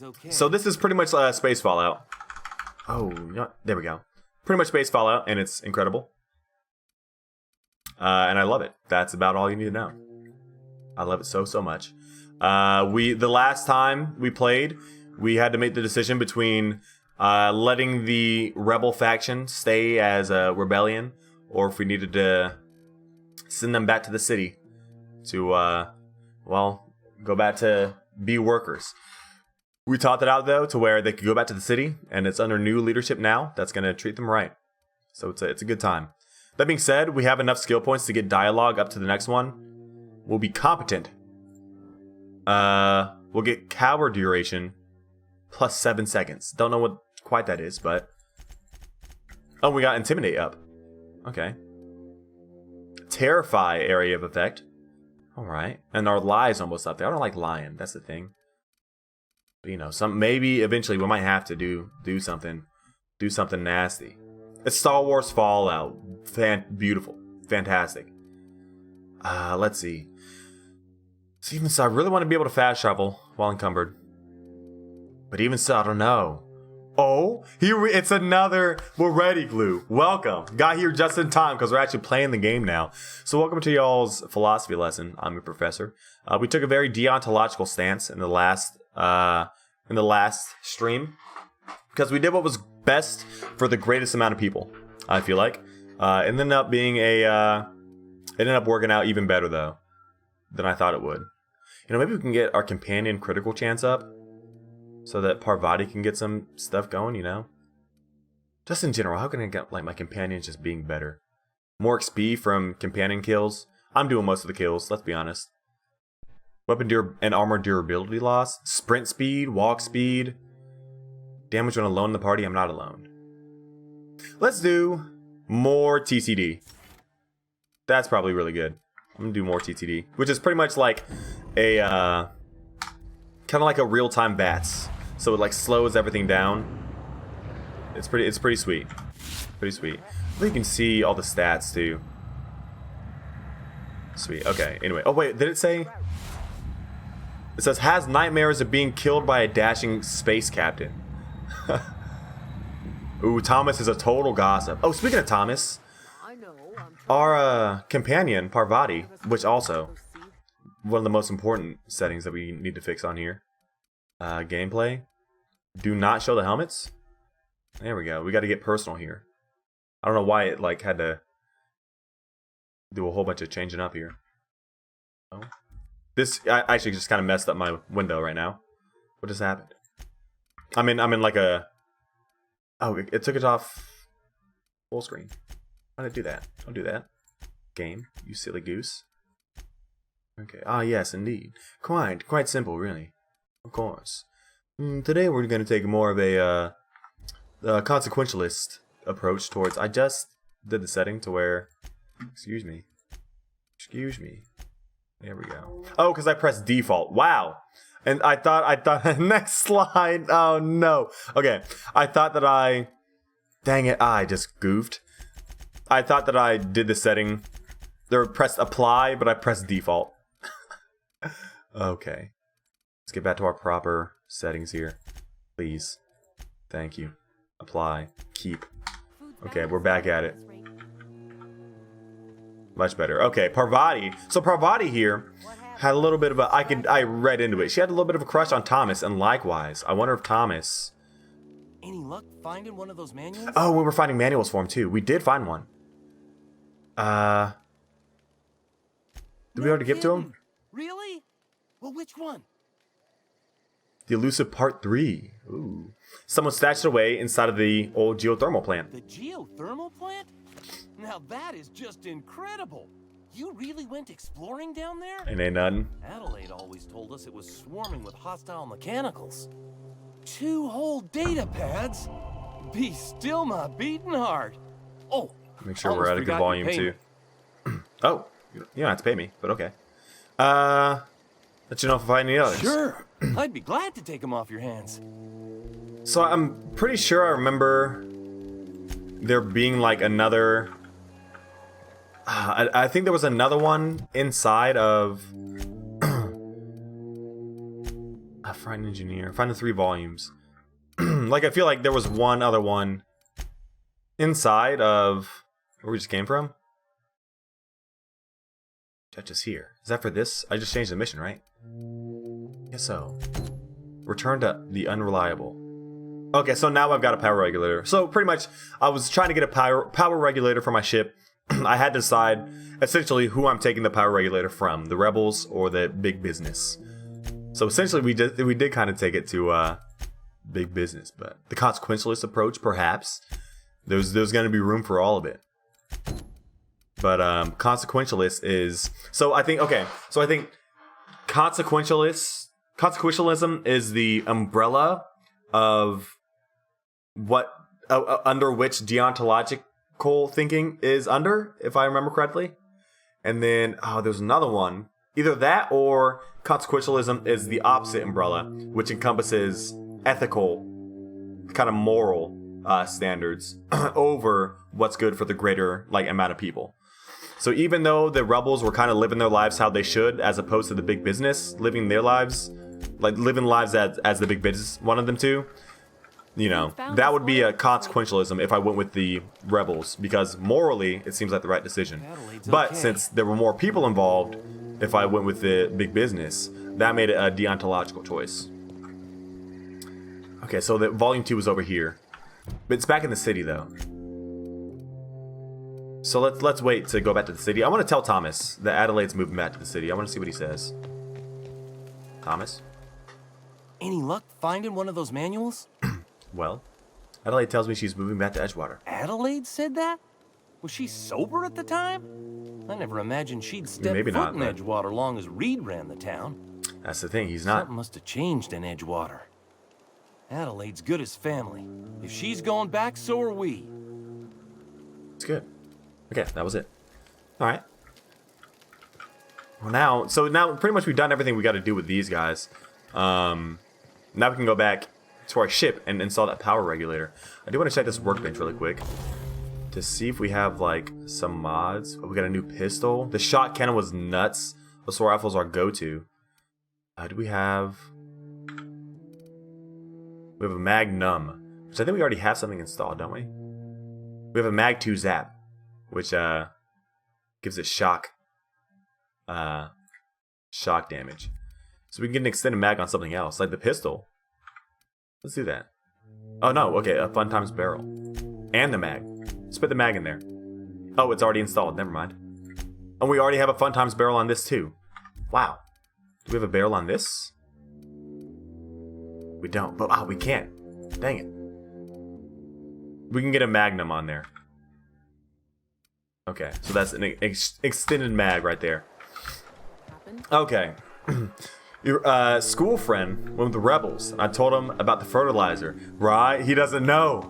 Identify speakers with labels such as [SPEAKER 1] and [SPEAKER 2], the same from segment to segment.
[SPEAKER 1] Okay.
[SPEAKER 2] So this is pretty much space Fallout. Oh, yeah, there we go. Pretty much space Fallout, and it's incredible. And I love it. That's about all you need to know. I love it so much. The last time we played, we had to make the decision between letting the rebel faction stay as a rebellion, or if we needed to send them back to the city to, well, go back to be workers. We taught that out, though, to where they could go back to the city, and it's under new leadership now that's going to treat them right. So it's a good time. That being said, we have enough skill points to get dialogue up to the next one. We'll be competent. We'll get coward duration plus 7 seconds. Don't know what quite that is, but... Oh, we got intimidate up. Okay. Terrify area of effect. Alright. And our lie is almost up there. I don't like lying. That's the thing. But, you know, maybe eventually we might have to do something nasty. It's Star Wars Fallout. Beautiful. Fantastic. Let's see. So even so, I really want to be able to fast travel while encumbered. But even so, I don't know. Oh, it's another... We're ready, Glue. Welcome. Got here just in time because we're actually playing the game now. So welcome to y'all's philosophy lesson. I'm your professor. We took a very deontological stance in the last stream because we did what was best for the greatest amount of people, I feel like. It ended up being it ended up working out even better, though, than I thought it would. You know, maybe we can get our companion critical chance up so that Parvati can get some stuff going, you know? Just in general, how can I get, like, my companions just being better? More XP from companion kills. I'm doing most of the kills, let's be honest. Weapon and armor durability loss. Sprint speed, walk speed. Damage when alone in the party. I'm not alone. Let's do more TCD. That's probably really good. I'm gonna do more TTD, which is pretty much like a kind of like a real-time bats. So it like slows everything down. It's pretty sweet. Pretty sweet. I think you can see all the stats too. Sweet. Okay. Anyway. Oh wait, did it say? It says has nightmares of being killed by a dashing space captain. Ooh, Thomas is a total gossip. Oh, speaking of Thomas, our companion, Parvati, which also one of the most important settings that we need to fix on here. Gameplay. Do not show the helmets. There we go. We got to get personal here. I don't know why it like had to do a whole bunch of changing up here. Oh. This I actually just kind of messed up my window right now. What just happened? I'm in like a... Oh, it took it off full screen. Why did it do that? Don't do that. Game, you silly goose. Okay. Ah, yes, indeed. Quite simple, really. Of course. Today we're going to take more of a consequentialist approach towards... I just did the setting to where... Excuse me. There we go. Oh, because I pressed default. Wow. And I thought, next slide. Oh, no. Okay. I thought that dang it, I just goofed. I thought that I did the setting. There pressed apply, but I pressed default. Okay. Let's get back to our proper settings here. Please. Thank you. Apply. Keep. Okay, we're back at it. Much better. Okay, Parvati. So Parvati here had a little bit of a... I read into it. She had a little bit of a crush on Thomas, and likewise. I wonder if Thomas...
[SPEAKER 1] Any luck finding one of those manuals?
[SPEAKER 2] Oh, we were finding manuals for him, too. We did find one. Did we already give to him?
[SPEAKER 1] Really? Well, which one?
[SPEAKER 2] The Elusive Part 3. Ooh. Someone stashed it away inside of the old geothermal plant.
[SPEAKER 1] The geothermal plant? Now that is just incredible. You really went exploring down there?
[SPEAKER 2] Ain't nothing.
[SPEAKER 1] Adelaide always told us it was swarming with hostile mechanicals. 2 whole data pads? Be still my beating heart. Oh,
[SPEAKER 2] make sure we're at a good volume too. Oh, you don't have to pay me, but okay. Let you know if I find any others.
[SPEAKER 1] Sure, I'd be glad to take them off your hands.
[SPEAKER 2] So I'm pretty sure I remember there being like another... I think there was another one inside of... Find engineer. Find the 3 volumes. Like, I feel like there was one other one inside of where we just came from. Judge is here. Is that for this? I just changed the mission, right? Guess so. Return to the unreliable. Okay, so now I've got a power regulator. So pretty much, I was trying to get a power regulator for my ship. I had to decide essentially who I'm taking the power regulator from, the rebels or the big business. So essentially, we did kind of take it to big business, but the consequentialist approach, perhaps. There's going to be room for all of it. But consequentialist is I think consequentialism is the umbrella of what under which deontological thinking is under, if I remember correctly. And then there's another one. Either that or consequentialism is the opposite umbrella, which encompasses ethical, kind of moral standards over what's good for the greater amount of people. So even though the rebels were kind of living their lives how they should, as opposed to the big business living their lives, living lives as the big business wanted them to, that would be a consequentialism if I went with the rebels, because morally it seems like the right decision. But since there were more people involved, if I went with the big business, that made it a deontological choice. Okay, so the volume 2 was over here, but it's back in the city though. So let's wait to go back to the city. I want to tell Thomas that Adelaide's moving back to the city. I want to see what he says. Thomas?
[SPEAKER 1] Any luck finding one of those manuals?
[SPEAKER 2] Well, Adelaide tells me she's moving back to Edgewater.
[SPEAKER 1] Adelaide said that? Was she sober at the time? I never imagined she'd step foot in Edgewater long as Reed ran the town.
[SPEAKER 2] That's the thing, he's not.
[SPEAKER 1] Something must have changed in Edgewater. Adelaide's good as family. If she's going back, so are we.
[SPEAKER 2] It's good. Okay, that was it. All right. Well, now pretty much we've done everything we got to do with these guys. Now we can go back to our ship and install that power regulator. I do want to check this workbench really quick to see if we have some mods. Oh, we got a new pistol. The shot cannon was nuts. Assault rifles are go-to. Do we have? We have a Magnum, which I think we already have something installed, don't we? We have a Mag 2 Zap, which gives it shock damage. So we can get an extended mag on something else, like the pistol. Let's do that. Oh no, okay, a Fun Times barrel. And the mag. Let's put the mag in there. Oh, it's already installed, never mind. And we already have a Fun Times barrel on this too. Wow. Do we have a barrel on this? We don't, but we can't. Dang it. We can get a Magnum on there. Okay, so that's an extended mag right there. Okay. Your school friend went with the rebels. I told him about the fertilizer. Right? He doesn't know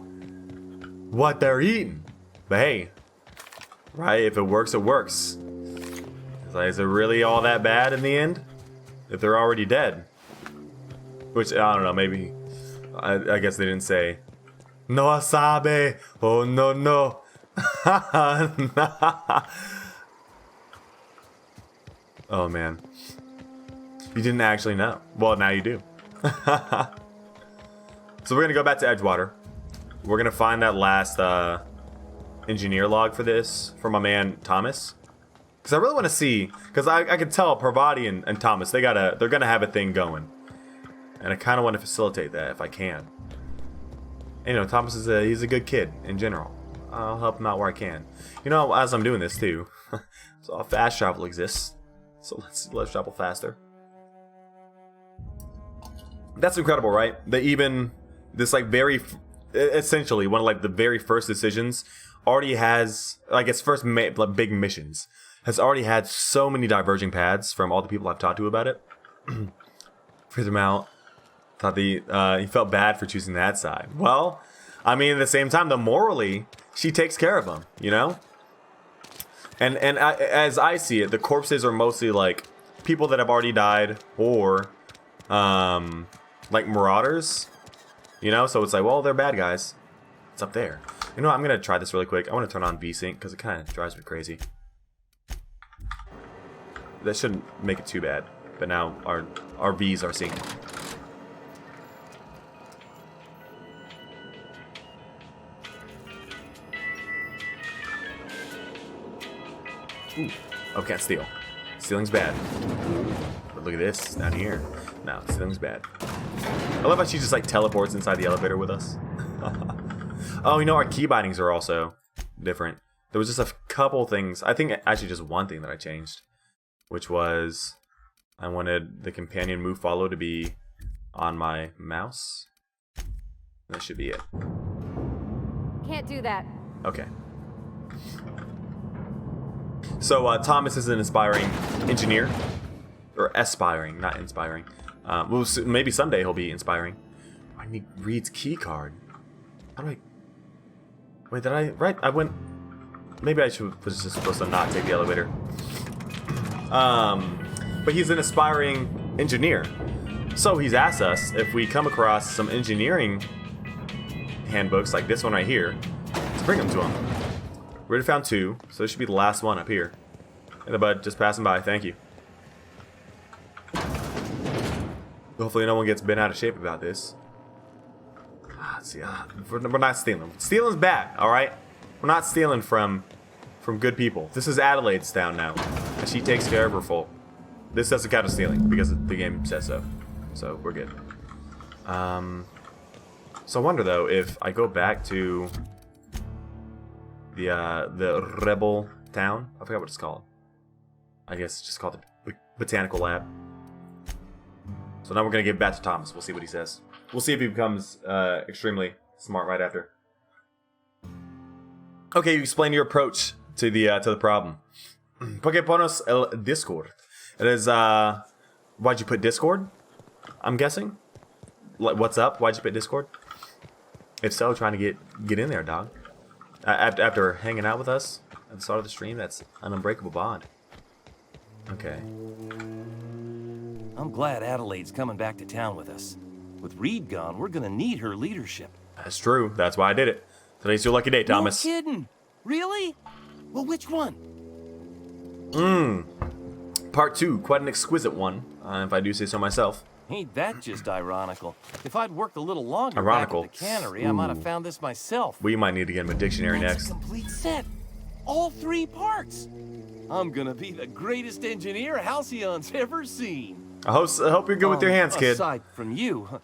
[SPEAKER 2] what they're eating. But hey, right? If it works, it works. Is it really all that bad in the end? If they're already dead? Which, I don't know, maybe... I guess they didn't say... No wasabi! Oh, no, no! Oh, man. You didn't actually know. Well, now you do. So we're going to go back to Edgewater. We're going to find that last engineer log for this, from my man Thomas. Because I really want to see, because I could tell Parvati and Thomas, they're going to have a thing going. And I kind of want to facilitate that if I can. And, Thomas he's a good kid in general. I'll help him out where I can. As I'm doing this too, so fast travel exists. So let's travel faster. That's incredible, right? That even this essentially one of the very first decisions already has its first big missions has already had so many diverging paths from all the people I've talked to about it. Freeze him out. Thought he felt bad for choosing that side. Well, I mean, at the same time, morally, she takes care of him, And as I see it, the corpses are mostly people that have already died, or marauders, So it's well, they're bad guys. It's up there. I'm gonna try this really quick. I want to turn on VSync because it kind of drives me crazy. That shouldn't make it too bad. But now our V's are synced. Ooh. Oh, can't steal. Stealing's bad. But look at this down here. No, stealing's bad. I love how she just like teleports inside the elevator with us. Oh, you know, our key bindings are also different. There was just a couple things. I think actually just one thing that I changed, which was I wanted the companion move follow to be on my mouse. That should be it.
[SPEAKER 3] Can't do that.
[SPEAKER 2] Okay. So Thomas is an aspiring engineer, or aspiring, not inspiring. Well, maybe someday he'll be inspiring. I need Reed's key card. How do I? Wait, did I? Right, I went. Maybe I was just supposed to not take the elevator. But he's an aspiring engineer, so he's asked us if we come across some engineering handbooks like this one right here to bring them to him. We already found 2, so this should be the last one up here. Hey, the bud, just passing by. Thank you. Hopefully no one gets bent out of shape about this. Let's see. We're not stealing. Stealing's bad, alright? We're not stealing from good people. This is Adelaide's town now, and she takes care of her folk. This doesn't count as stealing, because the game says so. So, we're good. So I wonder, though, if I go back to the Rebel Town. I forgot what it's called. I guess it's just called the Botanical Lab. So now we're going to give it back to Thomas. We'll see what he says. We'll see if he becomes extremely smart right after. Okay, you explain your approach to the problem. Porque ponos el Discord. It is, why'd you put Discord? I'm guessing? Like, what's up? Why'd you put Discord? If so, trying to get in there, dog. After hanging out with us at the start of the stream, that's an unbreakable bond. Okay.
[SPEAKER 1] I'm glad Adelaide's coming back to town with us. With Reed gone, we're gonna need her leadership.
[SPEAKER 2] That's true. That's why I did it. Today's your lucky day, Thomas.
[SPEAKER 1] No kidding. Really? Well, which one?
[SPEAKER 2] Part 2, quite an exquisite one, if I do say so myself.
[SPEAKER 1] Ain't that just ironical? If I'd worked a little longer
[SPEAKER 2] Ironical.
[SPEAKER 1] back at the cannery, I might have found this myself.
[SPEAKER 2] We might need to get him a dictionary
[SPEAKER 1] That's
[SPEAKER 2] next.
[SPEAKER 1] a complete set. All 3 parts. I'm gonna be the greatest engineer Halcyon's ever seen.
[SPEAKER 2] I hope you're good with your hands, kid.
[SPEAKER 1] Aside from you,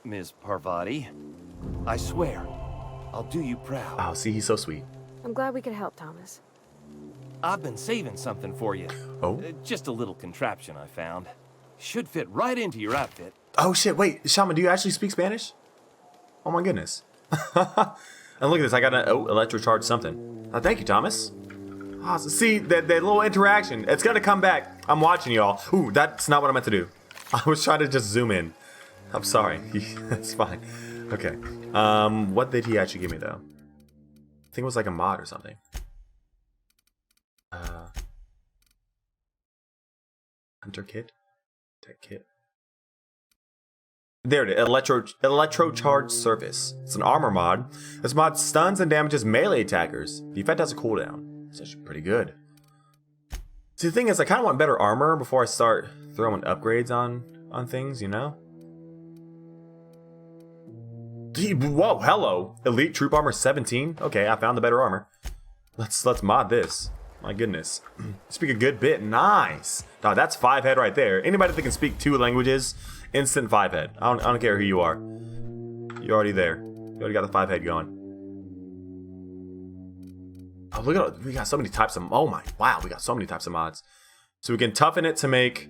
[SPEAKER 1] Ms. Parvati, I swear, I'll do you proud.
[SPEAKER 2] Oh, see, he's so sweet.
[SPEAKER 3] I'm glad we could help, Thomas.
[SPEAKER 1] I've been saving something for you.
[SPEAKER 2] Oh?
[SPEAKER 1] Just a little contraption I found. Should fit right into your outfit.
[SPEAKER 2] Oh, shit, wait. Shaman, do you actually speak Spanish? Oh, my goodness. And look at this. I got an electrocharge something. Thank you, Thomas. Oh, see, that little interaction. It's going to come back. I'm watching y'all. Ooh, that's not what I meant to do. I was trying to just zoom in. I'm sorry. That's fine. Okay. What did he actually give me, though? I think it was like a mod or something. Hunter kit? Tech kit. There it is. Electrocharge Surface. It's an armor mod. This mod stuns and damages melee attackers. The effect has a cooldown. It's actually pretty good. See, the thing is, I kind of want better armor before I start throwing upgrades on things, you know? Whoa, hello. Elite Troop Armor 17. Okay, I found the better armor. Let's mod this. My goodness. Speak a good bit. Nice. Dog, that's 5 head right there. Anybody that can speak 2 languages, instant 5 head. I don't care who you are. You're already there. You already got the 5 head going. Oh, look at, we got so many types of, oh my, wow, we got so many types of mods. So we can toughen it to make,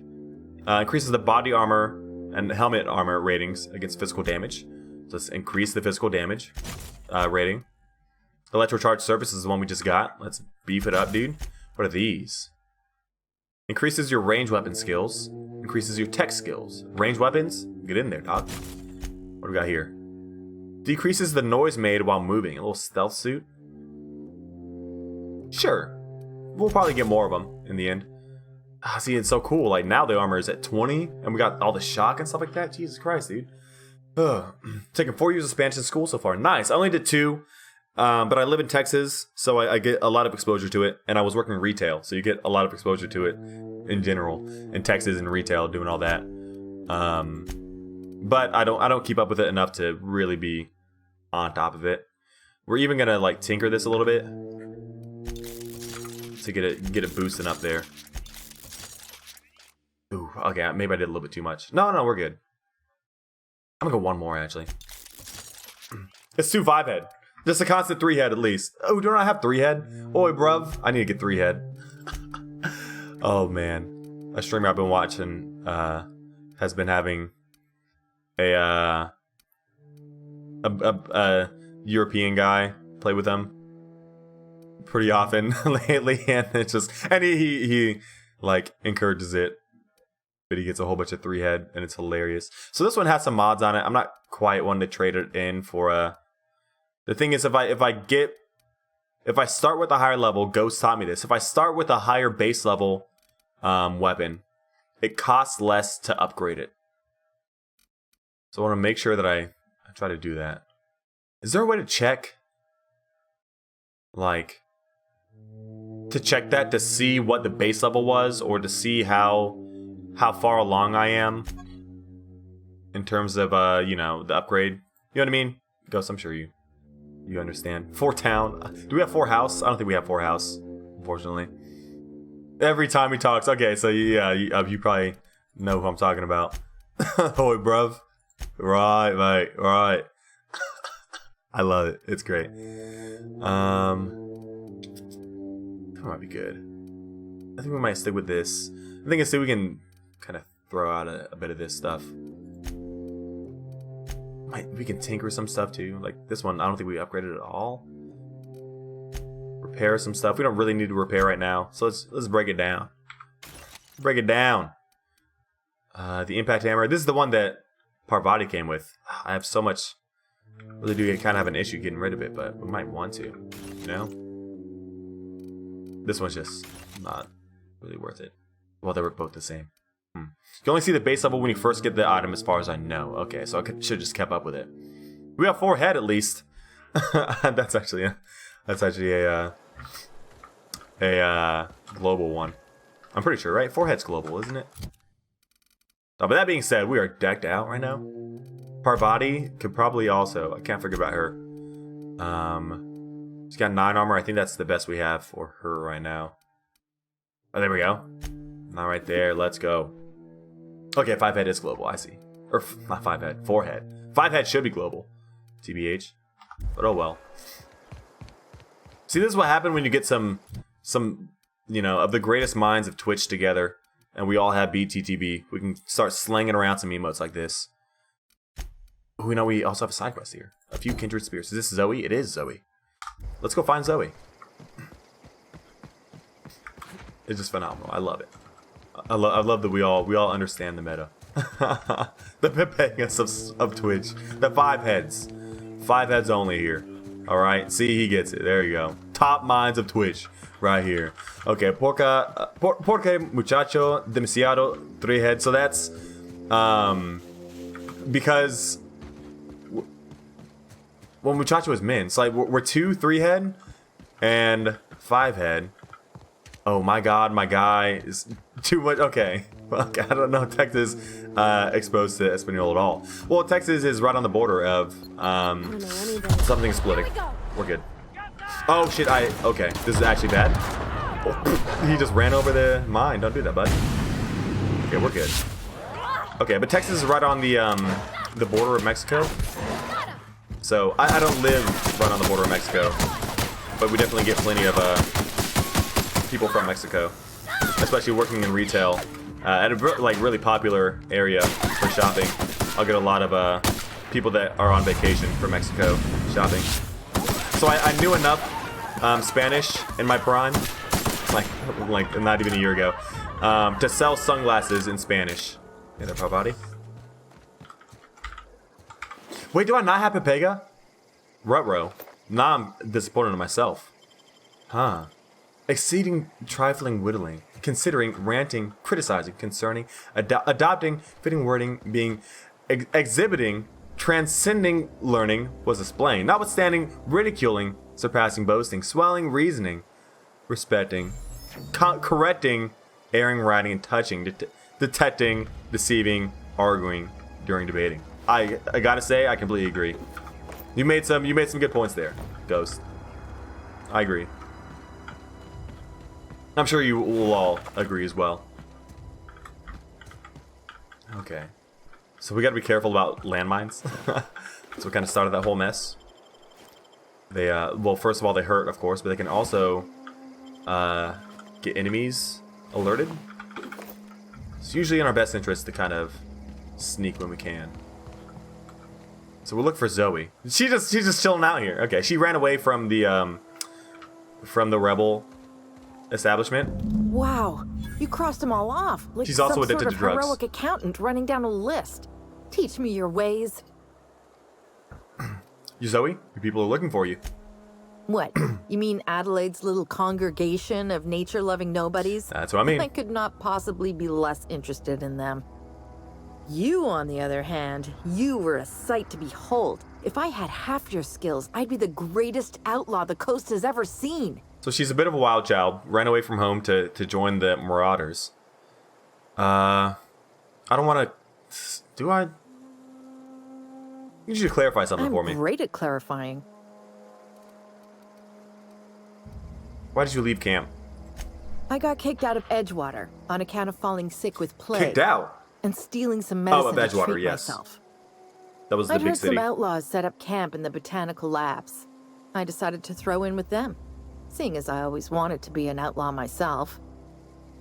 [SPEAKER 2] increases the body armor and helmet armor ratings against physical damage. So let's increase the physical damage rating. Electrocharge Surface is the one we just got. Let's beef it up, dude. What are these? Increases your range weapon skills. Increases your tech skills. Range weapons? Get in there, dog. What do we got here? Decreases the noise made while moving. A little stealth suit. Sure. We'll probably get more of them in the end. Ah, see, it's so cool. Like, now the armor is at 20, and we got all the shock and stuff like that. Jesus Christ, dude. Ugh. Taking 4 years of Spanish in school so far. Nice. I only did 2. But I live in Texas, so I get a lot of exposure to it, and I was working retail, so you get a lot of exposure to it in general in Texas and retail, doing all that. But I don't keep up with it enough to really be on top of it. We're even gonna like tinker this a little bit. to get it boosting up there. Ooh, okay, maybe I did a little bit too much. No, we're good. I'm gonna go one more actually. It's 2 5-head. Just a constant 3-head at least. Oh, don't I have 3-head? Oi, bruv. I need to get 3-head. Oh man, a streamer I've been watching has been having a European guy play with them pretty often lately, and it's just, and he like encourages it, but he gets a whole bunch of 3-head, and it's hilarious. So this one has some mods on it. I'm not quite one to trade it in for the thing is, if I start with a higher level, Ghost taught me this. If I start with a higher base level weapon, it costs less to upgrade it. So I want to make sure that I try to do that. Is there a way to check, like, to check that to see what the base level was, or to see how far along I am in terms of you know, the upgrade? You know what I mean? Ghost, I'm sure you understand. 4 town. Do we have 4 house? I don't think we have 4 house, unfortunately. Every time he talks. Okay, so yeah, you probably know who I'm talking about. Oi, bruv. Right, mate. Right. I love it. It's great. That might be good. I think we might stick with this. I think instead we can kind of throw out a bit of this stuff. We can tinker some stuff too. Like this one, I don't think we upgraded at all. Repair some stuff. We don't really need to repair right now, so let's break it down. Break it down. The impact hammer. This is the one that Parvati came with. I have so much. Really do kind of have an issue getting rid of it, but we might want to. You know. This one's just not really worth it. Well, they were both the same. You can only see the base level when you first get the item, as far as I know. Okay, so I should have just kept up with it. We have 4 head at least. That's actually a global one. I'm pretty sure, right? 4 head's global, isn't it? Oh, but that being said, we are decked out right now. Parvati could probably also. I can't forget about her. She's got 9 armor. I think that's the best we have for her right now. Oh, there we go. Not right there. Let's go. Okay, 5 head is global. I see. Or not 5 head. 4 head. 5 head should be global. TBH. But oh well. See, this is what happened when you get some, you know, of the greatest minds of Twitch together, and we all have BTTB. We can start slinging around some emotes like this. Oh, you know, we also have a side quest here. A few kindred spirits. Is this Zoe? It is Zoe. Let's go find Zoe. It's just phenomenal. I love it. I love that we all understand the meta. The Pepegas of Twitch. The 5 heads. 5 heads only here. Alright, see, he gets it. There you go. Top minds of Twitch. Right here. Okay, porque muchacho demasiado 3 head. So that's because well, muchacho is min. So like we're 2 3 head and 5 head. Oh my god, my guy is too much. Okay. Well, I don't know Texas exposed to Espanol at all. Well, Texas is right on the border of something splitting. We're good. Oh shit, okay. This is actually bad. Oh, he just ran over the mine. Don't do that, bud. Okay, we're good. Okay, but Texas is right on the border of Mexico. So I don't live right on the border of Mexico, but we definitely get plenty of people from Mexico, especially working in retail at a like really popular area for shopping. I'll get a lot of people that are on vacation from Mexico shopping. So I knew enough Spanish in my prime, like not even a year ago, to sell sunglasses in Spanish. Yeah, there, Parvati. Wait, do I not have Pepega? Rutro. Nah, I'm disappointed in myself. Huh. Exceeding trifling whittling, considering, ranting, criticizing, concerning, adopting, fitting wording, being, exhibiting, transcending learning, was displaying, notwithstanding, ridiculing, surpassing, boasting, swelling, reasoning, respecting, correcting, airing, writing, and touching, detecting, deceiving, arguing, during debating. I gotta say, I completely agree. You made some good points there, Ghost. I agree. I'm sure you will all agree as well. Okay. So we gotta be careful about landmines. So we kind of started that whole mess. They, well, first of all, they hurt, of course, but they can also get enemies alerted. It's usually in our best interest to kind of sneak when we can. So we'll look for Zoe. She's just chilling out here. Okay, she ran away from the rebel establishment.
[SPEAKER 4] Wow, you crossed them all off. Like
[SPEAKER 2] She's also
[SPEAKER 4] some
[SPEAKER 2] addicted
[SPEAKER 4] sort
[SPEAKER 2] to
[SPEAKER 4] of
[SPEAKER 2] drugs.
[SPEAKER 4] heroic accountant running down a list. Teach me your ways.
[SPEAKER 2] Zoe, your people are looking for you.
[SPEAKER 4] What? You mean Adelaide's little congregation of nature-loving nobodies?
[SPEAKER 2] That's what I mean.
[SPEAKER 4] I could not possibly be less interested in them. You, on the other hand, you were a sight to behold. If I had half your skills, I'd be the greatest outlaw the coast has ever seen.
[SPEAKER 2] So she's a bit of a wild child. Ran away from home to join the Marauders. I don't want to... Do I? You should clarify something for me.
[SPEAKER 4] I'm great at clarifying.
[SPEAKER 2] Why did you leave camp?
[SPEAKER 4] I got kicked out of Edgewater on account of falling sick with plague.
[SPEAKER 2] Kicked out?
[SPEAKER 4] And stealing some medicine to
[SPEAKER 2] Edgewater,
[SPEAKER 4] treat
[SPEAKER 2] yes.
[SPEAKER 4] myself.
[SPEAKER 2] That was the
[SPEAKER 4] I'd
[SPEAKER 2] big
[SPEAKER 4] heard
[SPEAKER 2] city.
[SPEAKER 4] some outlaws set up camp in the botanical labs. I decided to throw in with them, seeing as I always wanted to be an outlaw myself.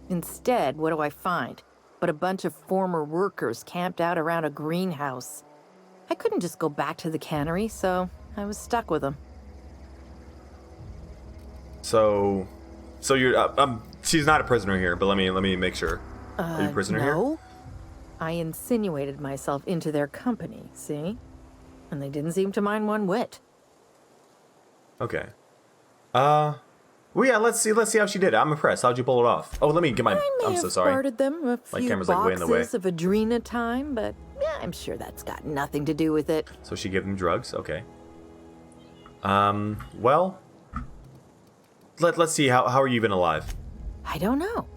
[SPEAKER 4] Instead, what do I find? But a bunch of former workers camped out around a greenhouse. I couldn't just go back to the cannery, so I was stuck with them.
[SPEAKER 2] So you're she's not a prisoner here, but let me make sure. Are you a prisoner here?
[SPEAKER 4] No. I insinuated myself into their company, see? And they didn't seem to mind one whit.
[SPEAKER 2] Okay. Well, yeah, let's see how she did it. I'm impressed. How'd you pull it off? Oh, let me get my...
[SPEAKER 4] I may
[SPEAKER 2] I'm
[SPEAKER 4] have
[SPEAKER 2] so sorry.
[SPEAKER 4] farted them a
[SPEAKER 2] My
[SPEAKER 4] few
[SPEAKER 2] camera's, like, way in the way.
[SPEAKER 4] boxes of Adrena time, but yeah, I'm sure that's got nothing to do with it.
[SPEAKER 2] So she gave them drugs? Okay. Well... Let's see, how are you even alive?
[SPEAKER 4] I don't know.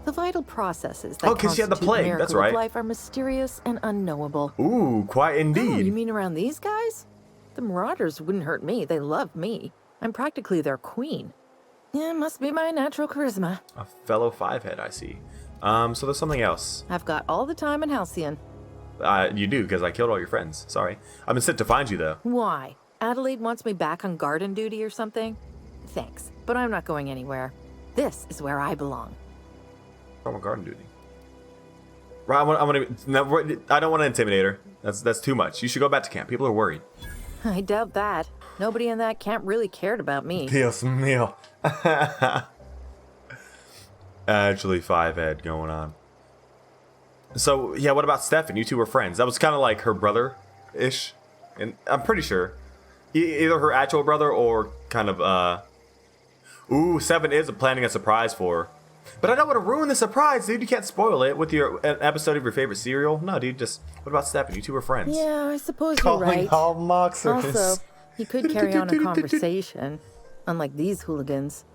[SPEAKER 4] The vital processes that
[SPEAKER 2] 'cause she had the
[SPEAKER 4] constitute
[SPEAKER 2] plague,
[SPEAKER 4] miracle
[SPEAKER 2] that's right.
[SPEAKER 4] of life are mysterious and unknowable.
[SPEAKER 2] Ooh, quite
[SPEAKER 4] Oh,
[SPEAKER 2] indeed.
[SPEAKER 4] you mean around these guys? The Marauders wouldn't hurt me. They love me. I'm practically their queen. Yeah, must be my natural charisma.
[SPEAKER 2] A fellow five-head, I see. So there's something else.
[SPEAKER 4] I've got all the time in Halcyon.
[SPEAKER 2] You do, because I killed all your friends. Sorry. I've been sent to find you, though.
[SPEAKER 4] Why? Adelaide wants me back on garden duty or something? Thanks, but I'm not going anywhere. This is where I belong.
[SPEAKER 2] From a garden duty. Right, I don't want to intimidate her. That's too much. You should go back to camp. People are worried.
[SPEAKER 4] I doubt that. Nobody in that camp really cared about me.
[SPEAKER 2] Dios mío. Actually, five-head going on. So, yeah, what about Stefan? You two were friends. That was kind of like her brother-ish. And I'm pretty sure. Either her actual brother or kind of, Ooh, Seven is planning a surprise for her. But I don't want to ruin the surprise, dude. You can't spoil it with an episode of your favorite cereal. No, dude, just... What about Stefan? You two were friends.
[SPEAKER 4] Yeah, I suppose you're right.
[SPEAKER 2] all moxers.
[SPEAKER 4] Also, he could carry on a conversation, unlike these hooligans.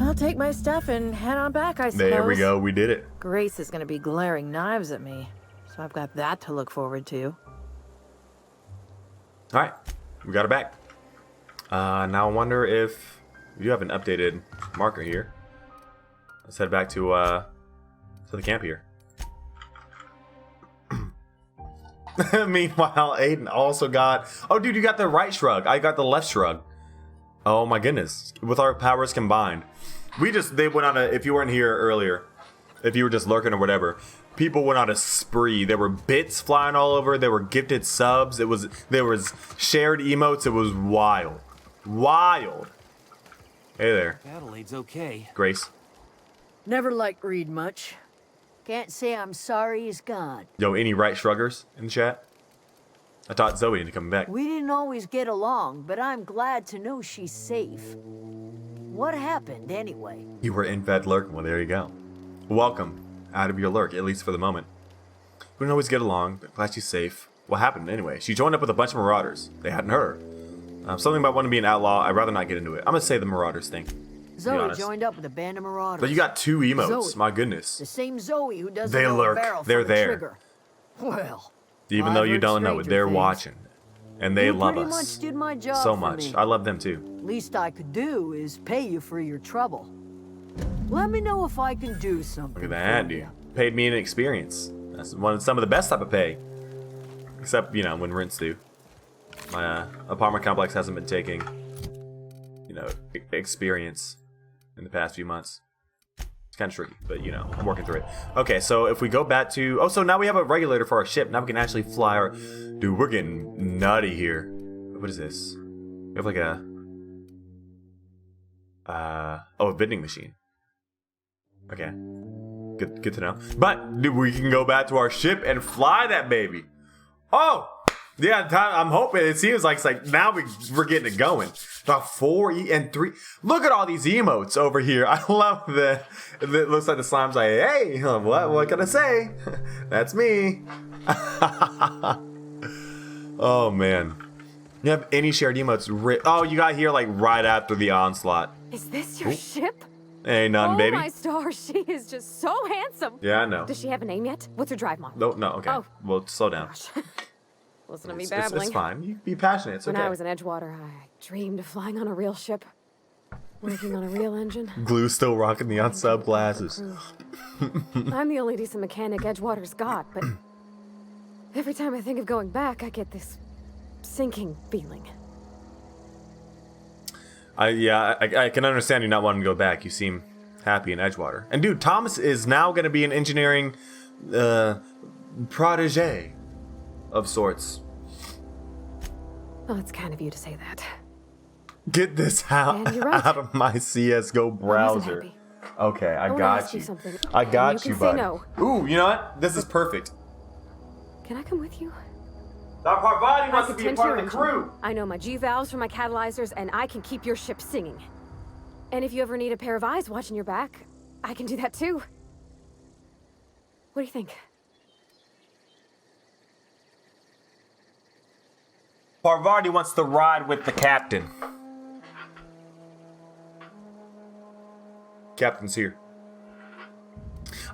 [SPEAKER 4] I'll take my stuff and head on back, I suppose.
[SPEAKER 2] There we go. We did it.
[SPEAKER 4] Grace is going to be glaring knives at me, so I've got that to look forward to.
[SPEAKER 2] All right. We got it back. Now I wonder if... We do have an updated marker here. Let's head back to the camp here. Meanwhile, Aiden also got... Oh, dude, you got the right shrug. I got the left shrug. Oh, my goodness. With our powers combined. They went on a... If you weren't here earlier, if you were just lurking or whatever, people went on a spree. There were bits flying all over. There were gifted subs. There was shared emotes. It was wild. Wild. Hey there.
[SPEAKER 1] Adelaide's okay.
[SPEAKER 2] Grace.
[SPEAKER 5] Never liked Reed much. Can't say I'm sorry he's gone.
[SPEAKER 2] Yo, any right shruggers in the chat? I taught Zoe into coming back.
[SPEAKER 5] We didn't always get along, but I'm glad to know she's safe. What happened, anyway?
[SPEAKER 2] You were in bed lurking. Well, there you go. Welcome out of your lurk, at least for the moment. We don't always get along, but glad she's safe. What happened anyway? She joined up with a bunch of marauders. They hadn't heard her. Something about wanting to be an outlaw. I'd rather not get into it. I'm gonna say the marauders thing.
[SPEAKER 5] Zoe joined up with a band of marauders.
[SPEAKER 2] But you got two emotes.
[SPEAKER 5] Zoe.
[SPEAKER 2] My goodness.
[SPEAKER 5] The same Zoe who doesn't
[SPEAKER 2] They
[SPEAKER 5] know
[SPEAKER 2] lurk.
[SPEAKER 5] a barrel
[SPEAKER 2] They're
[SPEAKER 5] from a
[SPEAKER 2] there.
[SPEAKER 5] trigger. Well,
[SPEAKER 2] Even though
[SPEAKER 5] I've
[SPEAKER 2] you
[SPEAKER 5] heard
[SPEAKER 2] don't know it,
[SPEAKER 5] stranger
[SPEAKER 2] they're
[SPEAKER 5] things.
[SPEAKER 2] watching. And they
[SPEAKER 5] You
[SPEAKER 2] love
[SPEAKER 5] pretty
[SPEAKER 2] us.
[SPEAKER 5] much did my job
[SPEAKER 2] So
[SPEAKER 5] for
[SPEAKER 2] much.
[SPEAKER 5] me.
[SPEAKER 2] I love them too.
[SPEAKER 5] Least I could do is pay you for your trouble. Let me know if I can do something.
[SPEAKER 2] Look at that,
[SPEAKER 5] for
[SPEAKER 2] dude.
[SPEAKER 5] ya.
[SPEAKER 2] Paid me an experience. That's some of the best type of pay. Except, you know, when rents do. My apartment complex hasn't been taking, you know, experience in the past few months. It's kind of tricky, but, you know, I'm working through it. Okay, so if we go back to... Oh, so now we have a regulator for our ship. Now we can actually fly our... Dude, we're getting nutty here. What is this? We have like a... a vending machine. Okay. Good to know. But, dude, we can go back to our ship and fly that baby. Oh! Yeah, I'm hoping. It seems like it's like now we're getting it going. About 4 and 3. Look at all these emotes over here. I love that. It looks like the slime's like, hey, what can I say? That's me. Oh, man. You have any shared emotes? Oh, you got here like right after the onslaught.
[SPEAKER 3] Is this your ship?
[SPEAKER 2] Ain't nothing,
[SPEAKER 3] Oh
[SPEAKER 2] baby.
[SPEAKER 3] my stars, she is just so handsome.
[SPEAKER 2] Yeah, I know.
[SPEAKER 3] Does she have a name yet? What's her drive model?
[SPEAKER 2] No, okay.
[SPEAKER 3] Oh.
[SPEAKER 2] Well, slow down.
[SPEAKER 3] Gosh. Listen to me
[SPEAKER 2] It's
[SPEAKER 3] babbling.
[SPEAKER 2] fine. You be passionate. It's
[SPEAKER 3] When
[SPEAKER 2] okay.
[SPEAKER 3] I was in Edgewater, I dreamed of flying on a real ship, working on a real engine.
[SPEAKER 2] Glue still rocking the unsub glasses.
[SPEAKER 3] I'm the only decent mechanic Edgewater's got, but every time I think of going back, I get this sinking feeling.
[SPEAKER 2] I can understand you not wanting to go back. You seem happy in Edgewater. And dude, Thomas is now going to be an engineering protege of sorts.
[SPEAKER 3] Well, it's kind of you to say that.
[SPEAKER 2] Get this out,
[SPEAKER 3] And you're right.
[SPEAKER 2] out of my CSGO browser.
[SPEAKER 3] happy.
[SPEAKER 2] Okay, I
[SPEAKER 3] wanna
[SPEAKER 2] got
[SPEAKER 3] ask
[SPEAKER 2] you.
[SPEAKER 3] you something,
[SPEAKER 2] I
[SPEAKER 3] and
[SPEAKER 2] got
[SPEAKER 3] you
[SPEAKER 2] you,
[SPEAKER 3] can say
[SPEAKER 2] buddy.
[SPEAKER 3] no.
[SPEAKER 2] Ooh, you know what? This is perfect.
[SPEAKER 3] Can I come with you?
[SPEAKER 2] Doc Parvati
[SPEAKER 3] I
[SPEAKER 2] wants to
[SPEAKER 3] could
[SPEAKER 2] be a
[SPEAKER 3] tend
[SPEAKER 2] part
[SPEAKER 3] your
[SPEAKER 2] of the
[SPEAKER 3] engine.
[SPEAKER 2] crew.
[SPEAKER 3] I know my G-valves for my catalyzers, and I can keep your ship singing. And if you ever need a pair of eyes watching your back, I can do that too. What do you think?
[SPEAKER 2] Parvati wants to ride with the captain. Captain's here.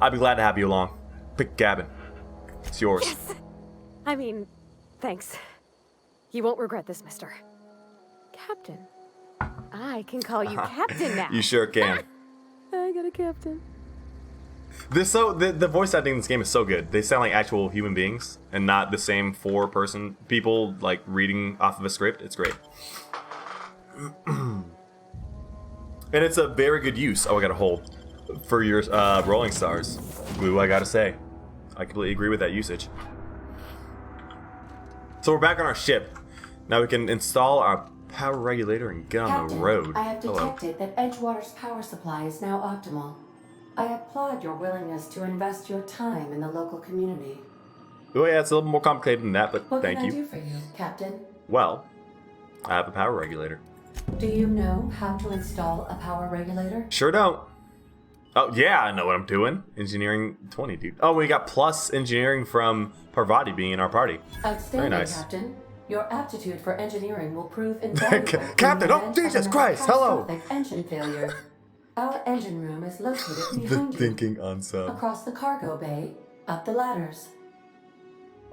[SPEAKER 2] I'd be glad to have you along. Pick cabin. It's yours.
[SPEAKER 3] Yes! I mean, thanks. You won't regret this, mister. Captain. I can call you Captain now.
[SPEAKER 2] You sure can.
[SPEAKER 3] I got a captain.
[SPEAKER 2] The voice acting in this game is so good. They sound like actual human beings and not the same four-person people like reading off of a script. It's great. And it's a very good use. Oh, I got a hole for your Rolling Stars. Glue, I gotta say. I completely agree with that usage. So we're back on our ship. Now we can install our power regulator and get on the road.
[SPEAKER 6] I have
[SPEAKER 2] Hello.
[SPEAKER 6] detected that Edgewater's power supply is now optimal. I applaud your willingness to invest your time in the local community.
[SPEAKER 2] Oh yeah, it's a little more complicated than that, but
[SPEAKER 6] What
[SPEAKER 2] thank
[SPEAKER 6] can I
[SPEAKER 2] you.
[SPEAKER 6] do for you, Captain?
[SPEAKER 2] Well, I have a power regulator.
[SPEAKER 6] Do you know how to install a power regulator?
[SPEAKER 2] Sure don't. Oh, yeah, I know what I'm doing. Engineering 20, dude. Oh, we got plus engineering from Parvati being in our party.
[SPEAKER 6] Outstanding,
[SPEAKER 2] Very nice.
[SPEAKER 6] Captain. Your aptitude for engineering will prove invaluable. in
[SPEAKER 2] Captain,
[SPEAKER 6] the
[SPEAKER 2] oh,
[SPEAKER 6] event of
[SPEAKER 2] Jesus
[SPEAKER 6] an
[SPEAKER 2] Christ, hello.
[SPEAKER 6] catastrophic engine failure. Our engine room is located
[SPEAKER 2] The
[SPEAKER 6] behind you,
[SPEAKER 2] thinking unsub.
[SPEAKER 6] across the cargo bay, up the ladders.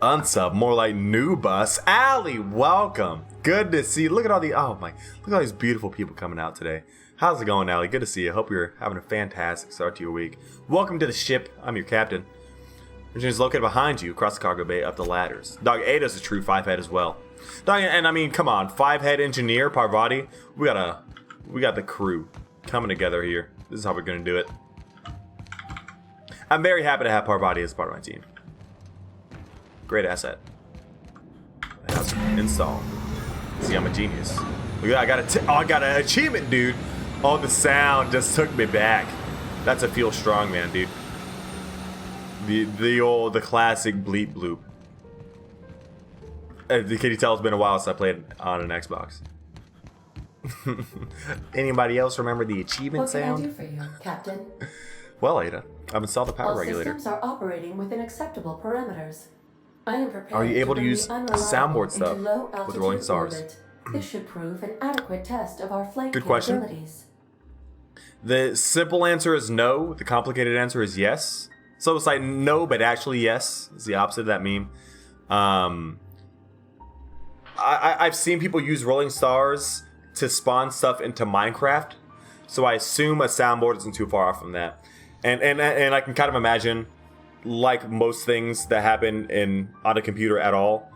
[SPEAKER 2] Unsub, more like new bus. Allie, welcome. Good to see you. Look at all the, oh my, look at all these beautiful people coming out today. How's it going, Allie? Good to see you. Hope you're having a fantastic start to your week. Welcome to the ship. I'm your captain. Engine is located behind you, across the cargo bay, up the ladders. Dog, Ada's a true 5-head as well. Dog, and I mean, come on, 5-head engineer, Parvati. We got the crew coming together here. This is how we're gonna do it. I'm very happy to have Parvati as part of my team. Great asset. House installed. See, I'm a genius. Look at that, I got an achievement, dude. Oh, the sound just took me back. That's a feel strong, man, dude. The classic bleep bloop. Can you tell it's been a while since I played on an Xbox? Anybody else remember the achievement
[SPEAKER 6] What can I
[SPEAKER 2] sound?
[SPEAKER 6] do for you, Captain?
[SPEAKER 2] Well, Ada, I've installed the power
[SPEAKER 6] All
[SPEAKER 2] regulator.
[SPEAKER 6] systems are operating within acceptable parameters. I am prepared
[SPEAKER 2] Are you able to
[SPEAKER 6] bring
[SPEAKER 2] use
[SPEAKER 6] the unreliable
[SPEAKER 2] soundboard
[SPEAKER 6] into
[SPEAKER 2] stuff
[SPEAKER 6] low
[SPEAKER 2] with
[SPEAKER 6] altitude
[SPEAKER 2] Rolling Stars?
[SPEAKER 6] orbit. This should prove an adequate test of our flight
[SPEAKER 2] Good question.
[SPEAKER 6] capabilities.
[SPEAKER 2] The simple answer is no. The complicated answer is yes. So it's like no, but actually yes. It's the opposite of that meme. I've seen people use Rolling Stars to spawn stuff into Minecraft. so I assume a soundboard isn't too far off from that. And I can kind of imagine, like most things that happen on a computer at all,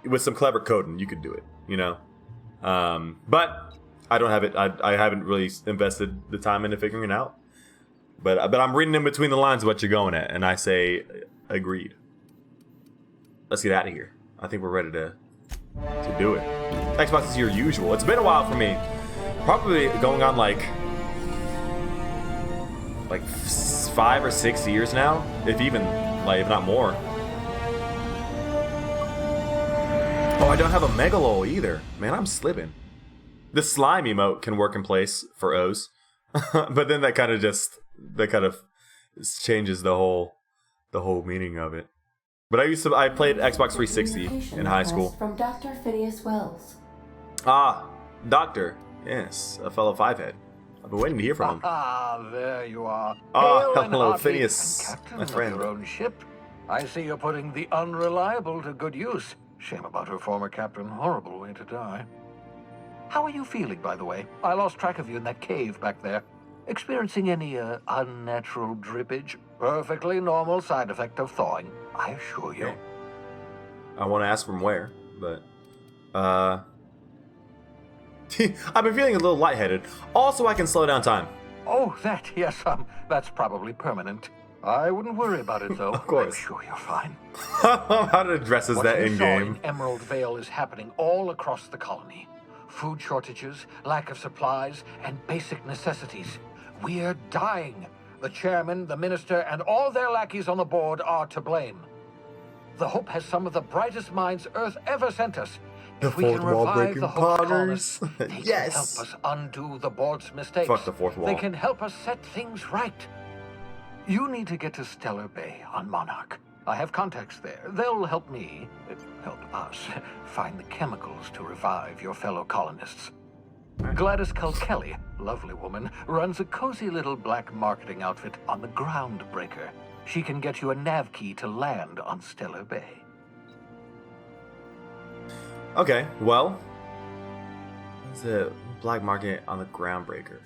[SPEAKER 2] with some clever coding, you could do it, you know. But I don't have it. I haven't really invested the time into figuring it out. But I'm reading in between the lines of what you're going at, and I say agreed. Let's get out of here. I think we're ready to do it. Xbox is your usual. It's been a while for me. Probably going on like 5 or 6 years now, if not more. Oh, I don't have a Megalo either. Man, I'm slipping. The slime emote can work in place for O's, but then that kind of changes the whole meaning of it. But I played Xbox 360 in high school.
[SPEAKER 6] From Dr. Phineas Wells.
[SPEAKER 2] Ah, Doctor. Yes, a fellow five-head. I've been waiting to hear from him.
[SPEAKER 7] Ah, there you are.
[SPEAKER 2] Oh,
[SPEAKER 7] Hail and
[SPEAKER 2] hello,
[SPEAKER 7] hearty,
[SPEAKER 2] Phineas,
[SPEAKER 7] and captain
[SPEAKER 2] my friend.
[SPEAKER 7] of your own ship. I see you're putting the unreliable to good use. Shame about her former captain. Horrible way to die. How are you feeling, by the way? I lost track of you in that cave back there. Experiencing any unnatural drippage? Perfectly normal side effect of thawing, I assure you.
[SPEAKER 2] Okay. I want to ask from where, but I've been feeling a little lightheaded. Also, I can slow down time.
[SPEAKER 7] Oh, that, yes, that's probably permanent. I wouldn't worry about it, though.
[SPEAKER 2] Of course.
[SPEAKER 7] I'm sure you're fine.
[SPEAKER 2] How it addresses
[SPEAKER 7] What
[SPEAKER 2] that
[SPEAKER 7] you
[SPEAKER 2] in
[SPEAKER 7] saw
[SPEAKER 2] game.
[SPEAKER 7] in Emerald Vale is happening all across the colony. Food shortages, lack of supplies, and basic necessities. We're dying. The chairman, the minister, and all their lackeys on the board are to blame. The Hope has some of the brightest minds Earth ever sent us. If we can revive the Hope's colonists, they
[SPEAKER 2] Yes.
[SPEAKER 7] can help us undo the board's mistakes.
[SPEAKER 2] Fuck the fourth wall.
[SPEAKER 7] They can help us set things right. You need to get to Stellar Bay on Monarch. I have contacts there. They'll help us, find the chemicals to revive your fellow colonists. Gladys Kelly, lovely woman, runs a cozy little black marketing outfit on the Groundbreaker. She can get you a nav key to land on Stellar Bay.
[SPEAKER 2] Okay, well, there's a black market on the Groundbreaker.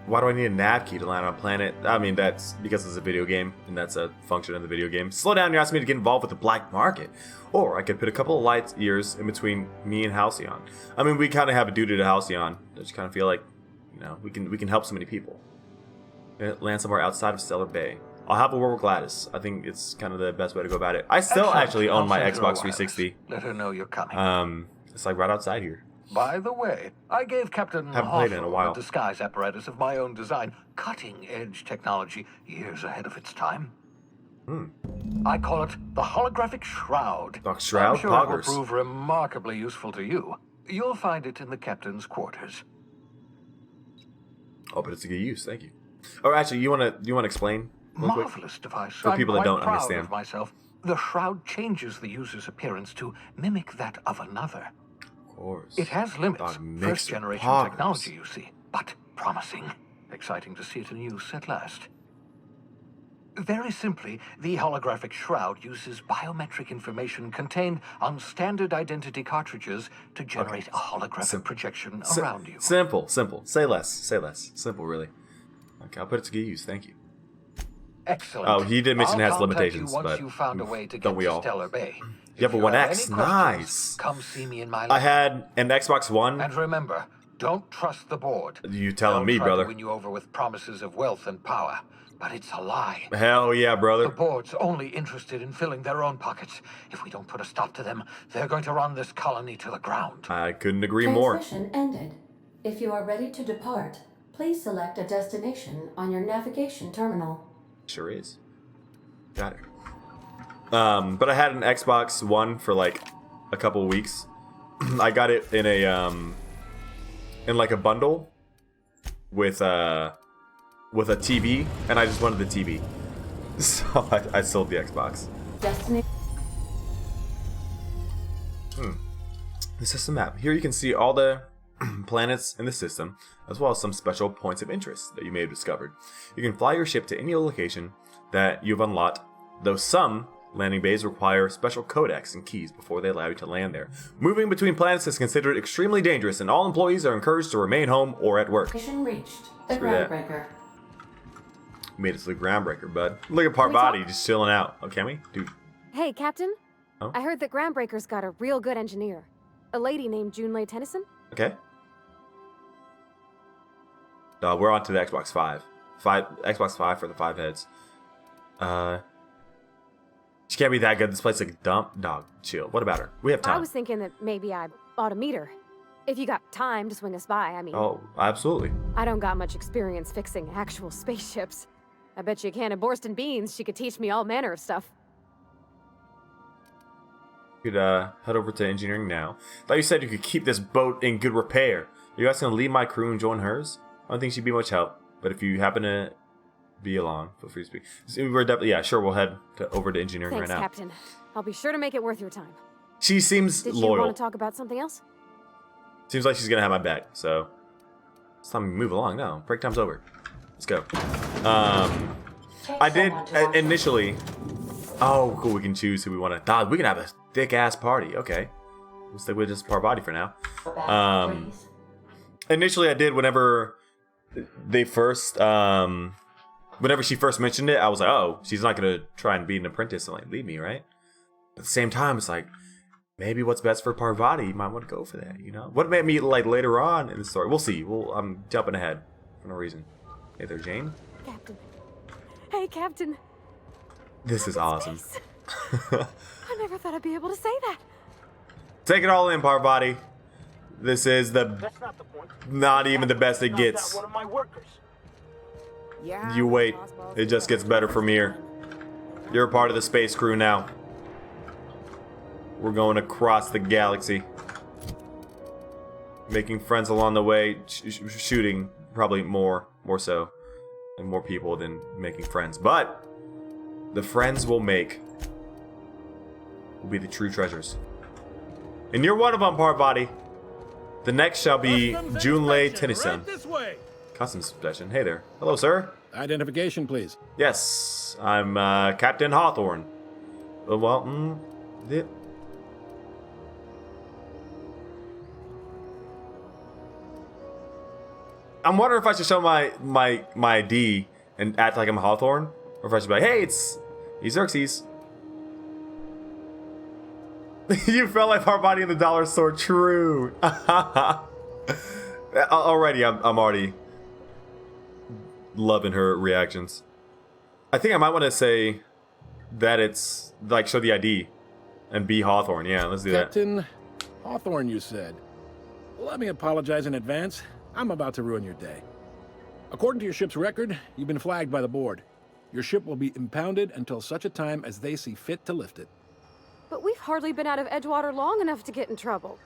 [SPEAKER 2] Why do I need a nav key to land on a planet? I mean, that's because it's a video game, and that's a function of the video game. Slow down, you're asking me to get involved with the black market. Or I could put a couple of light years in between me and Halcyon. I mean, we kind of have a duty to Halcyon. I just kind of feel like, you know, we can help so many people. Land somewhere outside of Stellar Bay. I'll have a word with Gladys. I think it's kind of the best way to go about it. I still
[SPEAKER 7] Excellent.
[SPEAKER 2] actually own my
[SPEAKER 7] I'll send her a
[SPEAKER 2] Xbox
[SPEAKER 7] wireless.
[SPEAKER 2] 360.
[SPEAKER 7] Let her know you're coming.
[SPEAKER 2] It's like right outside here.
[SPEAKER 7] By the way, I gave Captain
[SPEAKER 2] Haven't played it in a
[SPEAKER 7] Hoffel
[SPEAKER 2] while.
[SPEAKER 7] a disguise apparatus of my own design. Cutting-edge technology, years ahead of its time. I call it the holographic shroud.
[SPEAKER 2] The shroud?
[SPEAKER 7] I'm sure
[SPEAKER 2] Poggers.
[SPEAKER 7] it will prove remarkably useful to you. You'll find it in the captain's quarters.
[SPEAKER 2] Oh, but it's a good use. Thank you. Oh, actually, you wanna explain real quick?
[SPEAKER 7] Marvelous device.
[SPEAKER 2] For people that
[SPEAKER 7] I'm
[SPEAKER 2] don't
[SPEAKER 7] quite proud
[SPEAKER 2] understand.
[SPEAKER 7] of myself. The shroud changes the user's appearance to mimic that of another.
[SPEAKER 2] Of course.
[SPEAKER 7] It has limits.
[SPEAKER 2] Dog mix
[SPEAKER 7] First generation
[SPEAKER 2] poggers.
[SPEAKER 7] technology, you see, but promising. Exciting to see it in use at last. Very simply, the holographic shroud uses biometric information contained on standard identity cartridges to generate a holographic projection around you.
[SPEAKER 2] Simple. Say less. Simple, really. Okay, I'll put it to good use. Thank you.
[SPEAKER 7] Excellent.
[SPEAKER 2] Oh, he did mention it has
[SPEAKER 7] I'll contact
[SPEAKER 2] limitations,
[SPEAKER 7] you once
[SPEAKER 2] but
[SPEAKER 7] you found a way to
[SPEAKER 2] don't
[SPEAKER 7] get
[SPEAKER 2] we
[SPEAKER 7] to
[SPEAKER 2] all?
[SPEAKER 7] Stellar Bay.
[SPEAKER 2] Yeah,
[SPEAKER 7] If
[SPEAKER 2] but
[SPEAKER 7] you
[SPEAKER 2] One
[SPEAKER 7] have
[SPEAKER 2] X,
[SPEAKER 7] any questions,
[SPEAKER 2] nice.
[SPEAKER 7] Come see me in my lab.
[SPEAKER 2] I had an Xbox One.
[SPEAKER 7] And remember, don't trust the board.
[SPEAKER 2] You telling
[SPEAKER 7] They'll
[SPEAKER 2] me,
[SPEAKER 7] try
[SPEAKER 2] brother?
[SPEAKER 7] To win you over with promises of wealth and power, but it's a lie.
[SPEAKER 2] Hell yeah,
[SPEAKER 7] The
[SPEAKER 2] brother.
[SPEAKER 7] board's only interested in filling their own pockets. If we don't put a stop to them, they're going to run this colony to the ground.
[SPEAKER 2] I couldn't agree more.
[SPEAKER 6] Transmission ended. If you are ready to depart, please select a destination on your navigation terminal.
[SPEAKER 2] Sure is. Got it. But I had an Xbox One for like a couple of weeks. I got it in like a bundle with a TV, and I just wanted the TV, so I sold the Xbox.
[SPEAKER 6] Destination.
[SPEAKER 2] The system map. Here you can see all the planets in the system, as well as some special points of interest that you may have discovered. You can fly your ship to any location that you've unlocked, though some Landing bays require special codecs and keys before they allow you to land there. Moving between planets is considered extremely dangerous, and all employees are encouraged to remain home or at work.
[SPEAKER 6] Mission reached. The
[SPEAKER 2] Screw that.
[SPEAKER 6] Groundbreaker.
[SPEAKER 2] Made it to the Groundbreaker, bud. Look at Parvati just chilling out. Oh, can we? Dude.
[SPEAKER 3] Hey, Captain.
[SPEAKER 2] Oh?
[SPEAKER 3] I heard that Groundbreaker's got a real good engineer. A lady named Junlei Tennyson.
[SPEAKER 2] Okay. We're on to the Xbox 5. Xbox 5 for the 5 heads. She can't be that good. This place is like a dump. Dog, chill. What about her? We have time.
[SPEAKER 3] I was thinking that maybe I ought to meet her. If you got time to swing us by, I mean.
[SPEAKER 2] Oh, absolutely.
[SPEAKER 3] I don't got much experience fixing actual spaceships. I bet you a can of Borston beans she could teach me all manner of stuff.
[SPEAKER 2] You could head over to engineering now. Thought you said you could keep this boat in good repair. Are you guys gonna leave my crew and join hers? I don't think she'd be much help, but if you happen to be along, feel free to speak. We're definitely, yeah, sure, we'll head over to engineering
[SPEAKER 3] Thanks,
[SPEAKER 2] right now.
[SPEAKER 3] Captain. I'll be sure to make it worth your time.
[SPEAKER 2] She seems
[SPEAKER 3] Did you
[SPEAKER 2] loyal.
[SPEAKER 3] want to talk about something else?
[SPEAKER 2] Seems like she's gonna have my back, so it's time to move along now. Break time's over. Let's go. I did initially. Oh, cool. We can choose who we want to. God, we can have a thick ass party. Okay, we'll stick with just Parvati for now. Initially, I did whenever they first, whenever she first mentioned it, I was like, oh, she's not gonna try and be an apprentice and like leave me, right? At the same time, it's like maybe what's best for Parvati, you might want to go for that, you know? What made me like later on in the story? We'll see. I'm jumping ahead for no reason. Hey there, Jane.
[SPEAKER 3] Captain. Hey, Captain.
[SPEAKER 2] This is awesome.
[SPEAKER 3] I never thought I'd be able to say that.
[SPEAKER 2] Take it all in, Parvati. This is not even the best it gets.
[SPEAKER 8] One of my workers.
[SPEAKER 3] Yeah.
[SPEAKER 2] You wait. It just gets better from here. You're a part of the space crew now. We're going across the galaxy. Making friends along the way. Shooting probably more so. And more people than making friends. But the friends we'll make will be the true treasures. And you're one of them, Parvati. The next shall be Junlei Tennyson.
[SPEAKER 8] Right this way.
[SPEAKER 2] Customs inspection. Hey there. Hello, sir.
[SPEAKER 9] Identification, please.
[SPEAKER 2] Yes, I'm Captain Hawthorne. Yeah. I'm wondering if I should show my ID and act like I'm Hawthorne, or if I should be like, hey, it's Xerxes. You felt like Parvati in the dollar store. True. Already, I'm already loving her reactions. I think I might want to say that it's like show the ID and be Hawthorne. Yeah, let's do that.
[SPEAKER 9] Captain Hawthorne, you said. Let me apologize in advance. I'm about to ruin your day. According to your ship's record, you've been flagged by the board. Your ship will be impounded until such a time as they see fit to lift it.
[SPEAKER 3] But we've hardly been out of Edgewater long enough to get in trouble.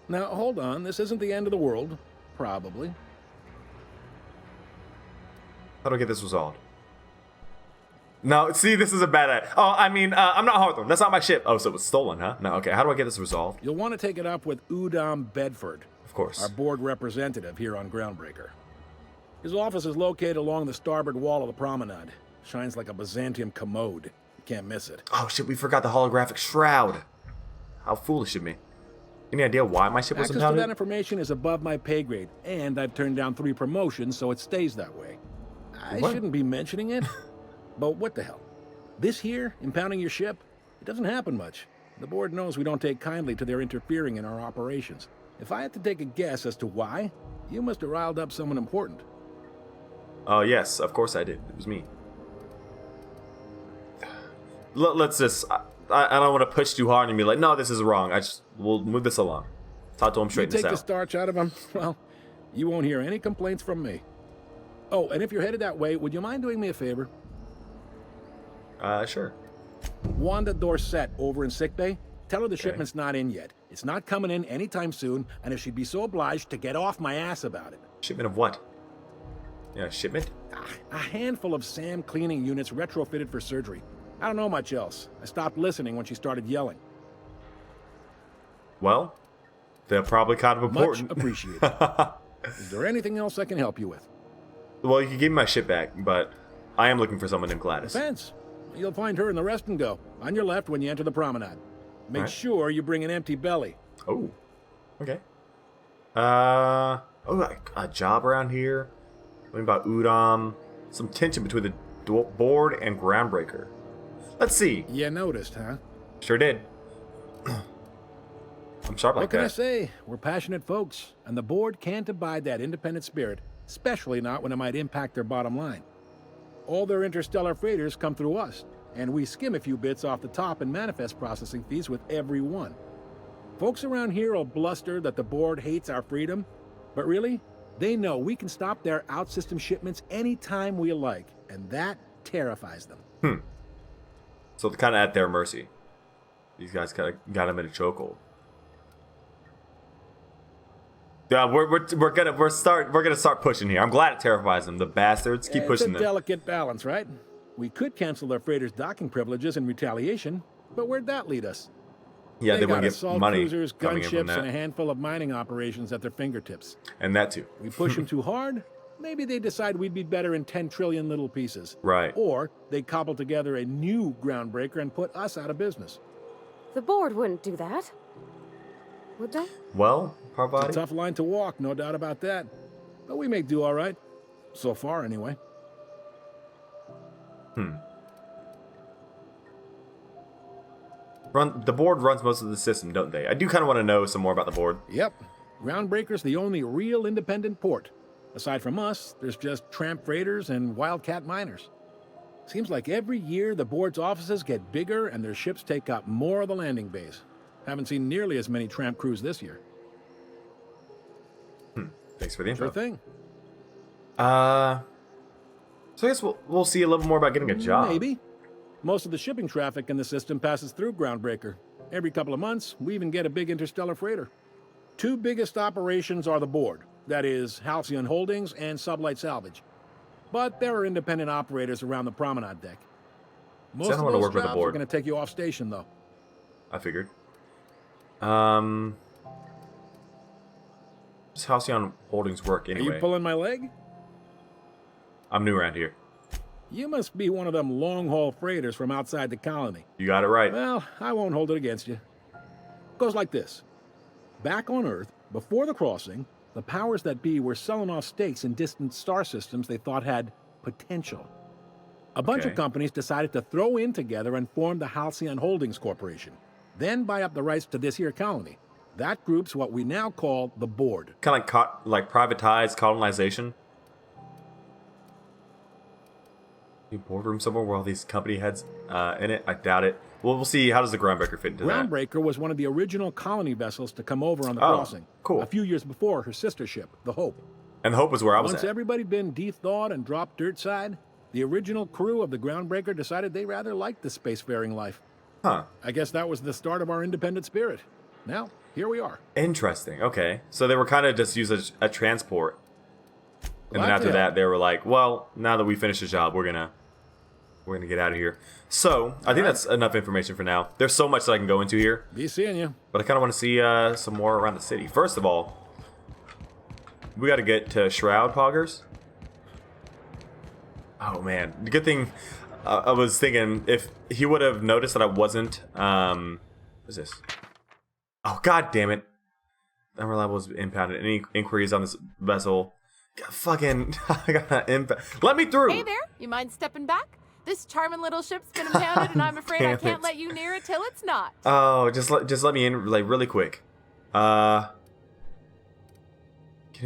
[SPEAKER 9] Now, hold on. This isn't the end of the world. Probably.
[SPEAKER 2] How do I get this resolved? No, see, this is a bad idea. Oh, I mean, I'm not Hawthorne. That's not my ship. Oh, so it was stolen, huh? No, okay. How do I get this resolved?
[SPEAKER 9] You'll want to take it up with Udom Bedford.
[SPEAKER 2] Of course.
[SPEAKER 9] Our board representative here on Groundbreaker. His office is located along the starboard wall of the promenade. Shines like a Byzantium commode. You can't miss it.
[SPEAKER 2] Oh shit, we forgot the holographic shroud. How foolish of me. Any idea why my ship was
[SPEAKER 9] Access to that
[SPEAKER 2] impounded?
[SPEAKER 9] information is above my pay grade, and I've turned down 3 promotions, so it stays that way. I
[SPEAKER 2] What?
[SPEAKER 9] shouldn't be mentioning it, but what the hell? This here, impounding your ship, it doesn't happen much. The board knows we don't take kindly to their interfering in our operations. If I had to take a guess as to why, you must have riled up someone important.
[SPEAKER 2] Oh yes, of course I did. It was me. Let's just. I don't want to push too hard and be like, no, this is wrong. We'll move this along. Talk to him,
[SPEAKER 9] You
[SPEAKER 2] straighten
[SPEAKER 9] take
[SPEAKER 2] this
[SPEAKER 9] the
[SPEAKER 2] out.
[SPEAKER 9] starch out of them, well, you won't hear any complaints from me. Oh, and if you're headed that way, would you mind doing me a favor?
[SPEAKER 2] Sure.
[SPEAKER 9] Wanda Dorset over in sickbay, tell her the shipment's not in yet. It's not coming in anytime soon, and if she'd be so obliged to get off my ass about it.
[SPEAKER 2] Shipment of what? Yeah, shipment?
[SPEAKER 9] A handful of SAM cleaning units retrofitted for surgery. I don't know much else. I stopped listening when she started yelling.
[SPEAKER 2] Well, they're probably kind of important.
[SPEAKER 9] Much appreciated. Is there anything else I can help you with?
[SPEAKER 2] Well, you can give me my ship back, but I am looking for someone named Gladys.
[SPEAKER 9] Defense. You'll find her in the rest and go, on your left when you enter the promenade. Make
[SPEAKER 2] Alright.
[SPEAKER 9] sure you bring an empty belly.
[SPEAKER 2] Oh, okay. Like a job around here. Something about Udom. Some tension between the board and Groundbreaker. Let's see.
[SPEAKER 9] You noticed, huh?
[SPEAKER 2] Sure did. I'm sharp like
[SPEAKER 9] What can I
[SPEAKER 2] that.
[SPEAKER 9] say? We're passionate folks, and the board can't abide that independent spirit, especially not when it might impact their bottom line. All their interstellar freighters come through us, and we skim a few bits off the top and manifest processing fees with every one. Folks around here will bluster that the board hates our freedom, but really, they know we can stop their out-system shipments anytime we like, and that terrifies them.
[SPEAKER 2] So they're kind of at their mercy. These guys kind of got them in a chokehold. Yeah, we're gonna start pushing here. I'm glad it terrifies them. The bastards keep pushing
[SPEAKER 9] It's a
[SPEAKER 2] them.
[SPEAKER 9] delicate balance, right? We could cancel their freighters' docking privileges in retaliation, but where'd that lead us?
[SPEAKER 2] Yeah, they
[SPEAKER 9] got
[SPEAKER 2] wouldn't get
[SPEAKER 9] assault
[SPEAKER 2] money
[SPEAKER 9] cruisers,
[SPEAKER 2] coming in from
[SPEAKER 9] gunships, and a
[SPEAKER 2] that,
[SPEAKER 9] handful of mining operations at their fingertips.
[SPEAKER 2] and that too.
[SPEAKER 9] We push them too hard, maybe they decide we'd be better in 10 trillion little pieces.
[SPEAKER 2] Right.
[SPEAKER 9] Or they cobble together a new Groundbreaker and put us out of business.
[SPEAKER 3] The board wouldn't do that. Would they?
[SPEAKER 2] Well,
[SPEAKER 9] It's a
[SPEAKER 2] Parvati.
[SPEAKER 9] tough line to walk, no doubt about that. But we may do all right. So far, anyway.
[SPEAKER 2] The board runs most of the system, don't they? I do kind of want to know some more about the board.
[SPEAKER 9] Yep. Groundbreaker's the only real independent port. Aside from us, there's just tramp freighters and wildcat miners. Seems like every year the board's offices get bigger and their ships take up more of the landing bays. Haven't seen nearly as many tramp crews this year.
[SPEAKER 2] Thanks for the info.
[SPEAKER 9] Sure thing.
[SPEAKER 2] So I guess we'll see a little more about getting a job.
[SPEAKER 9] Maybe. Most of the shipping traffic in the system passes through Groundbreaker. Every couple of months, we even get a big interstellar freighter. Two biggest operations are the board. That is, Halcyon Holdings and Sublight Salvage. But there are independent operators around the promenade deck. Most
[SPEAKER 2] I
[SPEAKER 9] of
[SPEAKER 2] don't want to
[SPEAKER 9] those
[SPEAKER 2] work with the
[SPEAKER 9] jobs are
[SPEAKER 2] board.
[SPEAKER 9] going to take you off station, though.
[SPEAKER 2] I figured. Does Halcyon Holdings work
[SPEAKER 9] Are
[SPEAKER 2] anyway?
[SPEAKER 9] you pulling my leg?
[SPEAKER 2] I'm new around here.
[SPEAKER 9] You must be one of them long-haul freighters from outside the colony.
[SPEAKER 2] You got it right.
[SPEAKER 9] Well, I won't hold it against you. Goes like this. Back on Earth, before the crossing, the powers that be were selling off stakes in distant star systems they thought had potential. A bunch of
[SPEAKER 2] Okay.
[SPEAKER 9] companies decided to throw in together and form the Halcyon Holdings Corporation, then buy up the rights to this here colony. That group's what we now call the board.
[SPEAKER 2] Kind of like privatized colonization. New boardroom somewhere where all these company heads in it. I doubt it. Well, we'll see. How does the Groundbreaker fit into that?
[SPEAKER 9] Groundbreaker was one of the original colony vessels to come over on the
[SPEAKER 2] Oh,
[SPEAKER 9] crossing.
[SPEAKER 2] cool.
[SPEAKER 9] A few years before her sister ship, the Hope.
[SPEAKER 2] And the Hope was where I was
[SPEAKER 9] Once
[SPEAKER 2] at.
[SPEAKER 9] everybody'd been de-thawed and dropped dirt side, the original crew of the Groundbreaker decided they rather liked the spacefaring life.
[SPEAKER 2] Huh.
[SPEAKER 9] I guess that was the start of our independent spirit. Now, here we are.
[SPEAKER 2] Interesting. Okay. So they were kind of just used as a transport. And then
[SPEAKER 9] Glad
[SPEAKER 2] after
[SPEAKER 9] to
[SPEAKER 2] that,
[SPEAKER 9] help.
[SPEAKER 2] they were like, well, now that we finished the job, we're gonna get out of here. So I think that's enough information for now. There's so much that I can go into here,
[SPEAKER 9] Be seeing you.
[SPEAKER 2] but I kind of want to see some more around the city. First of all, we got to get to Shroud Poggers. Oh man, the good thing I was thinking if he would have noticed that I wasn't. What's this? Oh god damn it! Unreliable was impounded. Any inquiries on this vessel? God, fucking, I got impound. Let me through.
[SPEAKER 8] Hey there, you mind stepping back? This charming little ship's been impounded, and I'm afraid I
[SPEAKER 2] Damn
[SPEAKER 8] can't
[SPEAKER 2] it.
[SPEAKER 8] let you near it till it's not.
[SPEAKER 2] Oh, just let me in like really quick. Can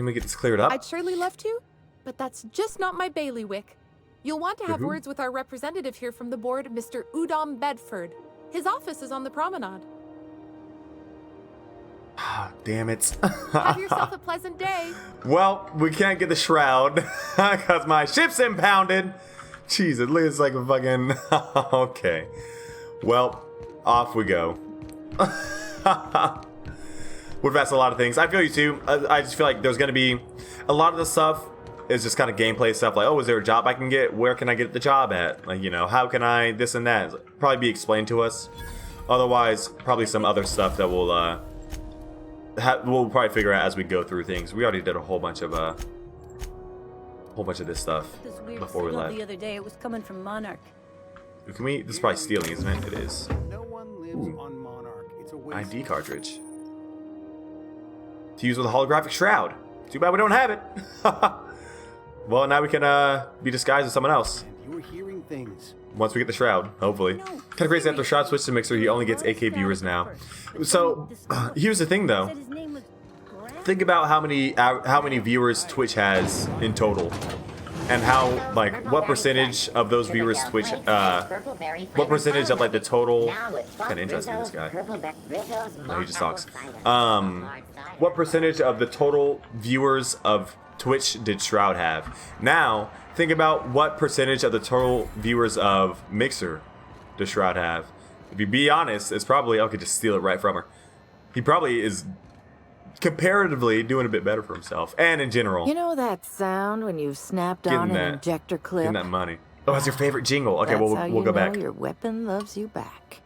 [SPEAKER 2] we get this cleared up?
[SPEAKER 8] I'd surely love to, but that's just not my bailiwick. You'll want to have
[SPEAKER 2] Who?
[SPEAKER 8] words with our representative here from the board, Mr. Udom Bedford. His office is on the promenade.
[SPEAKER 2] Ah, damn it.
[SPEAKER 8] Have yourself a pleasant day.
[SPEAKER 2] Well, we can't get the shroud because my ship's impounded. Jesus, it's like a fucking. Okay. Well, off we go. Would have asked a lot of things. I feel you too. I just feel like there's going to be a lot of the stuff is just kind of gameplay stuff. Like, oh, is there a job I can get? Where can I get the job at? Like, you know, how can I this and that? Probably be explained to us. Otherwise, probably some other stuff that we'll probably figure out as we go through things. We already did a whole bunch of this stuff
[SPEAKER 10] This weird
[SPEAKER 2] before we
[SPEAKER 10] signal
[SPEAKER 2] left.
[SPEAKER 10] the other day, it was coming from Monarch.
[SPEAKER 2] Can we? This is probably stealing, isn't it? It is.
[SPEAKER 10] No one lives on Monarch. It's a waste.
[SPEAKER 2] ID cartridge. To use with a holographic shroud. Too bad we don't have it. Well, now we can be disguised as someone else.
[SPEAKER 10] And you're hearing things.
[SPEAKER 2] Once we get the shroud, hopefully. Kind of crazy after Shroud switched to Mixer, he only gets AK viewers now. So, here's the thing though. Think about how many viewers Twitch has in total. And how, like, what percentage of those viewers Twitch, what percentage of, like, the total, kind of interesting, this guy. No, he just talks. What percentage of the total viewers of Twitch did Shroud have? Now, think about what percentage of the total viewers of Mixer does Shroud have. If you be honest, it's probably, okay, just steal it right from her. He probably is comparatively doing a bit better for himself, and in general.
[SPEAKER 4] You know that sound when you've snapped on an injector clip?
[SPEAKER 2] Getting that money. Oh, that's your favorite jingle. Okay, well, we'll go back.
[SPEAKER 4] Your weapon loves you back.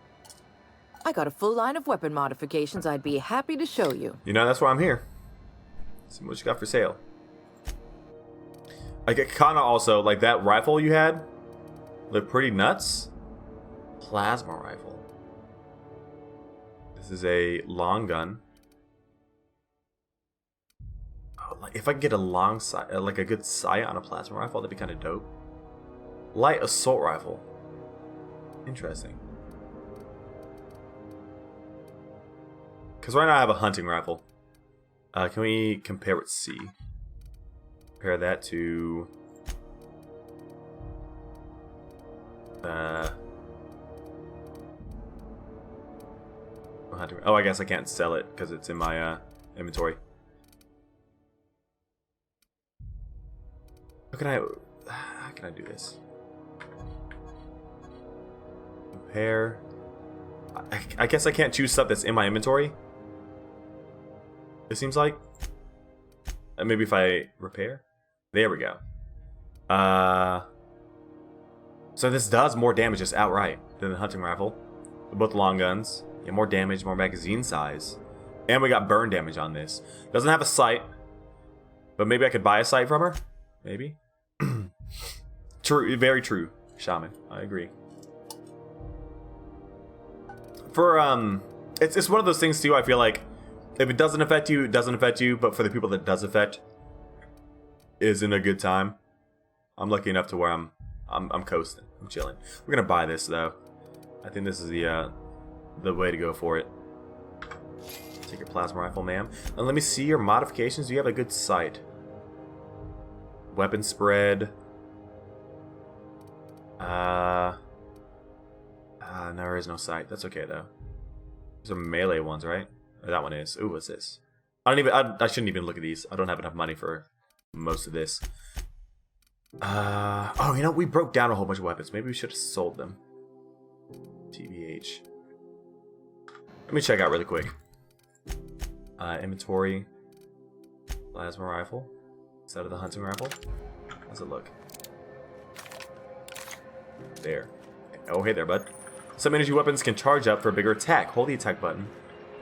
[SPEAKER 4] I got a full line of weapon modifications I'd be happy to show you.
[SPEAKER 2] You know, that's why I'm here. See what you got for sale. I get kind of also, like that rifle you had, looked pretty nuts. Plasma rifle. This is a long gun. If I could get a long sight, like a good sight on a plasma rifle, that'd be kind of dope. Light assault rifle. Interesting. Because right now I have a hunting rifle. Can we compare with C? Compare that to... Oh, I guess I can't sell it because it's in my inventory. How can I do this? Compare. I guess I can't choose stuff that's in my inventory. It seems like. Maybe if I repair. There we go. So this does more damage just outright than the hunting rifle. Both long guns. Yeah, more damage, more magazine size. And we got burn damage on this. Doesn't have a sight. But maybe I could buy a sight from her? Maybe. True, very true, Shaman. I agree. For it's one of those things too. I feel like if it doesn't affect you, it doesn't affect you. But for the people that does affect, isn't a good time. I'm lucky enough to where I'm coasting. I'm chilling. We're gonna buy this though. I think this is the way to go for it. Take your plasma rifle, ma'am. And let me see your modifications. Do you have a good sight? Weapon spread. No, there is no sight. That's okay though. These are melee ones, right? Or that one is. Ooh, what's this? I shouldn't even look at these. I don't have enough money for most of this. Oh, you know, we broke down a whole bunch of weapons. Maybe we should have sold them. TBH. Let me check out really quick. Inventory. Plasma rifle. Instead of the hunting rifle. How's it look? There. Oh, hey there, bud. Some energy weapons can charge up for a bigger attack. Hold the attack button.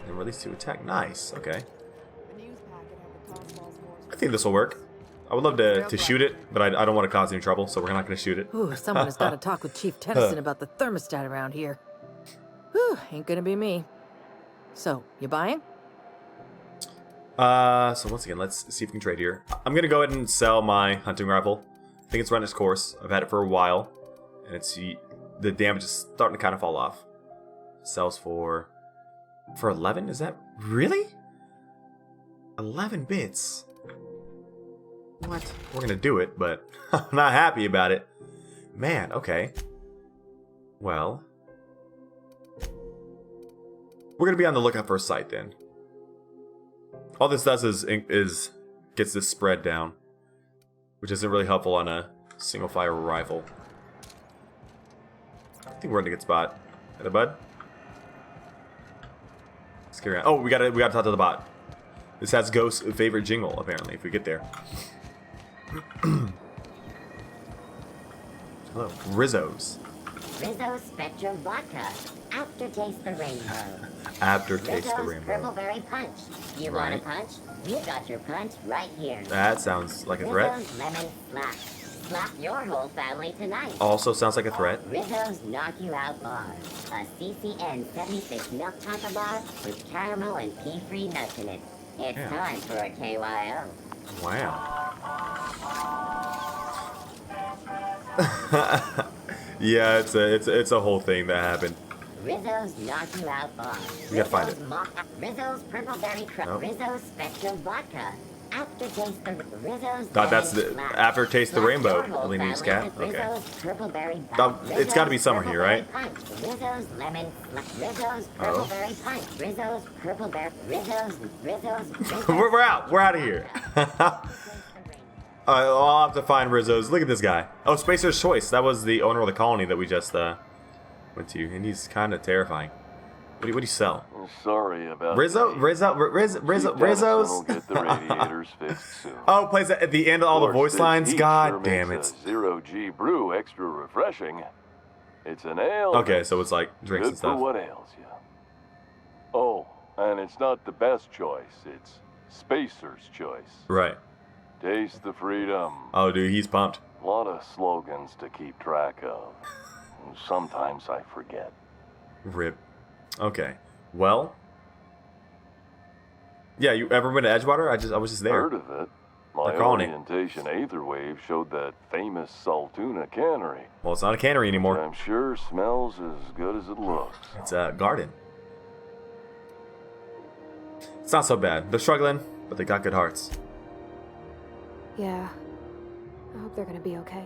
[SPEAKER 2] And release to attack. Nice. Okay. I think this will work. I would love to shoot it, but I don't want to cause any trouble, so we're not going to shoot it.
[SPEAKER 4] Ooh, someone has got to talk with Chief Tennyson about the thermostat around here. Whew, ain't gonna be me. So, you buying?
[SPEAKER 2] So once again, let's see if we can trade here. I'm going to go ahead and sell my hunting rifle. I think it's run its course. I've had it for a while, and the damage is starting to kind of fall off. Sells for 11? Is that really? 11 bits. What? We're gonna do it, but I'm not happy about it. Man, okay. Well, we're gonna be on the lookout for a sight then. All this does is gets this spread down, which isn't really helpful on a single fire rifle. I think we're in a good spot. Hey, bud. Let's carry on. Oh, we gotta talk to the bot. This has Ghost's favorite jingle, apparently, if we get there. Hello. Rizzo's.
[SPEAKER 11] Rizzo Spectrum Vodka. Aftertaste the rainbow.
[SPEAKER 2] Aftertaste the
[SPEAKER 11] Rizzo's
[SPEAKER 2] rainbow.
[SPEAKER 11] Purple Berry Punch. You want a punch? We got your punch right here.
[SPEAKER 2] That sounds like a threat.
[SPEAKER 11] Rizzo's Lemon Slash. slap your whole family tonight.
[SPEAKER 2] Also sounds like a threat.
[SPEAKER 11] Rizzo's Knock You Out Bar. A CCN 76 milk chocolate bar with caramel and pea-free nuts in it. It's time for a KYO.
[SPEAKER 2] Wow. Yeah, it's a whole thing that happened.
[SPEAKER 11] Rizzo's Knock You Out Bar.
[SPEAKER 2] We gotta find it.
[SPEAKER 11] Rizzo's Purple Berry Crunch.
[SPEAKER 2] Nope.
[SPEAKER 11] Rizzo's Special Vodka. Aftertaste the Rizzo's.
[SPEAKER 2] God, that's the
[SPEAKER 11] Berry Slap.
[SPEAKER 2] aftertaste the
[SPEAKER 11] Slap
[SPEAKER 2] rainbow.
[SPEAKER 11] your whole
[SPEAKER 2] Elena News
[SPEAKER 11] family
[SPEAKER 2] Cat.
[SPEAKER 11] with
[SPEAKER 2] Okay.
[SPEAKER 11] Rizzo's Purple Berry
[SPEAKER 2] It's gotta be somewhere here, right?
[SPEAKER 11] Rizzo's Lemon. Rizzo's Purple Berry Punch. Rizzo's Purple Berry. Rizzo's.
[SPEAKER 2] We're out. We're out of here. I'll have to find Rizzo's. Look at this guy. Oh, Spacer's Choice. That was the owner of the colony that we just went to, and he's kind of terrifying. What do you sell?
[SPEAKER 12] Sorry about
[SPEAKER 2] Rizzo's.
[SPEAKER 12] We'll get the radiators fixed soon.
[SPEAKER 2] Oh, plays at the end of all the voice lines. God damn it.
[SPEAKER 12] Zero G brew extra refreshing. It's an ale.
[SPEAKER 2] Okay, so it's like drinks
[SPEAKER 12] good
[SPEAKER 2] and stuff.
[SPEAKER 12] for what ails you. Oh, and it's not the best choice. It's Spacer's Choice.
[SPEAKER 2] Right.
[SPEAKER 12] Taste the freedom.
[SPEAKER 2] Oh, dude, he's pumped.
[SPEAKER 12] A lot of slogans to keep track of. Sometimes I forget.
[SPEAKER 2] Rip. Okay. Well. Yeah, you ever been to Edgewater? I was just there.
[SPEAKER 12] Heard of it. My
[SPEAKER 2] colony.
[SPEAKER 12] orientation Aetherwave showed that famous Saltuna cannery.
[SPEAKER 2] Well, it's not a cannery anymore.
[SPEAKER 12] I'm sure smells as good as it looks.
[SPEAKER 2] It's a garden. It's not so bad. They're struggling, but they got good hearts.
[SPEAKER 3] Yeah. I hope they're gonna be okay.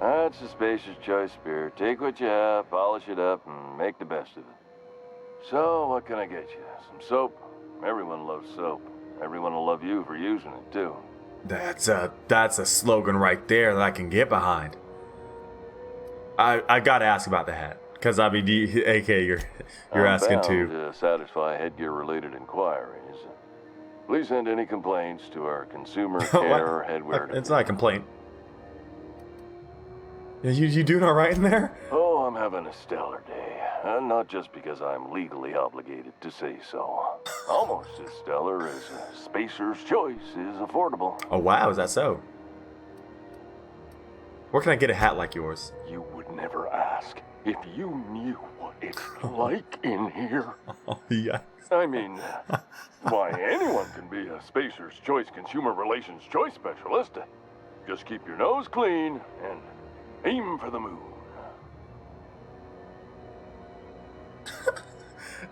[SPEAKER 12] That's a Spacer's Choice beer. Take what you have, polish it up, and make the best of it. So, what can I get you? Some soap? Everyone loves soap. Everyone will love you for using it, too.
[SPEAKER 2] That's a slogan right there that I can get behind. I gotta ask about the hat. Because, I mean, AK, you're asking
[SPEAKER 12] bound
[SPEAKER 2] too.
[SPEAKER 12] to satisfy headgear-related inquiries. Please send any complaints to our consumer care headwear.
[SPEAKER 2] It's not a complaint. You doing all right in there?
[SPEAKER 12] Oh, I'm having a stellar day. Not just because I'm legally obligated to say so. Almost as stellar as Spacer's Choice is affordable.
[SPEAKER 2] Oh, wow, is that so? Where can I get a hat like yours?
[SPEAKER 12] You would never ask if you knew what it's like in here.
[SPEAKER 2] Oh, yeah.
[SPEAKER 12] I mean, why, anyone can be a Spacer's Choice Consumer Relations Choice Specialist. Just keep your nose clean and aim for the moon.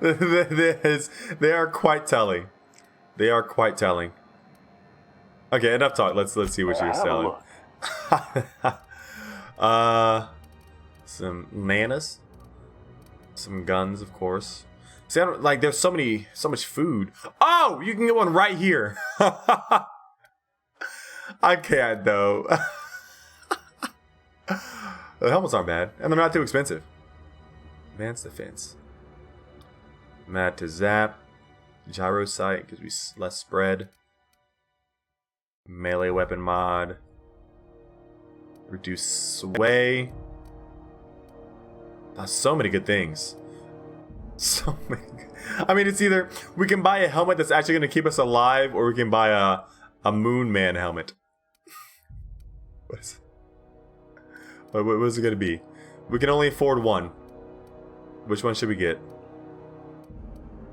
[SPEAKER 2] They are quite telling. They are quite telling. Okay, enough talk. Let's see what you're selling. Some nanas, some guns, of course. See, I don't, like, there's so much food. Oh, you can get one right here. I can't though. The helmets aren't bad, and they're not too expensive. Advanced defense. Mad to zap. Gyro sight gives me less spread. Melee weapon mod. Reduce sway. So many good things. So many. I mean, it's either we can buy a helmet that's actually going to keep us alive, or we can buy a Moon Man helmet. What is it going to be? We can only afford one. Which one should we get?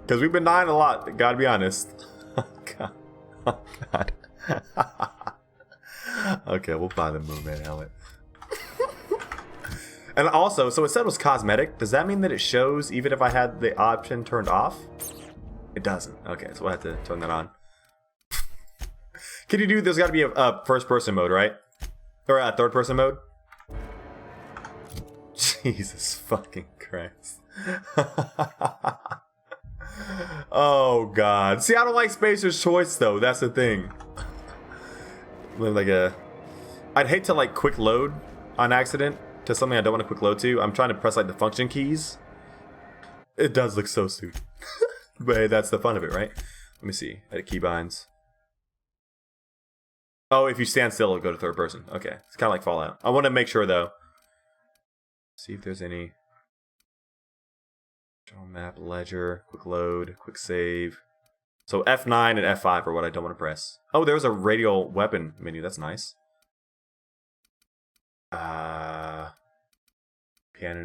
[SPEAKER 2] Because we've been dying a lot, gotta be honest. Oh, God. Oh, God. Okay, we'll buy the Moon Man helmet. And also, so it said it was cosmetic. Does that mean that it shows even if I had the option turned off? It doesn't. Okay, so we'll have to turn that on. Can you do, there's gotta be a first person mode, right? Or a third person mode? Jesus fucking Christ. Oh God. See, I don't like Spacer's Choice though. That's the thing. I'd hate to like quick load on accident to something I don't want to quick load to. I'm trying to press like the function keys. It does look so stupid. But hey, that's the fun of it, right? Let me see. Edit keybinds. Oh, if you stand still, it'll go to third person. Okay. It's kind of like Fallout. I want to make sure though. See if there's any. Draw map, ledger, quick load, quick save. So F9 and F5 are what I don't want to press. Oh, there's a radial weapon menu. That's nice. Canon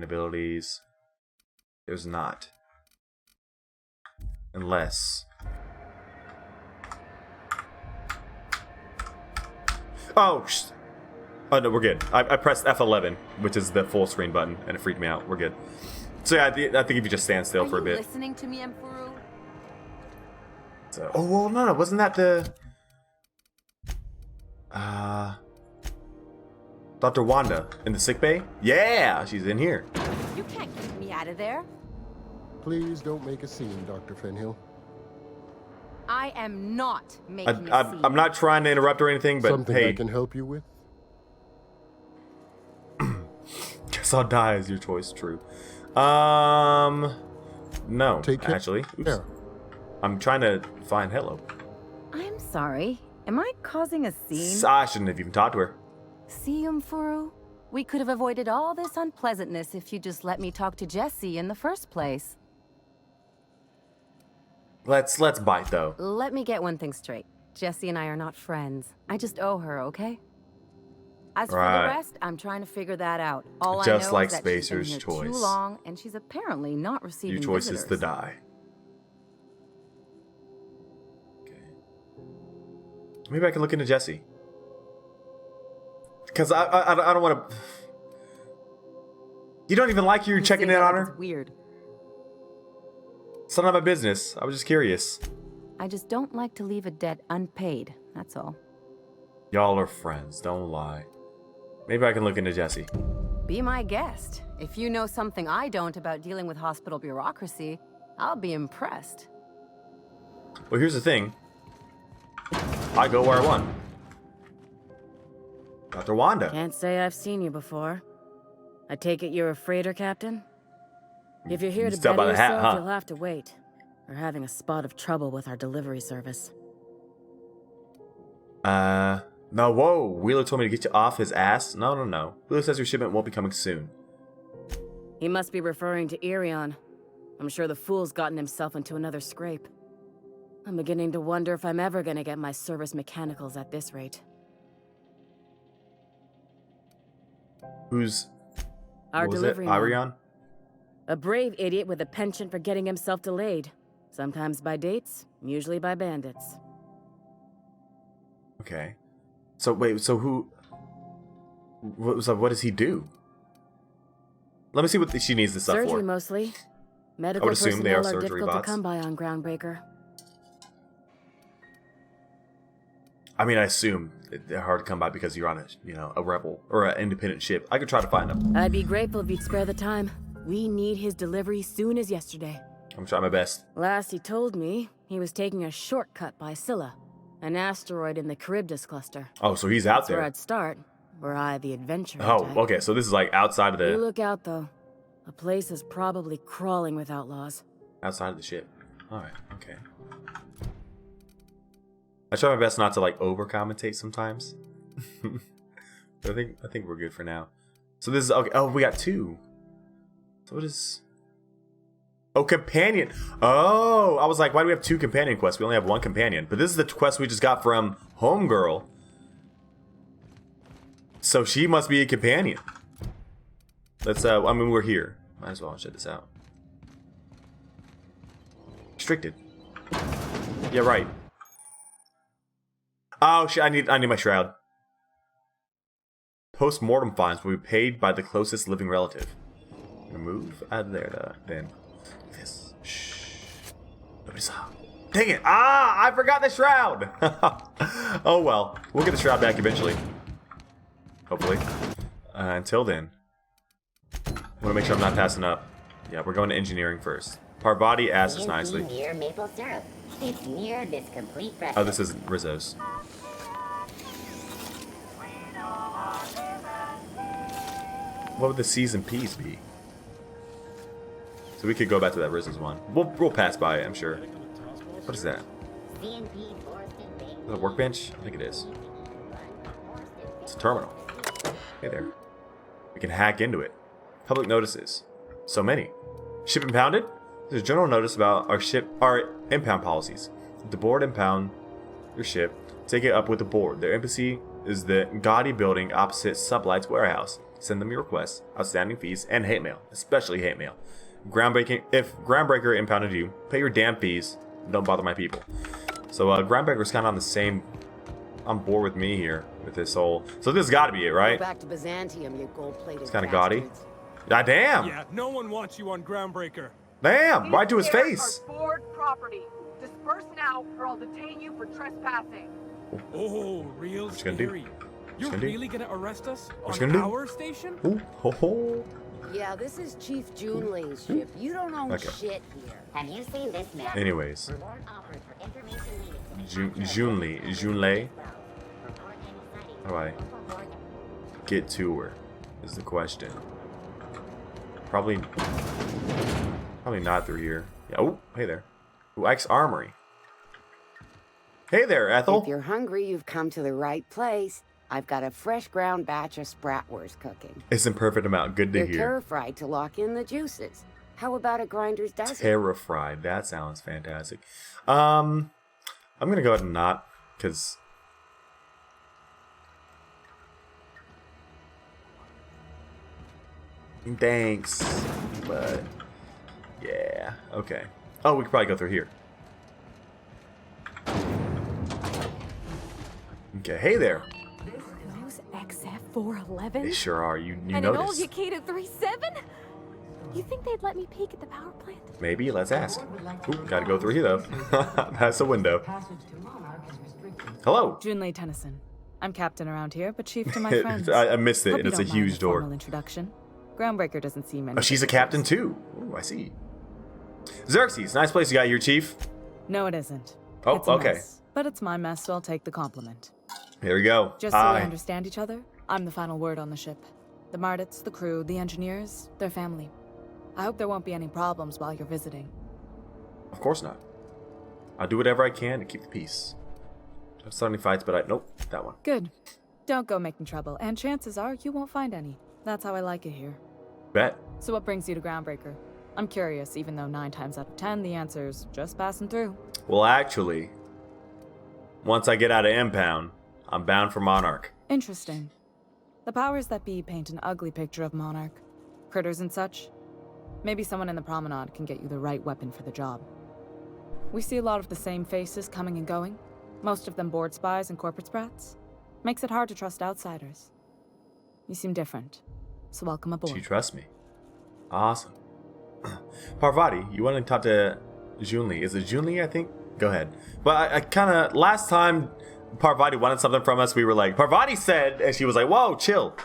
[SPEAKER 2] abilities. There's not. Unless. Oh, oh no, we're good. I pressed F11, which is the full screen button, and it freaked me out. We're good. So yeah, I think if you just stand still for a bit.
[SPEAKER 3] Listening to me, Emperor?
[SPEAKER 2] So, oh well, no, wasn't that the Dr. Wanda in the sick bay? Yeah, she's in here.
[SPEAKER 3] You can't keep me out of there.
[SPEAKER 13] Please don't make a scene, Dr. Fenhill.
[SPEAKER 3] I am not making a scene.
[SPEAKER 2] I'm not trying to interrupt or anything, but
[SPEAKER 13] Something
[SPEAKER 2] hey,
[SPEAKER 13] I can help you with?
[SPEAKER 2] guess I'll die as your choice. True. No, actually. Oops. I'm trying to find Hello.
[SPEAKER 3] I'm sorry. Am I causing a scene?
[SPEAKER 2] I shouldn't have even talked to her.
[SPEAKER 3] See, Umfuru? We could have avoided all this unpleasantness if you just let me talk to Jessie in the first place.
[SPEAKER 2] Let's bite though.
[SPEAKER 3] Let me get one thing straight. Jessie and I are not friends. I just owe her, okay? As for the rest, I'm trying to figure that out. All
[SPEAKER 2] just
[SPEAKER 3] I know
[SPEAKER 2] like
[SPEAKER 3] is that
[SPEAKER 2] Spacer's
[SPEAKER 3] she's been here
[SPEAKER 2] choice.
[SPEAKER 3] too long, and she's apparently not receiving
[SPEAKER 2] Your choice
[SPEAKER 3] visitors.
[SPEAKER 2] is to die. Okay. Maybe I can look into Jessie. Because I don't want to. You don't even like you're checking in on her?
[SPEAKER 3] It's weird.
[SPEAKER 2] It's none of my business. I was just curious.
[SPEAKER 3] I just don't like to leave a debt unpaid, that's all.
[SPEAKER 2] Y'all are friends, don't lie. Maybe I can look into Jessie.
[SPEAKER 3] Be my guest. If you know something I don't about dealing with hospital bureaucracy, I'll be impressed.
[SPEAKER 2] Well, here's the thing. I go where I want. Dr. Wanda.
[SPEAKER 14] Can't say I've seen you before. I take it you're a freighter captain? If you're here to
[SPEAKER 2] tell by
[SPEAKER 14] better
[SPEAKER 2] the hat,
[SPEAKER 14] yourself,
[SPEAKER 2] huh?
[SPEAKER 14] you'll have to wait. We're having a spot of trouble with our delivery service.
[SPEAKER 2] No, whoa. Wheeler told me to get you off his ass. No. Wheeler says your shipment won't be coming soon.
[SPEAKER 14] He must be referring to Irion. I'm sure the fool's gotten himself into another scrape. I'm beginning to wonder if I'm ever gonna get my service mechanicals at this rate.
[SPEAKER 2] Who's...
[SPEAKER 14] Our
[SPEAKER 2] what was
[SPEAKER 14] delivery
[SPEAKER 2] it?
[SPEAKER 14] man.
[SPEAKER 2] Irion?
[SPEAKER 14] A brave idiot with a penchant for getting himself delayed. Sometimes by dates, usually by bandits.
[SPEAKER 2] Okay. So wait, so who... What does he do? Let me see what she needs this stuff
[SPEAKER 14] Surgery
[SPEAKER 2] for.
[SPEAKER 14] mostly. Medical
[SPEAKER 2] I would assume they are
[SPEAKER 14] personnel
[SPEAKER 2] surgery
[SPEAKER 14] difficult
[SPEAKER 2] bots.
[SPEAKER 14] to come by on Groundbreaker.
[SPEAKER 2] I mean, I assume they're hard to come by because you're on a rebel or an independent ship. I could try to find them.
[SPEAKER 14] I'd be grateful if you'd spare the time. We need his delivery soon as yesterday.
[SPEAKER 2] I'm trying my best.
[SPEAKER 14] Last he told me, he was taking a shortcut by Scylla, an asteroid in the Charybdis cluster.
[SPEAKER 2] Oh, so he's out
[SPEAKER 14] That's
[SPEAKER 2] there.
[SPEAKER 14] where I'd start, were I the adventurer.
[SPEAKER 2] Oh,
[SPEAKER 14] type.
[SPEAKER 2] okay, so this is like outside of
[SPEAKER 14] You
[SPEAKER 2] the...
[SPEAKER 14] look out, though. The place is probably crawling with outlaws.
[SPEAKER 2] Outside of the ship. Alright, okay. I try my best not to like over-commentate sometimes. But I think we're good for now. So this is... Okay, oh, we got two. So what is... Oh, companion. Oh, I was like, why do we have two companion quests? We only have one companion. But this is the quest we just got from Homegirl. So she must be a companion. Let's, I mean, we're here. Might as well check this out. Restricted. Yeah, right. Oh, shit, I need my shroud. Post-mortem fines will be paid by the closest living relative. Move out of there, then. This. Shh. Nobody saw. Dang it! Ah! I forgot the shroud! Oh well. We'll get the shroud back eventually. Hopefully. Until then. I want to make sure I'm not passing up. Yeah, we're going to engineering first. Parvati asks us nicely.
[SPEAKER 11] Near maple syrup. It's near this complete fresh.
[SPEAKER 2] Oh, this isn't Rizzo's. What would the C's and P's be? So we could go back to that Rizzo's one. We'll pass by it, I'm sure. What is that? Is that a workbench? I think it is. It's a terminal. Hey there. We can hack into it. Public notices. So many. Ship impounded? There's a general notice about our impound policies. If the board impound your ship, take it up with the board. Their embassy is the gaudy building opposite Sublight's warehouse. Send them your requests, outstanding fees, and hate mail, especially hate mail. If Groundbreaker impounded you, pay your damn fees. Don't bother my people. So Groundbreaker's kind of on the same, on board with me here with this whole. So this got to be it, right?
[SPEAKER 5] Go back to Byzantium, you gold-plated.
[SPEAKER 2] It's kind of gaudy. God damn.
[SPEAKER 15] Yeah, no one wants you on Groundbreaker.
[SPEAKER 2] Damn, right to his face.
[SPEAKER 16] Are board property. Disperse now, or I'll detain you for trespassing.
[SPEAKER 15] Oh, real scary. You're really gonna arrest us on our station?
[SPEAKER 2] Ooh, ho ho.
[SPEAKER 5] Yeah, this is Chief Junlei's ship. You don't own shit here.
[SPEAKER 11] Have you seen this map?
[SPEAKER 2] Anyways.
[SPEAKER 11] Reward offered for information needed to
[SPEAKER 2] Junlei. How do I get to her? Is the question. Probably not through here. Yeah. Oh, hey there. Ooh, Ike's Armory. Hey there, Ethel.
[SPEAKER 17] If you're hungry, you've come to the right place. I've got a fresh ground batch of spratwurst cooking.
[SPEAKER 2] It's in perfect amount. Good to
[SPEAKER 17] They're
[SPEAKER 2] hear.
[SPEAKER 17] terra-fried to lock in the juices. How about a grinder's dozen?
[SPEAKER 2] Terra-fried. That sounds fantastic. I'm gonna go ahead and not, because thanks, but yeah, okay. Oh, we could probably go through here. Okay, hey there.
[SPEAKER 3] Those XF411s?
[SPEAKER 2] They sure are. You
[SPEAKER 3] and an old
[SPEAKER 2] noticed.
[SPEAKER 3] Yakeda 37? You think they'd let me peek at the power plant?
[SPEAKER 2] Maybe. Let's ask. Ooh, gotta go through here though. That's a window. Hello.
[SPEAKER 18] Junlei Tennyson. I'm captain around here, but chief to my friends.
[SPEAKER 2] I missed it,
[SPEAKER 18] Hope
[SPEAKER 2] and
[SPEAKER 18] you
[SPEAKER 2] it's a
[SPEAKER 18] don't mind
[SPEAKER 2] huge
[SPEAKER 18] the
[SPEAKER 2] door.
[SPEAKER 18] formal introduction. Groundbreaker doesn't seem any.
[SPEAKER 2] Oh, she's a captain too. Ooh, I see. Xerxes, nice place you got here, chief.
[SPEAKER 18] No, it isn't.
[SPEAKER 2] Oh,
[SPEAKER 18] It's a
[SPEAKER 2] okay.
[SPEAKER 18] mess, but it's my mess, so I'll take the compliment.
[SPEAKER 2] Here we go.
[SPEAKER 18] Just so we understand each other, I'm the final word on the ship. The Mardits, the crew, the engineers, their family. I hope there won't be any problems while you're visiting.
[SPEAKER 2] Of course not. I'll do whatever I can to keep the peace. Don't start any fights, but nope, that one.
[SPEAKER 18] Good. Don't go making trouble, and chances are you won't find any. That's how I like it here.
[SPEAKER 2] Bet.
[SPEAKER 18] So what brings you to Groundbreaker? I'm curious, even though 9 times out of 10 the answer's just passing through.
[SPEAKER 2] Well, actually, once I get out of Impound, I'm bound for Monarch.
[SPEAKER 18] Interesting. The powers that be paint an ugly picture of Monarch. Critters and such. Maybe someone in the promenade can get you the right weapon for the job. We see a lot of the same faces coming and going. Most of them board spies and corporate sprats. Makes it hard to trust outsiders. You seem different, so welcome aboard.
[SPEAKER 2] You trust me? Awesome. Parvati, you want to talk to Junlei? Is it Junlei, I think? Go ahead. But I kind of, last time Parvati wanted something from us, we were like, Parvati said, and she was like, whoa, chill.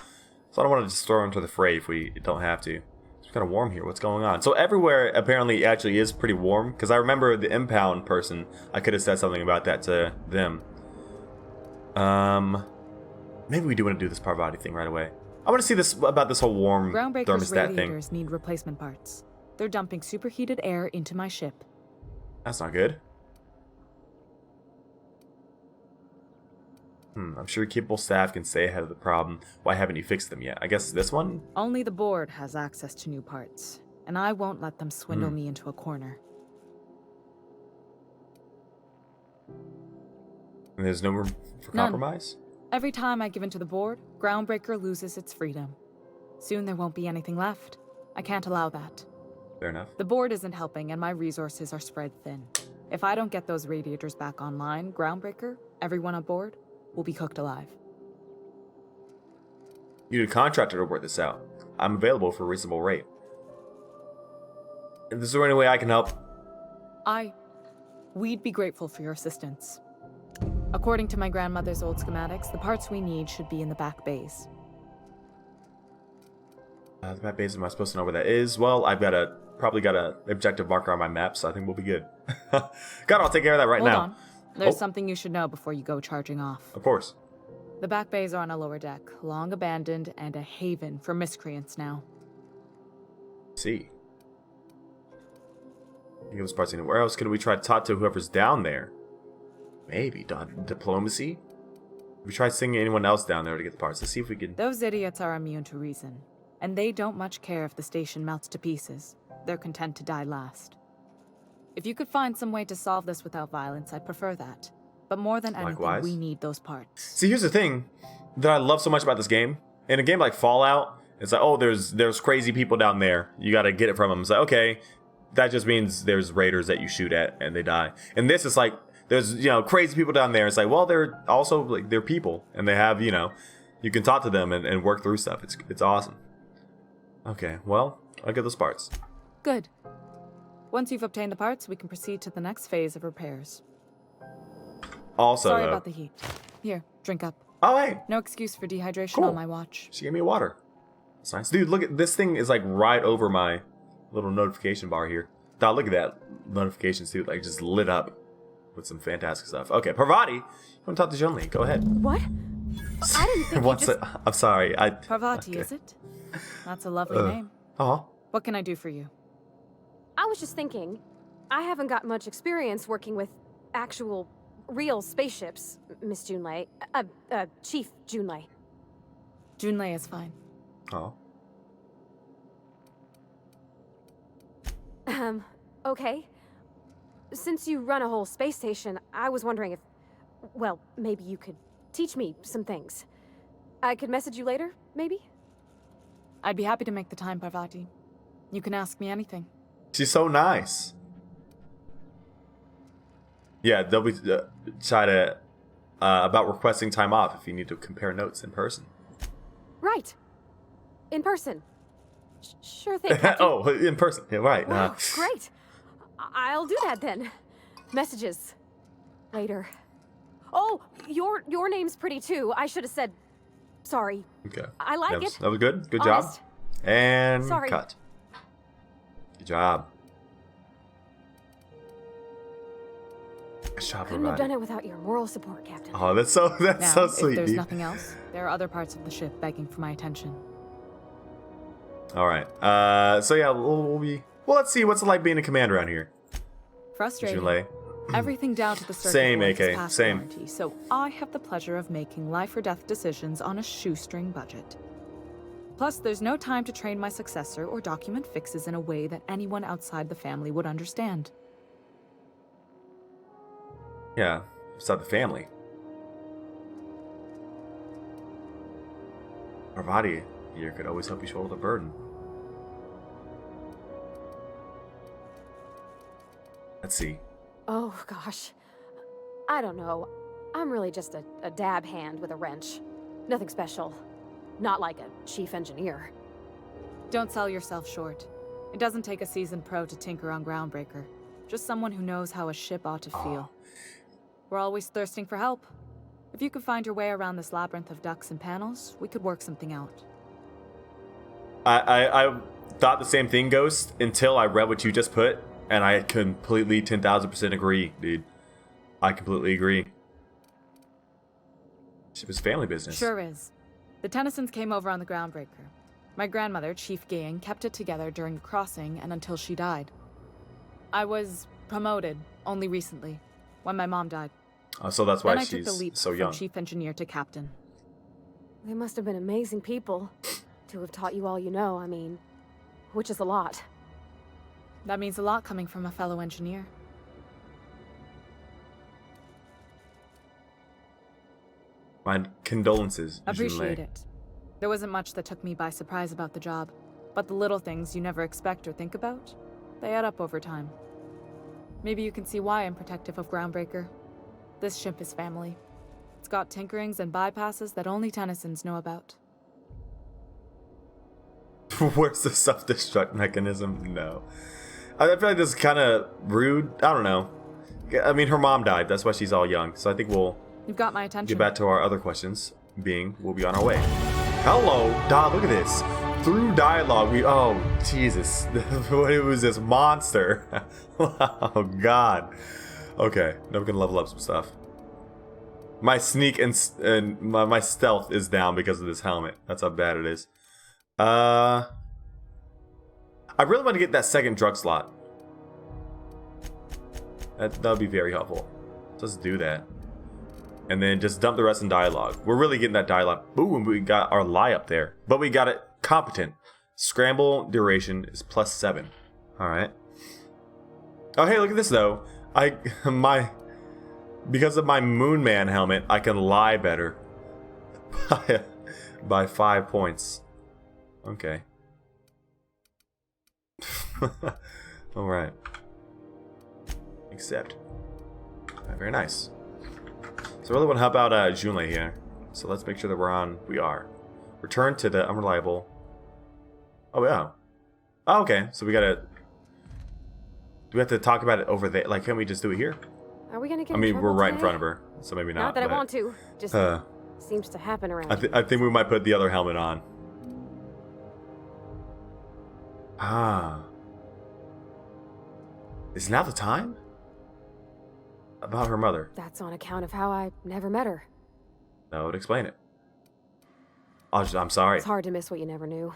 [SPEAKER 2] So I don't want to just throw her into the fray if we don't have to. It's kind of warm here. What's going on? So everywhere apparently actually is pretty warm, because I remember the impound person, I could have said something about that to them. Maybe we do want to do this Parvati thing right away. I want to see this about this whole warm
[SPEAKER 18] Groundbreaker's
[SPEAKER 2] thermostat thing.
[SPEAKER 18] radiators need replacement parts. They're dumping superheated air into my ship.
[SPEAKER 2] That's not good. I'm sure capable staff can stay ahead of the problem. Why haven't you fixed them yet? I guess this one?
[SPEAKER 18] Only the board has access to new parts, and I won't let them swindle me into a corner.
[SPEAKER 2] And there's no room for
[SPEAKER 18] None.
[SPEAKER 2] compromise?
[SPEAKER 18] Every time I give in to the board, Groundbreaker loses its freedom. Soon there won't be anything left. I can't allow that.
[SPEAKER 2] Fair enough.
[SPEAKER 18] The board isn't helping, and my resources are spread thin. If I don't get those radiators back online, Groundbreaker, everyone aboard, will be cooked alive.
[SPEAKER 2] You need a contractor to work this out. I'm available for a reasonable rate. Is there any way I can help?
[SPEAKER 18] We'd be grateful for your assistance. According to my grandmother's old schematics, the parts we need should be in the back bays.
[SPEAKER 2] The map base, am I supposed to know where that is? Well, I've probably got a objective marker on my map, so I think we'll be good. God, I'll take care of that right now.
[SPEAKER 18] Hold on. There's something you should know before you go charging off.
[SPEAKER 2] Of course.
[SPEAKER 18] The back bays are on a lower deck, long abandoned and a haven for miscreants now.
[SPEAKER 2] See. Give us parts anywhere else. Could we try to talk to whoever's down there? Maybe. Diplomacy? We try singing anyone else down there to get the parts. Let's see if we can...
[SPEAKER 18] Those idiots are immune to reason, and they don't much care if the station melts to pieces. They're content to die last. If you could find some way to solve this without violence, I'd prefer that. But more than anything,
[SPEAKER 2] Likewise.
[SPEAKER 18] we need those parts.
[SPEAKER 2] See, here's the thing that I love so much about this game. In a game like Fallout, it's like, oh, there's crazy people down there. You got to get it from them. It's like, okay, that just means there's raiders that you shoot at and they die. And this is like, there's, crazy people down there. It's like, well, they're also like, they're people and they have, you can talk to them and work through stuff. It's awesome. Okay, well, I'll get those parts.
[SPEAKER 18] Good. Once you've obtained the parts, we can proceed to the next phase of repairs.
[SPEAKER 2] Also,
[SPEAKER 18] sorry about the heat. Here, drink up.
[SPEAKER 2] Oh, hey.
[SPEAKER 18] No excuse for dehydration
[SPEAKER 2] Cool.
[SPEAKER 18] on my watch.
[SPEAKER 2] She gave me water. That's nice. Dude, look at this thing is like right over my little notification bar here. Dog, look at that. Notifications, dude, like just lit up with some fantastic stuff. Okay, Parvati, you want to talk to Junli? Go ahead.
[SPEAKER 3] What? I didn't think
[SPEAKER 2] What's
[SPEAKER 3] you just...
[SPEAKER 2] I'm sorry.
[SPEAKER 18] Parvati,
[SPEAKER 2] okay.
[SPEAKER 18] is it? That's a lovely name.
[SPEAKER 2] Uh-huh.
[SPEAKER 18] What can I do for you?
[SPEAKER 3] I was just thinking, I haven't got much experience working with actual, real spaceships, Miss Junlei. Chief Junlei.
[SPEAKER 18] Junlei is fine.
[SPEAKER 2] Oh.
[SPEAKER 3] Okay. Since you run a whole space station, I was wondering if, well, maybe you could teach me some things. I could message you later, maybe?
[SPEAKER 18] I'd be happy to make the time, Parvati. You can ask me anything.
[SPEAKER 2] She's so nice. Yeah, they'll be try to about requesting time off if you need to compare notes in person.
[SPEAKER 3] Right. In person. Sure thing, Captain.
[SPEAKER 2] Oh, in person. Yeah, right.
[SPEAKER 3] Wow, great. I'll do that then. Messages. Later. Oh, your name's pretty too. I should have said sorry.
[SPEAKER 2] Okay.
[SPEAKER 3] I like it.
[SPEAKER 2] That was good. Good
[SPEAKER 3] Honest.
[SPEAKER 2] job. And
[SPEAKER 3] Sorry.
[SPEAKER 2] cut. Good job. Good job,
[SPEAKER 3] Couldn't have
[SPEAKER 2] everybody.
[SPEAKER 3] done it without your moral support, Captain.
[SPEAKER 2] Oh, that's so
[SPEAKER 18] Now,
[SPEAKER 2] sweet,
[SPEAKER 18] if there's
[SPEAKER 2] dude.
[SPEAKER 18] nothing else, there are other parts of the ship begging for my attention.
[SPEAKER 2] All right. So yeah, well, let's see what's it like being a commander around here.
[SPEAKER 18] Frustrating.
[SPEAKER 2] Junlei.
[SPEAKER 18] Everything down to the circuit
[SPEAKER 2] Same,
[SPEAKER 18] board
[SPEAKER 2] AK,
[SPEAKER 18] is past
[SPEAKER 2] same.
[SPEAKER 18] warranty, so I have the pleasure of making life or death decisions on a shoestring budget. Plus, there's no time to train my successor or document fixes in a way that anyone outside the family would understand.
[SPEAKER 2] Yeah, it's not the family. Parvati here could always help you shoulder the burden. Let's see.
[SPEAKER 3] Oh, gosh. I don't know. I'm really just a dab hand with a wrench. Nothing special. Not like a chief engineer.
[SPEAKER 18] Don't sell yourself short. It doesn't take a seasoned pro to tinker on Groundbreaker. Just someone who knows how a ship ought to feel. We're always thirsting for help. If you could find your way around this labyrinth of ducts and panels, we could work something out.
[SPEAKER 2] I thought the same thing, Ghost, until I read what you just put, and I completely 10,000% agree, dude. I completely agree. It was family business.
[SPEAKER 18] Sure is. The Tennysons came over on the Groundbreaker. My grandmother, Chief Gang, kept it together during the crossing and until she died. I was promoted only recently, when my mom died.
[SPEAKER 2] So that's why
[SPEAKER 18] then I took the
[SPEAKER 2] she's
[SPEAKER 18] leap
[SPEAKER 2] so
[SPEAKER 18] from
[SPEAKER 2] young.
[SPEAKER 18] chief engineer to captain.
[SPEAKER 3] They must have been amazing people to have taught you all you know, I mean, which is a lot.
[SPEAKER 18] That means a lot coming from a fellow engineer.
[SPEAKER 2] My condolences.
[SPEAKER 18] Appreciate
[SPEAKER 2] Junlei.
[SPEAKER 18] it. There wasn't much that took me by surprise about the job, but the little things you never expect or think about, they add up over time. Maybe you can see why I'm protective of Groundbreaker. This ship is family. It's got tinkerings and bypasses that only Tennysons know about.
[SPEAKER 2] Where's the self-destruct mechanism? No. I feel like this is kind of rude. I don't know. I mean, her mom died. That's why she's all young. So I think we'll
[SPEAKER 18] You've got my attention.
[SPEAKER 2] get back to our other questions. Being, we'll be on our way. Hello, Dad. Look at this. Through dialogue, oh, Jesus. It was this monster. Oh, God. Okay, now we're gonna level up some stuff. My sneak and my stealth is down because of this helmet. That's how bad it is. I really want to get that second drug slot. That would be very helpful. Let's do that. And then just dump the rest in dialogue. We're really getting that dialogue. Boom, we got our lie up there. But we got it competent. Scramble duration is +7. Alright. Oh, hey, look at this, though. My Because of my Moon Man helmet, I can lie better. By 5 points. Okay. Alright. Accept. Very nice. So I really want to help out Junlei here. So let's make sure that we're on. We are. Return to the unreliable. Oh, yeah. Oh, okay. So we gotta. Do we have to talk about it over there? Like, can't we just do it here?
[SPEAKER 3] Are we gonna get
[SPEAKER 2] I mean,
[SPEAKER 3] in
[SPEAKER 2] we're
[SPEAKER 3] trouble
[SPEAKER 2] right in
[SPEAKER 3] today?
[SPEAKER 2] front of her, so maybe not.
[SPEAKER 3] Not that I
[SPEAKER 2] but,
[SPEAKER 3] want to. Just seems to happen around.
[SPEAKER 2] I think we might put the other helmet on. Ah. Is now the time? About her mother.
[SPEAKER 3] That's on account of how I never met her.
[SPEAKER 2] That would explain it. I'm sorry.
[SPEAKER 3] It's hard to miss what you never knew.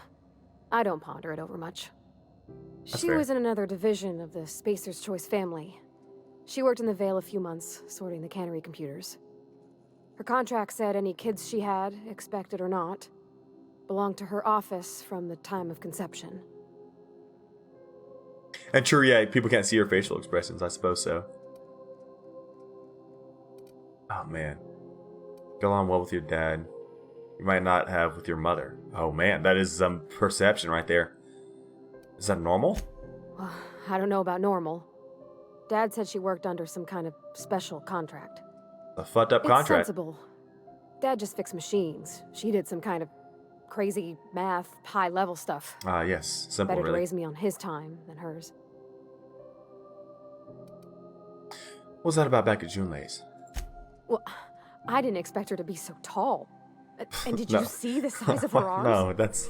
[SPEAKER 3] I don't ponder it over much.
[SPEAKER 2] That's
[SPEAKER 3] She
[SPEAKER 2] fair.
[SPEAKER 3] was in another division of the Spacer's Choice family. She worked in the Vale a few months, sorting the cannery computers. Her contract said any kids she had, expected or not, belonged to her office from the time of conception.
[SPEAKER 2] And true, yeah, people can't see her facial expressions, I suppose so. Oh, man. Go on well with your dad. You might not have with your mother. Oh, man, that is some perception right there. Is that normal?
[SPEAKER 3] Well, I don't know about normal. Dad said she worked under some kind of special contract.
[SPEAKER 2] A fucked up
[SPEAKER 3] It's
[SPEAKER 2] contract.
[SPEAKER 3] sensible. Dad just fixed machines. She did some kind of crazy math, high-level stuff.
[SPEAKER 2] Ah, yes. Simple,
[SPEAKER 3] Better to
[SPEAKER 2] really.
[SPEAKER 3] raise me on his time than hers.
[SPEAKER 2] What was that about back at Junlei's?
[SPEAKER 3] Well, I didn't expect her to be so tall. And did
[SPEAKER 2] No.
[SPEAKER 3] you see the size of her arms?
[SPEAKER 2] No, that's...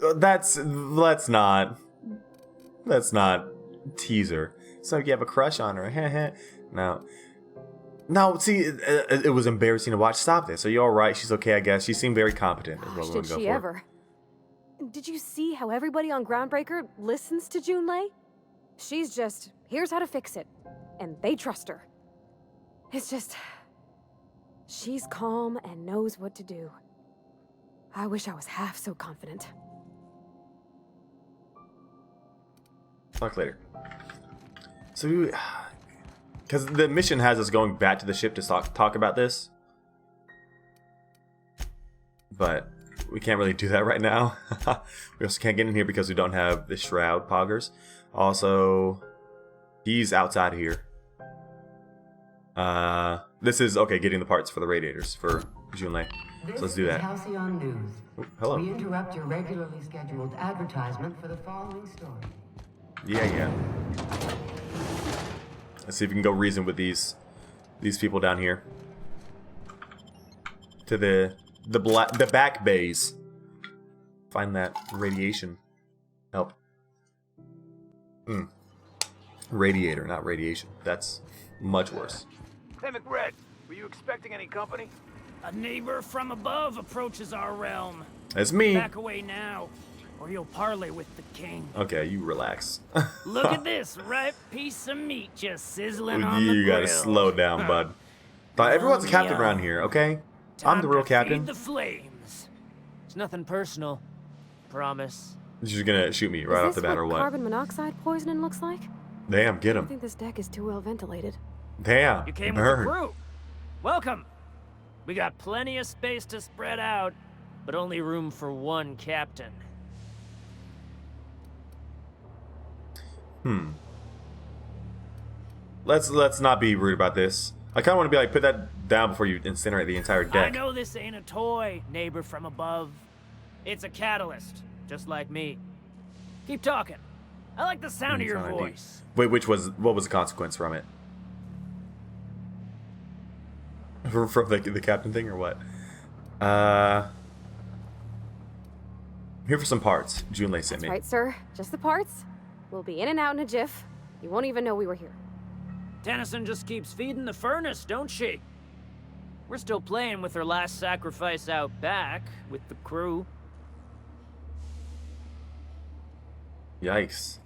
[SPEAKER 2] Let's not tease her. So you have a crush on her. No, see, it was embarrassing to watch. Stop this. Are you alright? She's okay, I guess. She seemed very competent. Is what
[SPEAKER 3] Gosh,
[SPEAKER 2] we're
[SPEAKER 3] did
[SPEAKER 2] gonna
[SPEAKER 3] she
[SPEAKER 2] go for.
[SPEAKER 3] ever? Did you see how everybody on Groundbreaker listens to Junlei? She's just, here's how to fix it. And they trust her. It's just... she's calm and knows what to do. I wish I was half so confident.
[SPEAKER 2] Talk later. So, because the mission has us going back to the ship to talk about this, but we can't really do that right now. We also can't get in here because we don't have the shroud poggers. Also, he's outside here. This is okay. Getting the parts for the radiators for Junlei. So let's do that.
[SPEAKER 19] Halcyon News.
[SPEAKER 2] Oh, hello.
[SPEAKER 19] We interrupt your regularly scheduled advertisement for the following story.
[SPEAKER 2] Yeah. Let's see if we can go reason with these people down here. To the back bays. Find that radiation. Help. Radiator, not radiation. That's much worse.
[SPEAKER 20] Hey, McRed, were you expecting any company?
[SPEAKER 21] A neighbor from above approaches our realm.
[SPEAKER 2] That's me.
[SPEAKER 21] Back away now, or you'll parley with the king.
[SPEAKER 2] Okay, you relax.
[SPEAKER 21] Look at this ripe piece of meat just sizzling on the
[SPEAKER 2] You
[SPEAKER 21] grill.
[SPEAKER 2] gotta slow down, bud. Everyone's a captain
[SPEAKER 21] Yum.
[SPEAKER 2] around here, okay? I'm the real captain.
[SPEAKER 21] Feed the flames. It's nothing personal. Promise.
[SPEAKER 2] She's gonna shoot me right off the bat or what?
[SPEAKER 3] Carbon monoxide poisoning looks like?
[SPEAKER 2] Damn, get
[SPEAKER 3] I
[SPEAKER 2] him.
[SPEAKER 3] think this deck is too well ventilated.
[SPEAKER 2] Damn,
[SPEAKER 21] You came with
[SPEAKER 2] burn.
[SPEAKER 21] the crew. Welcome. We got plenty of space to spread out, but only room for one captain.
[SPEAKER 2] Let's not be rude about this. I kind of want to be like, put that down before you incinerate the entire
[SPEAKER 21] I
[SPEAKER 2] deck.
[SPEAKER 21] know this ain't a toy, neighbor from above. It's a catalyst, just like me. Keep talking. I like the sound of your voice.
[SPEAKER 2] Wait, what was the consequence from it? From the captain thing or what? Here for some parts. Junlei sent
[SPEAKER 3] That's
[SPEAKER 2] me.
[SPEAKER 3] right, sir. Just the parts. We'll be in and out in a jiff. You won't even know we were here.
[SPEAKER 21] Tennyson just keeps feeding the furnace, don't she? We're still playing with her last sacrifice out back with the crew.
[SPEAKER 2] Yikes.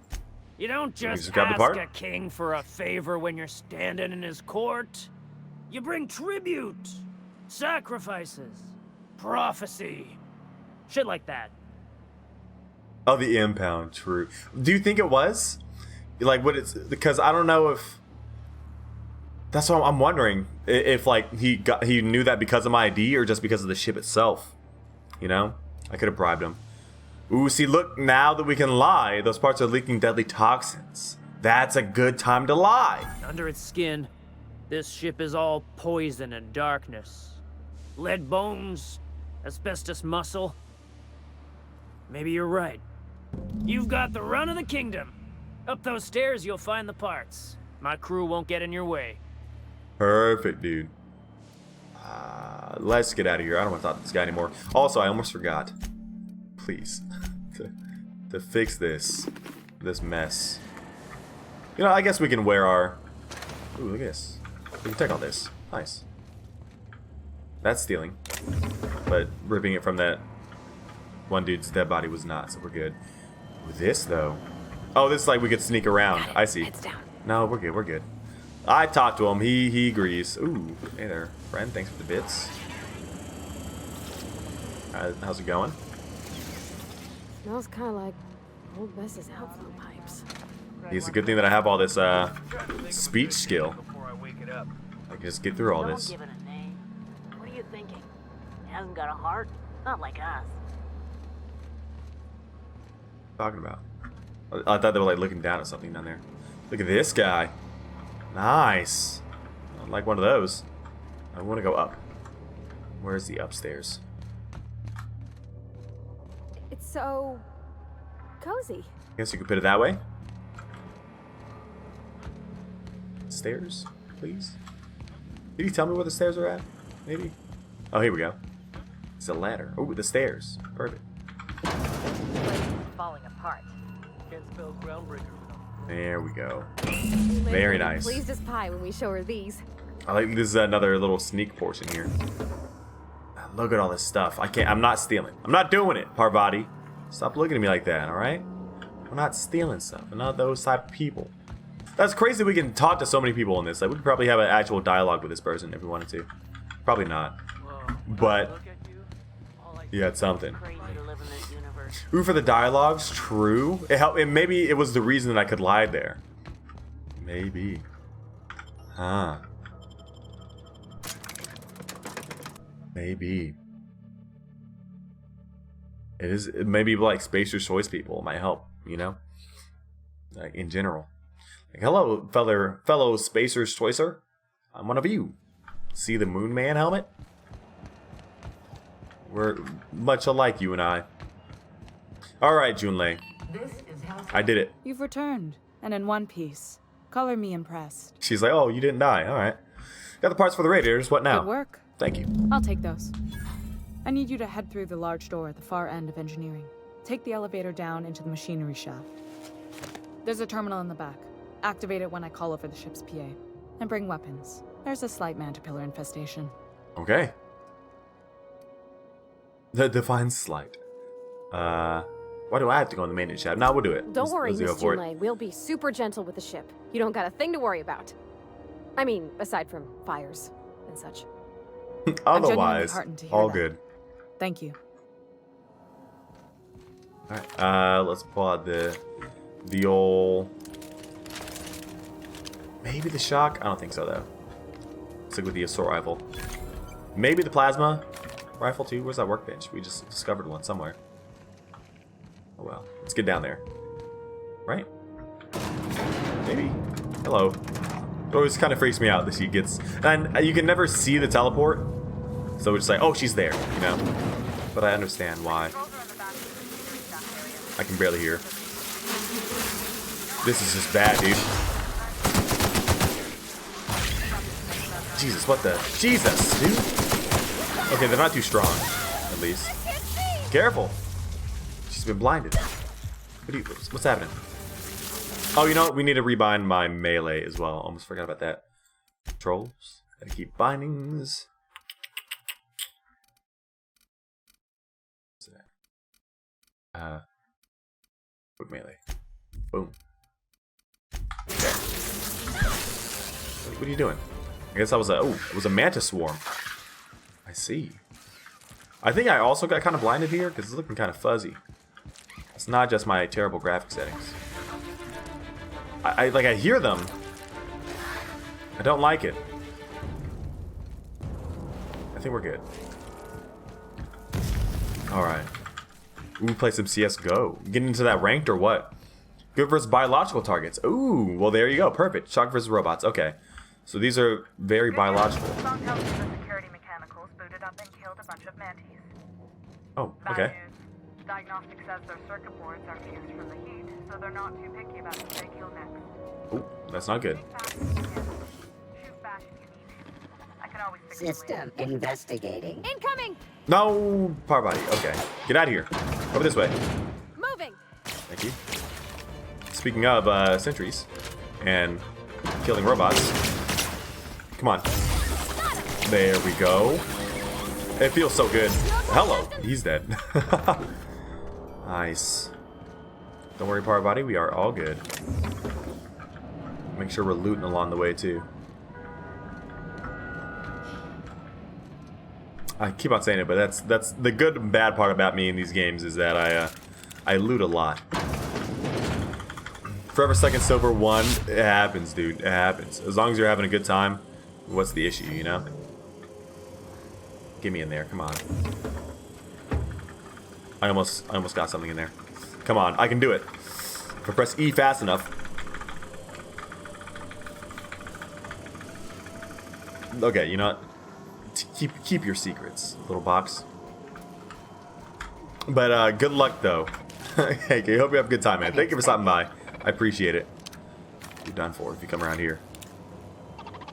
[SPEAKER 21] You don't just
[SPEAKER 2] grab the
[SPEAKER 21] ask
[SPEAKER 2] part?
[SPEAKER 21] a king for a favor when you're standing in his court. You bring tribute, sacrifices, prophecy, shit like that.
[SPEAKER 2] Oh, the impound, true. Do you think it was? Like, what it's because I don't know if that's what I'm wondering if like he knew that because of my ID or just because of the ship itself. You know, I could have bribed him. Ooh, see, look, now that we can lie, those parts are leaking deadly toxins. That's a good time to lie.
[SPEAKER 21] Under its skin, this ship is all poison and darkness. Lead bones, asbestos muscle. Maybe you're right. You've got the run of the kingdom. Up those stairs, you'll find the parts. My crew won't get in your way.
[SPEAKER 2] Perfect, dude. Let's get out of here. I don't want to talk to this guy anymore. Also, I almost forgot. Please. to fix this mess. You know, I guess we can wear our... Ooh, look at this. We can take all this. Nice. That's stealing. But ripping it from that one dude's dead body was not, so we're good. With this, though... Oh, this is like we could sneak around. I see. No, we're good, we're good. I talked to him. He agrees. Ooh, hey there, friend. Thanks for the bits. How's it going?
[SPEAKER 3] Smells kind of like old Bess's outflow pipes.
[SPEAKER 2] It's a good thing that I have all this speech skill. I can just get through all this.
[SPEAKER 1] Don't give it a name. What are you thinking? It hasn't got a heart? Not like us.
[SPEAKER 2] Talking about? I thought they were like looking down at something down there. Look at this guy. Nice. I like one of those. I want to go up. Where's the upstairs?
[SPEAKER 3] It's so cozy.
[SPEAKER 2] Guess you could put it that way. Stairs, please. Did he tell me where the stairs are at? Maybe. Oh, here we go. It's a ladder. Oh, the stairs. Perfect.
[SPEAKER 1] Falling apart. Can't spell Groundbreaker.
[SPEAKER 2] There we go. Very nice.
[SPEAKER 3] Pleased as pie when we show her these.
[SPEAKER 2] I like this is another little sneak portion here. Look at all this stuff. I'm not stealing. I'm not doing it, Parvati. Stop looking at me like that, alright? We're not stealing stuff. We're not those type of people. That's crazy we can talk to so many people in this. Like, we could probably have an actual dialogue with this person if we wanted to. Probably not. But yeah, it's something. Ooh, for the dialogues, true. It helped. Maybe it was the reason that I could lie there. Maybe. Huh. Maybe. It is. Maybe like Spacer's Choice people might help. You know, like in general. Like, hello, fellow Spacer's Choicer. I'm one of you. See the Moon Man helmet? We're much alike, you and I. Alright, Junlei. I did it.
[SPEAKER 18] You've returned, and in one piece. Color me impressed.
[SPEAKER 2] She's like, oh, you didn't die. Alright. Got the parts for the radiators. What now?
[SPEAKER 18] Good work.
[SPEAKER 2] Thank you.
[SPEAKER 18] I'll take those. I need you to head through the large door at the far end of engineering. Take the elevator down into the machinery shaft. There's a terminal in the back. Activate it when I call over the ship's PA. And bring weapons. There's a slight mantipillar infestation.
[SPEAKER 2] Okay. The divine slight. Why do I have to go in the maintenance shaft? No, we'll do it.
[SPEAKER 3] Don't worry,
[SPEAKER 2] Miss
[SPEAKER 3] Miss Junlei. We'll be super gentle with the ship. You don't got a thing to worry about. I mean, aside from fires and such.
[SPEAKER 2] Otherwise, all good.
[SPEAKER 18] Thank you.
[SPEAKER 2] Alright, let's pull out the old... Maybe the shock? I don't think so, though. Stick with the assault rifle. Maybe the plasma rifle, too. Where's that workbench? We just discovered one somewhere. Oh, well. Let's get down there. Right? Maybe. Hello. It always kind of freaks me out that she gets... And you can never see the teleport. So we're just like, oh, she's there, you know? But I understand why. I can barely hear. This is just bad, dude. Jesus, what the... Jesus, dude. Okay, they're not too strong, at least. Careful. She's been blinded. What's happening? Oh, you know what? We need to rebind my melee as well. Almost forgot about that. Controls. Gotta keep bindings. What's that? Quick melee. Boom. Okay. What are you doing? I guess that was it was a mantis swarm. I see. I think I also got kind of blinded here because it's looking kind of fuzzy. It's not just my terrible graphic settings. I hear them. I don't like it. I think we're good. Alright. Ooh, play some CSGO. Getting into that ranked or what? Good versus biological targets. Ooh, well there you go. Perfect. Shock versus robots. Okay. So these are very biological.
[SPEAKER 16] Security mechanicals booted up and killed a bunch of mantis.
[SPEAKER 2] Oh, okay.
[SPEAKER 16] Diagnostic says their circuit boards are fused from the heat, so they're not too picky about who they kill next.
[SPEAKER 2] Ooh, that's not good.
[SPEAKER 11] System investigating.
[SPEAKER 3] Incoming!
[SPEAKER 2] No, power body. Okay, get out of here. Over this way.
[SPEAKER 3] Moving!
[SPEAKER 2] Thank you. Speaking of sentries and killing robots, come on. There we go. It feels so good. Hello, he's dead. Nice. Don't worry, power body. We are all good. Make sure we're looting along the way too. I keep on saying it, but that's the good and bad part about me in these games is that I loot a lot. Forever Second Silver 1, it happens, dude. It happens. As long as you're having a good time, what's the issue, you know? Get me in there, come on. I almost got something in there. Come on, I can do it. If I press E fast enough. Okay, you know what? Keep your secrets, little box. But good luck though. Hey, I hope you have a good time, man. Thank you for stopping by. I appreciate it. You're done for if you come around here.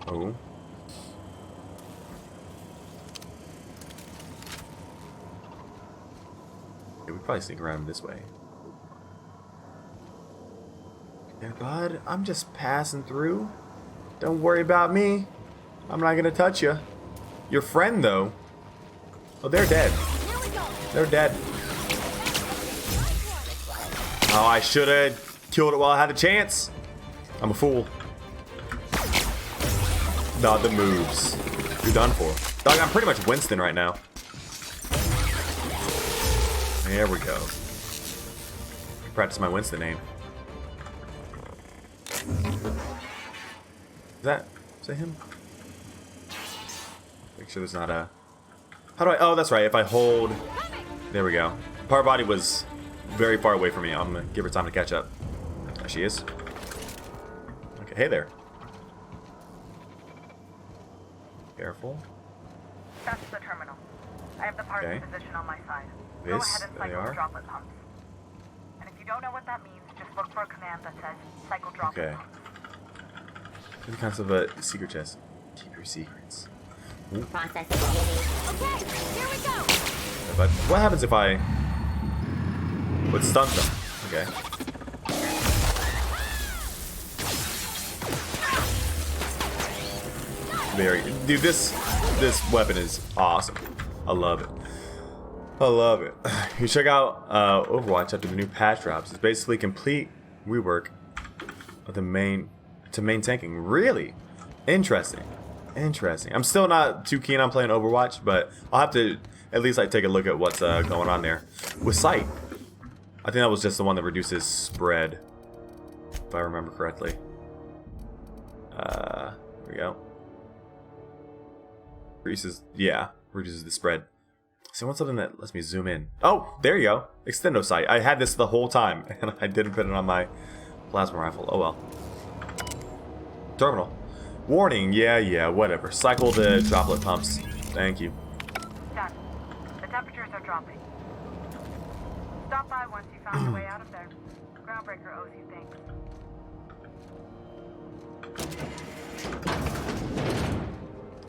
[SPEAKER 2] Oh. Yeah, we probably sneak around this way. There, bud. I'm just passing through. Don't worry about me. I'm not gonna touch you. Your friend, though. Oh, they're dead. They're dead. Oh, I should have killed it while I had a chance. I'm a fool. Not the moves. You're done for. Dog, I'm pretty much Winston right now. There we go. Practice my Winston name. Is that him? Make sure there's not a... How do I... Oh, that's right. If I hold... There we go. Power body was very far away from me. I'm going to give her time to catch up. There she is. Okay, hey there. Careful.
[SPEAKER 16] That's the terminal. I have the parts position on my side. Go ahead and cycle the droplet pumps. And if you don't know what that means, just look for a command that says cycle droplet pumps.
[SPEAKER 2] Any kinds of a secret chest. Keep your secrets.
[SPEAKER 11] Process
[SPEAKER 3] okay, here we go.
[SPEAKER 2] But what happens if I would stun them? Okay. Dude, this weapon is awesome. I love it. I love it. You check out Overwatch after the new patch drops. It's basically complete rework of the main tanking. Really interesting. Interesting. I'm still not too keen on playing Overwatch, but I'll have to at least like take a look at what's going on there. With Sight, I think that was just the one that reduces spread, if I remember correctly. Here we go. Reduces the spread. So I want something that lets me zoom in. Oh, there you go. Extendo Sight. I had this the whole time, and I didn't put it on my plasma rifle. Oh well. Terminal. Warning, yeah, whatever. Cycle the droplet pumps. Thank you.
[SPEAKER 16] Done. The temperatures are dropping. Stop by once you found your way out of there. Groundbreaker owes you thanks.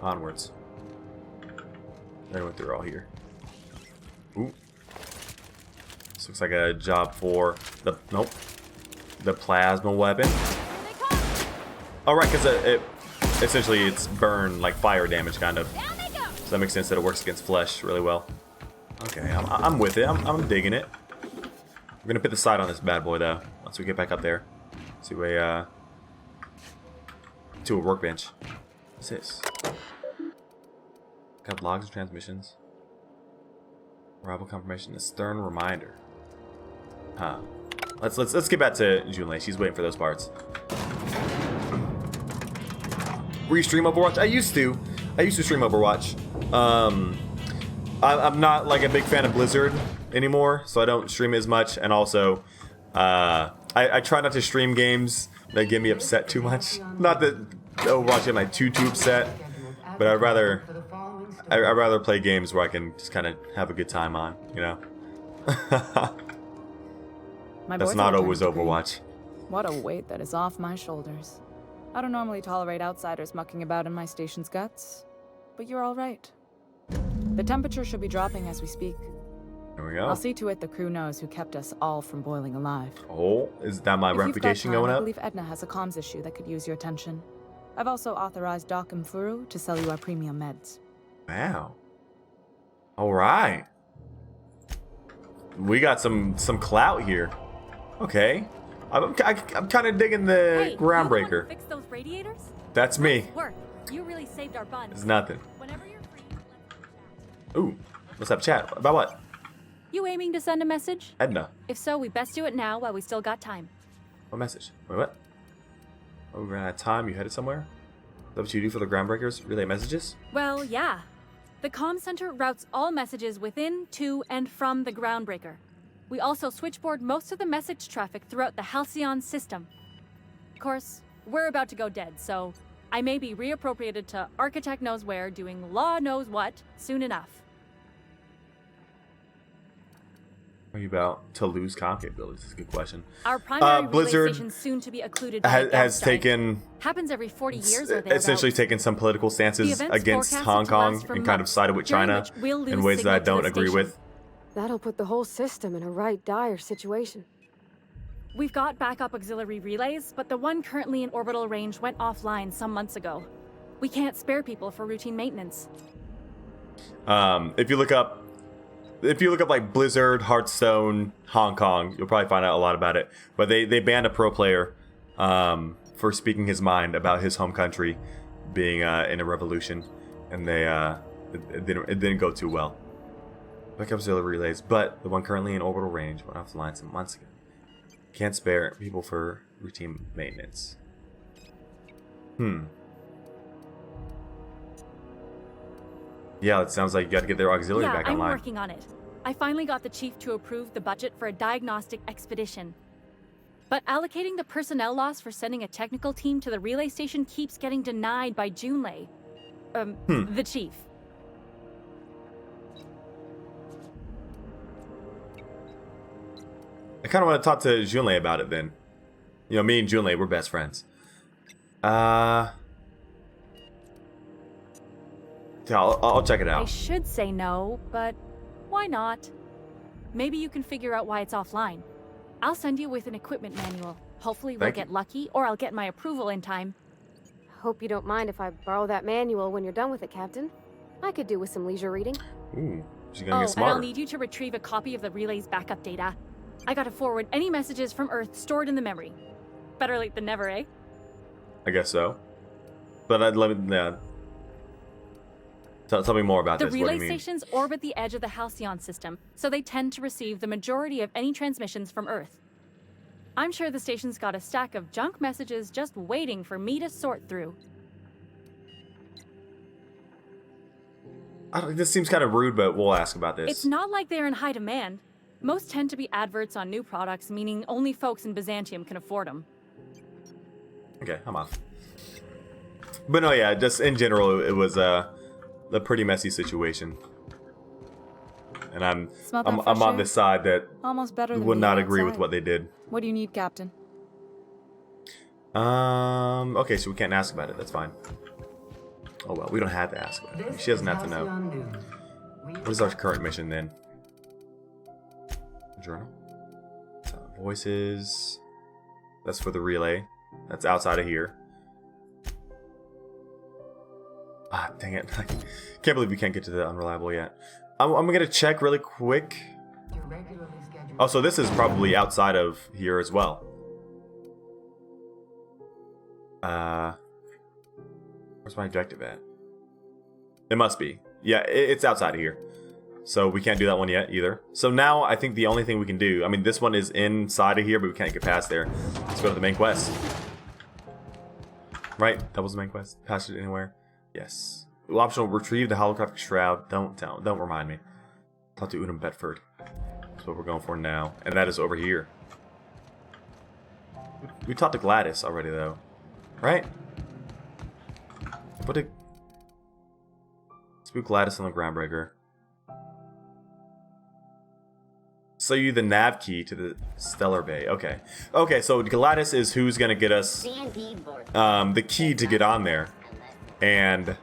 [SPEAKER 2] Onwards. I went through all here. Ooh. This looks like a job for the... Nope. The plasma weapon. Oh, right, because it essentially it's burn, like fire damage, kind of. So that makes sense that it works against flesh really well. Okay, I'm with it. I'm digging it. We're gonna put the sight on this bad boy though. Once we get back up there, to a workbench. What's this? Got logs and transmissions. Arrival confirmation. A stern reminder. Huh. Let's get back to Junlei. She's waiting for those parts. where you stream Overwatch? I used to stream Overwatch. I'm not like a big fan of Blizzard anymore, so I don't stream as much. And also, I try not to stream games that get me upset too much. Not that Overwatch get me too upset, but I'd rather play games where I can just kind of have a good time on, you know. That's not always Overwatch.
[SPEAKER 18] What a weight that is off my shoulders. I don't normally tolerate outsiders mucking about in my station's guts, but you're all right. The temperature should be dropping as we speak.
[SPEAKER 2] There we go.
[SPEAKER 18] I'll see to it the crew knows who kept us all from boiling alive.
[SPEAKER 2] Oh, is that my reputation going up?
[SPEAKER 18] I believe Edna has a comms issue that could use your attention. I've also authorized Doc and Furu to sell you our premium meds.
[SPEAKER 2] Wow. All right. We got some clout here. Okay. I'm kind of digging the Groundbreaker.
[SPEAKER 7] Fix those radiators?
[SPEAKER 2] That's me.
[SPEAKER 7] Work. You really saved our buns.
[SPEAKER 2] It's nothing.
[SPEAKER 7] Whenever you're free,
[SPEAKER 2] Ooh, let's have a chat. About what?
[SPEAKER 7] you aiming to send a message?
[SPEAKER 2] Edna.
[SPEAKER 7] If so, we best do it now while we still got time.
[SPEAKER 2] What message? Wait, what? Oh, we ran out of time. You headed somewhere? Is that what you do for the Groundbreakers? Relay messages?
[SPEAKER 7] Well, yeah. The comm center routes all messages within, to, and from the Groundbreaker. We also switchboard most of the message traffic throughout the Halcyon system. Of course, we're about to go dead, so I may be reappropriated to Architect Knows Where doing Law Knows What soon enough.
[SPEAKER 2] What are you about to lose comm capabilities? That's a good question.
[SPEAKER 7] Our primary
[SPEAKER 2] Blizzard
[SPEAKER 7] relay station soon to be occluded by
[SPEAKER 2] has taken
[SPEAKER 7] happens every 40 years or thereabouts.
[SPEAKER 2] essentially taken some political stances against Hong Kong and kind of sided with China in ways that I don't agree with.
[SPEAKER 3] That'll put the whole system in a right dire situation.
[SPEAKER 7] We've got backup auxiliary relays, but the one currently in orbital range went offline some months ago. We can't spare people for routine maintenance.
[SPEAKER 2] If you look up like Blizzard, Hearthstone, Hong Kong, you'll probably find out a lot about it. But they banned a pro player for speaking his mind about his home country being in a revolution, and it didn't go too well. Backup auxiliary relays, but the one currently in orbital range went offline some months ago. Can't spare people for routine maintenance. Yeah, it sounds like you got to get their auxiliary back online.
[SPEAKER 7] I'm working on it. I finally got the chief to approve the budget for a diagnostic expedition. But allocating the personnel loss for sending a technical team to the relay station keeps getting denied by Junlei. The chief.
[SPEAKER 2] I kind of want to talk to Junlei about it then. You know, me and Junlei, we're best friends. Yeah, I'll check it out.
[SPEAKER 7] I should say no, but why not? Maybe you can figure out why it's offline. I'll send you with an equipment manual. Hopefully we'll get lucky, or I'll get my approval in time.
[SPEAKER 3] Hope you don't mind if I borrow that manual when you're done with it, Captain. I could do with some leisure reading.
[SPEAKER 2] Ooh, she's gonna get smarter.
[SPEAKER 7] And I'll need you to retrieve a copy of the relay's backup data. I gotta forward any messages from Earth stored in the memory. Better late than never, eh?
[SPEAKER 2] I guess so. But I'd love it. Tell me more about this.
[SPEAKER 7] The relay stations orbit the edge of the Halcyon system, so they tend to receive the majority of any transmissions from Earth. I'm sure the station's got a stack of junk messages just waiting for me to sort through.
[SPEAKER 2] This seems kind of rude, but we'll ask about this.
[SPEAKER 7] It's not like they're in high demand. Most tend to be adverts on new products, meaning only folks in Byzantium can afford them.
[SPEAKER 2] Okay, I'm off. But no, yeah, just in general, it was a pretty messy situation, and I'm on the side that
[SPEAKER 18] almost better than
[SPEAKER 2] would not agree with what they did.
[SPEAKER 18] What do you need, Captain?
[SPEAKER 2] Okay, so we can't ask about it. That's fine. Oh well, we don't have to ask about it. She doesn't have to know. What is our current mission then? Journal. Voices. That's for the relay. That's outside of here. Ah, dang it. I can't believe we can't get to the unreliable yet. I'm going to check really quick. Oh, so this is probably outside of here as well. Where's my objective at? It must be. Yeah, it's outside of here. So we can't do that one yet either. So now I think the only thing we can do, I mean, this one is inside of here, but we can't get past there. Let's go to the main quest. Right? That was the main quest. Passage anywhere. Yes. Optional, retrieve the holographic shroud. Don't remind me. Talk to Udom Bedford. That's what we're going for now. And that is over here. We talked to Gladys already, though. Right? What did... Spook Gladys on the Groundbreaker. So you the nav key to the Stellar Bay. Okay. Okay, so Gladys is who's gonna get us the key to get on there. And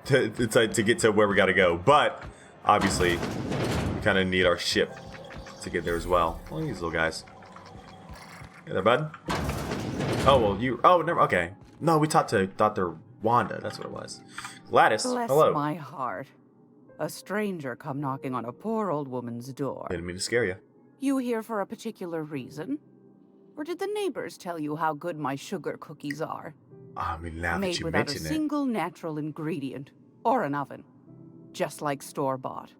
[SPEAKER 2] to get to where we gotta go. But obviously we kinda need our ship to get there as well. Well, these little guys. Hey there, bud. Oh well you never okay. No, we talked to Dr. Wanda, that's what it was. Gladys,
[SPEAKER 6] Bless
[SPEAKER 2] hello.
[SPEAKER 6] my heart. A stranger come knocking on a poor old woman's door.
[SPEAKER 2] Didn't mean to scare you.
[SPEAKER 6] You here for a particular reason? Or did the neighbors tell you how good my sugar cookies are?
[SPEAKER 2] I mean, now that
[SPEAKER 6] Made
[SPEAKER 2] you
[SPEAKER 6] without a
[SPEAKER 2] mention it.
[SPEAKER 6] single natural ingredient. Or an oven. Just like store-bought.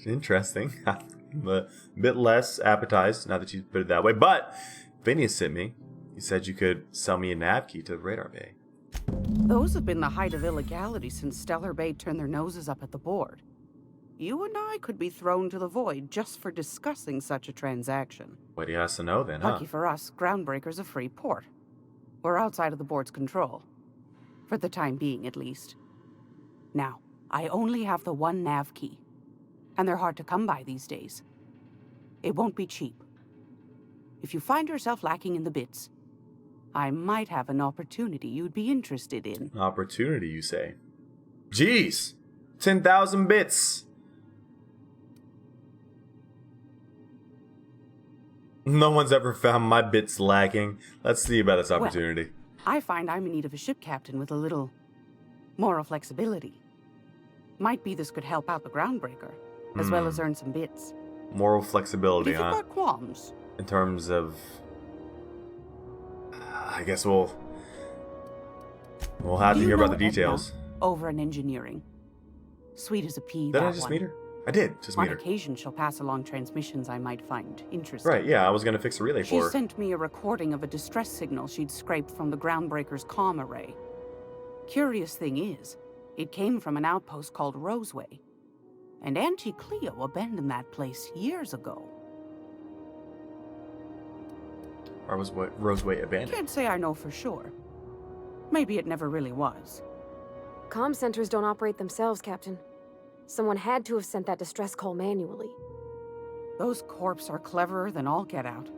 [SPEAKER 2] Interesting. I'm a bit less appetized now that you put it that way. But Phineas sent me. He said you could sell me a nav key to the radar bay.
[SPEAKER 6] Those have been the height of illegality since Stellar Bay turned their noses up at the board. You and I could be thrown to the void just for discussing such a transaction.
[SPEAKER 2] What do you have to know then, huh?
[SPEAKER 6] Lucky for us, Groundbreaker's a free port. We're outside of the board's control. For the time being, at least. Now, I only have the one nav key. And they're hard to come by these days. It won't be cheap. If you find yourself lacking in the bits, I might have an opportunity you'd be interested in.
[SPEAKER 2] Opportunity, you say? Jeez! 10,000 bits! No one's ever found my bits lacking. Let's see about this opportunity.
[SPEAKER 6] Well, I find I'm in need of a ship captain with a little moral flexibility. Might be this could help out the Groundbreaker, as well as earn some bits.
[SPEAKER 2] Moral flexibility,
[SPEAKER 6] If you've got qualms.
[SPEAKER 2] In terms of... I guess we'll have to hear about the details.
[SPEAKER 6] Edna, over in engineering. Sweet as a pea.
[SPEAKER 2] Did I just meet her? I did just meet her.
[SPEAKER 6] On occasion, she'll pass along transmissions I might find interesting.
[SPEAKER 2] Right, yeah, I was gonna fix a relay for her.
[SPEAKER 6] She sent me a recording of a distress signal she'd scraped from the Groundbreaker's comm array. Curious thing is, it came from an outpost called Roseway. And Auntie Cleo abandoned that place years ago.
[SPEAKER 2] Or was Roseway abandoned?
[SPEAKER 6] Can't say I know for sure. Maybe it never really was.
[SPEAKER 3] Comm centers don't operate themselves, Captain. Someone had to have sent that distress call manually.
[SPEAKER 6] Those corps are cleverer than all get out.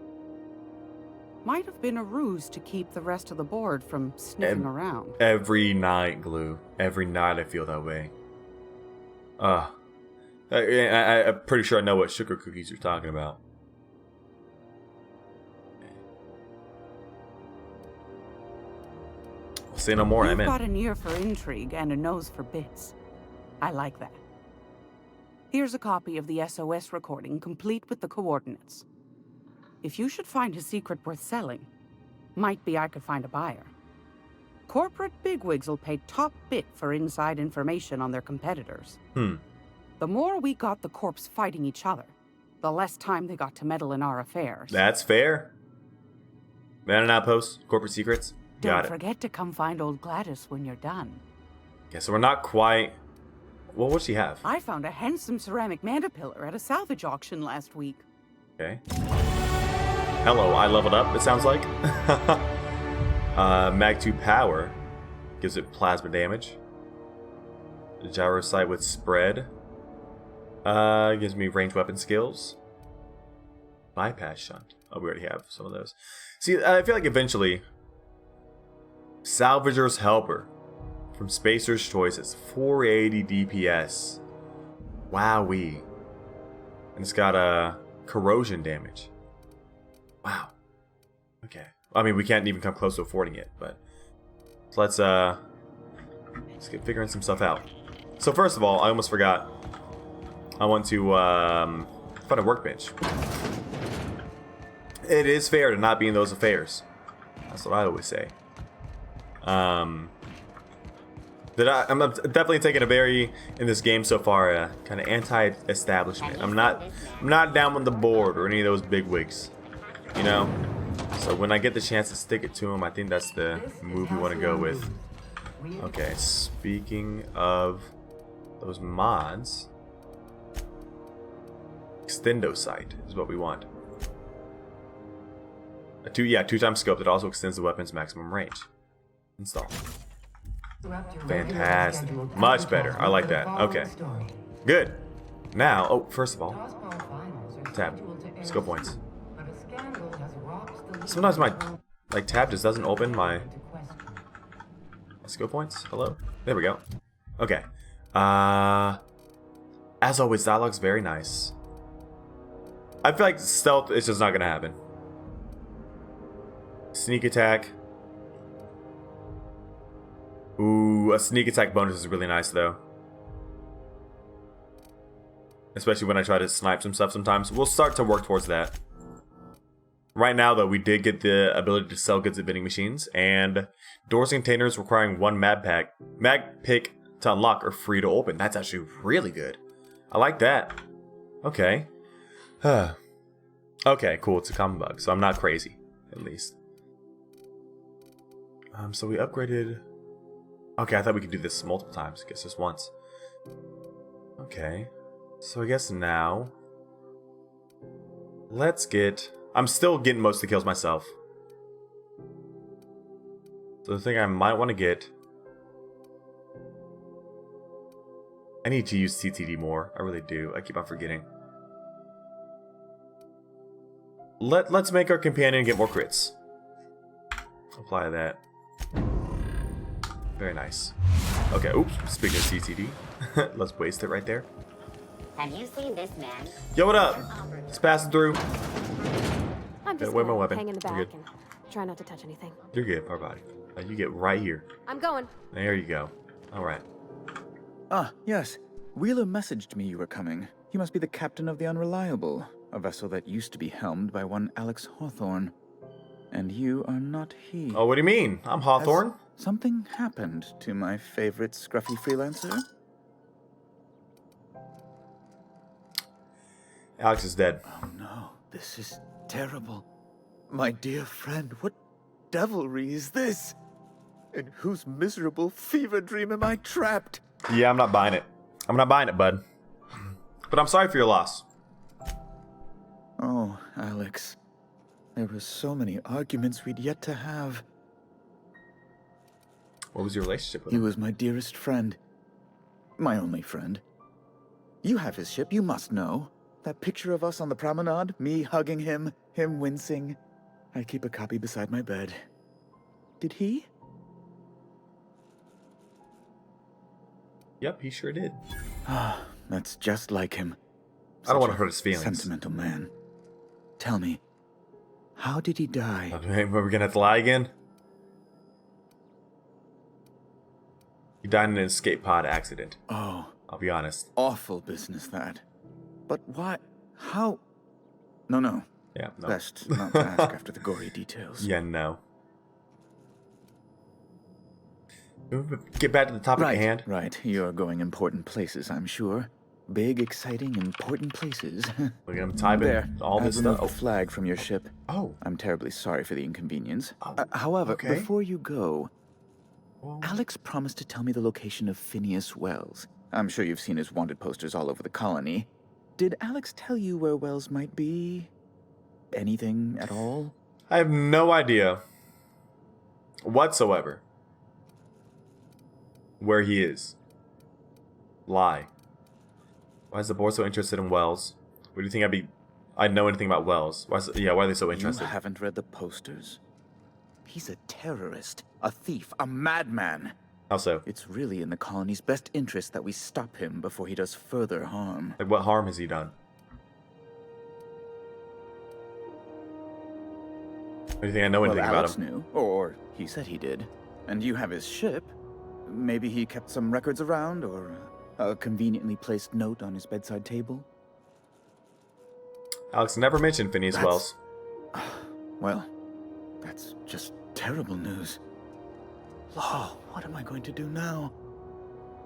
[SPEAKER 6] Might have been a ruse to keep the rest of the board from sniffing around.
[SPEAKER 2] Every night, Glue. Every night I feel that way. I'm pretty sure I know what sugar cookies you're talking about. We'll say no more, I'm in.
[SPEAKER 6] You've got an ear for intrigue and a nose for bits. I like that. Here's a copy of the SOS recording, complete with the coordinates. If you should find a secret worth selling, might be I could find a buyer. Corporate bigwigs will pay top bit for inside information on their competitors. The more we got the corps fighting each other, the less time they got to meddle in our affairs.
[SPEAKER 2] That's fair. Man and outpost, corporate secrets. Got
[SPEAKER 6] Don't forget to come find old Gladys when you're done.
[SPEAKER 2] Okay, so we're not quite... Well, what'd she have?
[SPEAKER 6] I found a handsome ceramic mandapillar at a salvage auction last week.
[SPEAKER 2] Okay. Hello, I leveled up, it sounds like. Mag 2 power. Gives it plasma damage. Gyro sight with spread. Gives me ranged weapon skills. Bypass shunt. Oh, we already have some of those. See, I feel like eventually... Salvager's Helper. From Spacer's Choices. 480 DPS. Wowee. And it's got corrosion damage. Wow. Okay. I mean, we can't even come close to affording it, but... So let's get figuring some stuff out. So first of all, I almost forgot. I want to find a workbench. It is fair to not be in those affairs. That's what I always say. I'm definitely taking a very, in this game so far, kind of anti-establishment. I'm not down with the board or any of those bigwigs, you know. So when I get the chance to stick it to him, I think that's the move we want to go with. Okay, speaking of those mods, extendo sight is what we want. A 2x scope that also extends the weapon's maximum range. Install. Fantastic. Much better. I like that. Okay. Good. Now, oh, first of all, tab. Skill points. Sometimes my tab just doesn't open my skill points. Hello? There we go. Okay. As always, dialogue's very nice. I feel like stealth is just not gonna happen. Sneak attack. Ooh, a sneak attack bonus is really nice though. Especially when I try to snipe some stuff sometimes. We'll start to work towards that. Right now though, we did get the ability to sell goods at vending machines, and doors and containers requiring one mag pick to unlock are free to open. That's actually really good. I like that. Okay. Okay, cool. It's a common bug, so I'm not crazy, at least. So we upgraded. Okay, I thought we could do this multiple times. I guess just once. Okay. So I guess now let's get. I'm still getting most of the kills myself. So the thing I might want to get. I need to use CTD more. I really do. I keep on forgetting. Let's make our companion get more crits. Apply that. Very nice. Okay, oops. Speaking of CTD, let's waste it right there.
[SPEAKER 11] Have you seen this man?
[SPEAKER 2] Yo, what up? Just passing through.
[SPEAKER 3] I'm just
[SPEAKER 2] away my weapon.
[SPEAKER 3] hang in the
[SPEAKER 2] You're
[SPEAKER 3] back
[SPEAKER 2] good.
[SPEAKER 3] and try not to touch anything.
[SPEAKER 2] You're good, poor body. You get right here.
[SPEAKER 3] I'm going.
[SPEAKER 2] There you go. All right.
[SPEAKER 9] Ah, yes. Wheeler messaged me you were coming. You must be the captain of the Unreliable, a vessel that used to be helmed by one Alex Hawthorne. And you are not he.
[SPEAKER 2] Oh, what do you mean? I'm Hawthorne.
[SPEAKER 9] Has something happened to my favorite scruffy freelancer?
[SPEAKER 2] Alex is dead.
[SPEAKER 9] Oh no, this is terrible. My dear friend, what devilry is this? In whose miserable fever dream am I trapped?
[SPEAKER 2] Yeah, I'm not buying it. I'm not buying it, bud. But I'm sorry for your loss.
[SPEAKER 9] Oh, Alex. There were so many arguments we'd yet to have.
[SPEAKER 2] What was your relationship with
[SPEAKER 9] him?
[SPEAKER 2] him?
[SPEAKER 9] He was my dearest friend. My only friend. You have his ship, you must know. That picture of us on the promenade, me hugging him, him wincing. I keep a copy beside my bed. Did he?
[SPEAKER 2] Yep, he sure did.
[SPEAKER 9] Ah, that's just like him.
[SPEAKER 2] I don't want to hurt his feelings.
[SPEAKER 9] Sentimental man. Tell me, how did he die?
[SPEAKER 2] Are we gonna have to lie again? He died in an escape pod accident.
[SPEAKER 9] Oh.
[SPEAKER 2] I'll be honest.
[SPEAKER 9] Awful business, that. But why? How? No.
[SPEAKER 2] Yeah, no.
[SPEAKER 9] Best not to ask after the gory details.
[SPEAKER 2] Yeah, no. Get back to the topic at hand.
[SPEAKER 9] Right. You're going important places, I'm sure. Big, exciting, important places.
[SPEAKER 2] Look at him typing all this stuff.
[SPEAKER 9] The flag from your ship.
[SPEAKER 2] Oh.
[SPEAKER 9] I'm terribly sorry for the inconvenience.
[SPEAKER 2] Oh.
[SPEAKER 9] However,
[SPEAKER 2] Okay.
[SPEAKER 9] before you go, Alex promised to tell me the location of Phineas Wells. I'm sure you've seen his wanted posters all over the colony. Did Alex tell you where Wells might be? Anything at all?
[SPEAKER 2] I have no idea whatsoever where he is. Lie. Why is the board so interested in Wells? What do you think I'd know anything about Wells? Why are they so interested?
[SPEAKER 9] You haven't read the posters? He's a terrorist, a thief, a madman.
[SPEAKER 2] How so?
[SPEAKER 9] It's really in the colony's best interest that we stop him before he does further harm.
[SPEAKER 2] Like, what harm has he done? Do you think I know anything about
[SPEAKER 9] Alex
[SPEAKER 2] him?
[SPEAKER 9] knew, or he said he did. And you have his ship. Maybe he kept some records around, or a conveniently placed note on his bedside table.
[SPEAKER 2] Alex never mentioned Phineas Wells.
[SPEAKER 9] Well, that's just terrible news. Oh, what am I going to do now?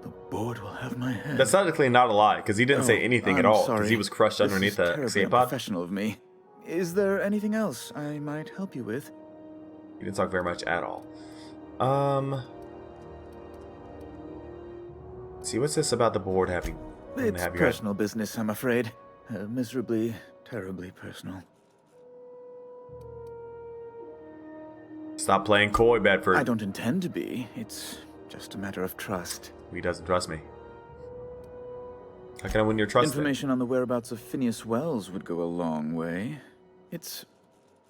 [SPEAKER 9] The board will have my head.
[SPEAKER 2] That's technically not a lie, because he didn't say anything at all, because he was crushed underneath the escape pod.
[SPEAKER 9] Professional of me. Is there anything else I might help you with?
[SPEAKER 2] He didn't talk very much at all. See, what's this about the board having?
[SPEAKER 9] It's personal business, I'm afraid. Miserably, terribly personal.
[SPEAKER 2] Stop playing coy, Bedford.
[SPEAKER 9] I don't intend to be. It's just a matter of trust.
[SPEAKER 2] He doesn't trust me. How can I win your trust?
[SPEAKER 9] Information on the whereabouts of Phineas Wells would go a long way. It's,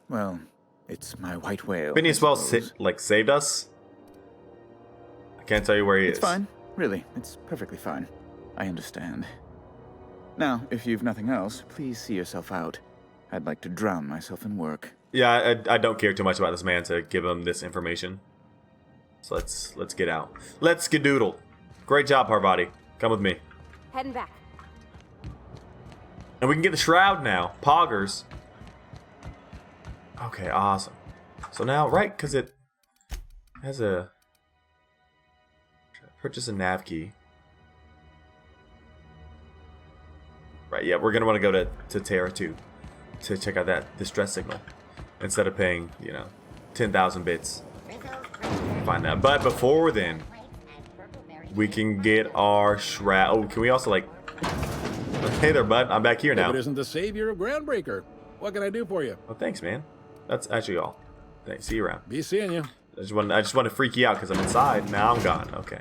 [SPEAKER 9] well, it's my white whale.
[SPEAKER 2] Phineas Wells saved us. I can't tell you where he is.
[SPEAKER 9] It's fine. Really, it's perfectly fine. I understand. Now, if you've nothing else, please see yourself out. I'd like to drown myself in work.
[SPEAKER 2] Yeah, I don't care too much about this man to give him this information. So let's get out. Let's skedoodle. Great job, Parvati. Come with me.
[SPEAKER 3] Heading back.
[SPEAKER 2] And we can get the shroud now. Poggers. Okay, awesome. So now, right, because it has a... Purchase a nav key. Right, yeah, we're going to want to go to Terra 2 to check out that distress signal. Instead of paying, 10,000 bits. Find that. But before then, we can get our shroud. Oh, can we also, like... Hey there, bud. I'm back here now.
[SPEAKER 8] If it isn't the savior of Groundbreaker, what can I do for you?
[SPEAKER 2] Oh, thanks, man. That's actually all. Thanks. See you around.
[SPEAKER 8] Be seeing you.
[SPEAKER 2] I just want to freak you out because I'm inside. Now I'm gone. Okay.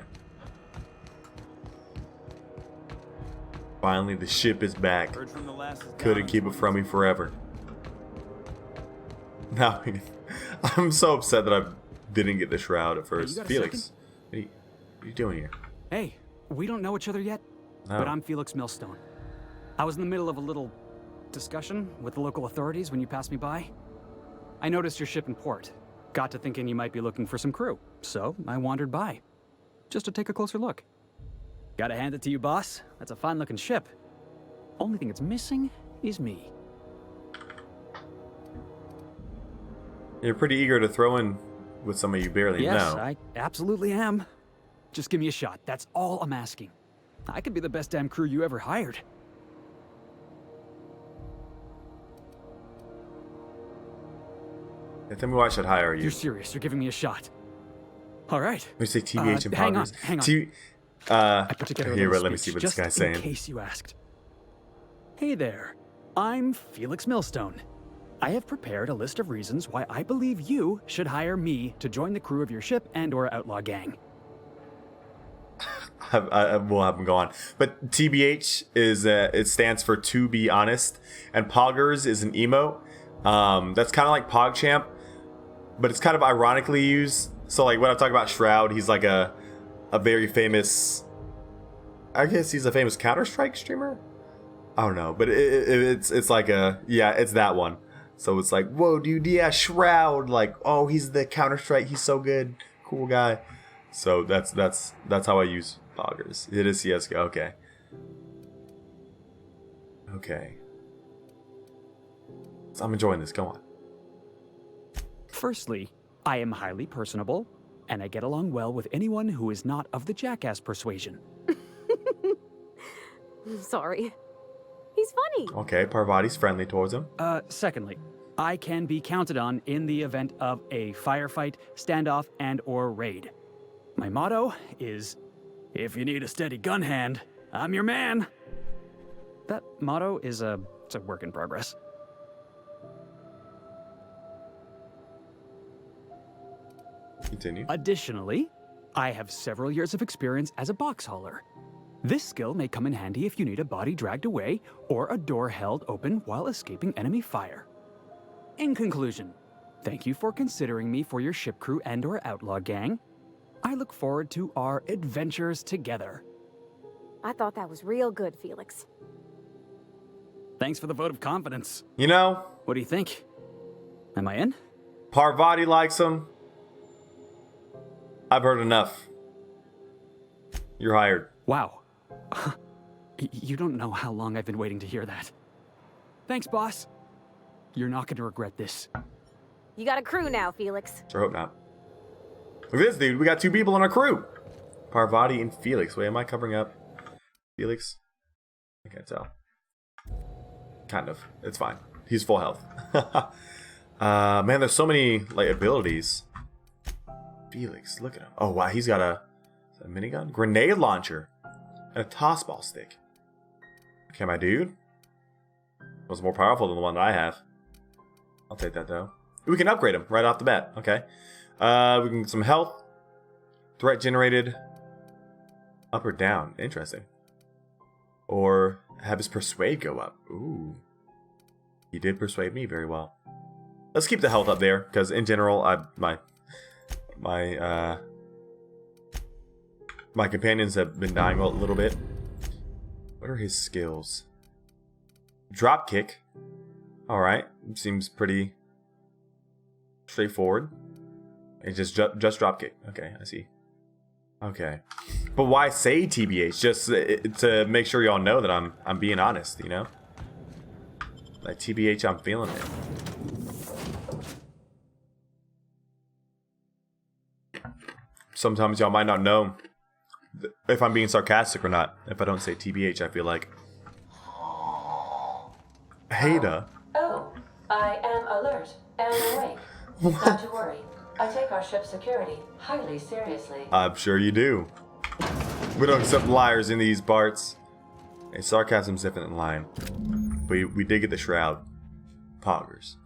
[SPEAKER 2] Finally, the ship is back. Couldn't keep it from me forever. Now, I'm so upset that I didn't get the shroud at first.
[SPEAKER 22] Hey,
[SPEAKER 2] Felix, what are you doing here?
[SPEAKER 22] Hey, we don't know each other yet, but I'm Felix Millstone. I was in the middle of a little discussion with the local authorities when you passed me by. I noticed your ship in port. Got to thinking you might be looking for some crew, so I wandered by, just to take a closer look. Gotta hand it to you, boss. That's a fine-looking ship. Only thing it's missing is me.
[SPEAKER 2] You're pretty eager to throw in with somebody you barely know.
[SPEAKER 22] Yes, I absolutely am. Just give me a shot. That's all I'm asking. I could be the best damn crew you ever hired.
[SPEAKER 2] Tell me why I should hire you.
[SPEAKER 22] You're serious. You're giving me a shot. All right.
[SPEAKER 2] We say TBH and
[SPEAKER 22] hang on. I put together a
[SPEAKER 2] here,
[SPEAKER 22] little
[SPEAKER 2] let me see
[SPEAKER 22] speech
[SPEAKER 2] what this
[SPEAKER 22] just
[SPEAKER 2] guy's saying.
[SPEAKER 22] in case you asked. Hey there. I'm Felix Millstone. I have prepared a list of reasons why I believe you should hire me to join the crew of your ship and/or outlaw gang.
[SPEAKER 2] We'll have him go on. But TBH is it stands for to be honest, and Poggers is an emote. That's kind of like PogChamp, but it's kind of ironically used. So like when I'm talking about Shroud, he's like a very famous. I guess he's a famous Counter-Strike streamer. I don't know, but it's like it's that one. So it's like, whoa, dude, yeah, Shroud, like, oh, he's the Counter-Strike, he's so good, cool guy. So that's how I use Poggers. It is CS:GO. Okay. So I'm enjoying this. Go on.
[SPEAKER 22] Firstly, I am highly personable, and I get along well with anyone who is not of the jackass persuasion.
[SPEAKER 3] Sorry. He's funny.
[SPEAKER 2] Okay, Parvati's friendly towards him.
[SPEAKER 22] Secondly, I can be counted on in the event of a firefight, standoff, and/or raid. My motto is, if you need a steady gun hand, I'm your man. That motto is it's a work in progress.
[SPEAKER 2] Continue.
[SPEAKER 22] Additionally, I have several years of experience as a box hauler. This skill may come in handy if you need a body dragged away or a door held open while escaping enemy fire. In conclusion, thank you for considering me for your ship crew and/or outlaw gang. I look forward to our adventures together.
[SPEAKER 3] I thought that was real good, Felix.
[SPEAKER 22] Thanks for the vote of confidence.
[SPEAKER 2] You know?
[SPEAKER 22] What do you think? Am I in?
[SPEAKER 2] Parvati likes him. I've heard enough. You're hired.
[SPEAKER 22] Wow. You don't know how long I've been waiting to hear that. Thanks, boss. You're not going to regret this.
[SPEAKER 3] You got a crew now, Felix.
[SPEAKER 2] Sure hope not. Look at this, dude. We got 2 people on our crew. Parvati and Felix. Wait, am I covering up Felix? I can't tell. Kind of. It's fine. He's full health. Man, there's so many like abilities. Felix, look at him. Oh wow, he's got a minigun, grenade launcher, and a toss ball stick. Okay, my dude. Was more powerful than the one that I have. I'll take that though. We can upgrade him right off the bat. Okay. We can get some health. Threat generated. Up or down. Interesting. Or have his persuade go up. Ooh. He did persuade me very well. Let's keep the health up there, because in general, my companions have been dying a little bit. What are his skills? Drop kick. Alright. Seems pretty straightforward. It's just drop kick. Okay, I see. Okay. But why say TBH? Just to make sure y'all know that I'm being honest, you know? Like TBH, I'm feeling it. Sometimes y'all might not know if I'm being sarcastic or not. If I don't say TBH, I feel like Haida.
[SPEAKER 4] Oh, I am alert and awake. Not to worry. I take our ship's security highly seriously.
[SPEAKER 2] I'm sure you do. We don't accept liars in these parts. Hey, sarcasm's different than lying. But we did get the shroud. Poggers.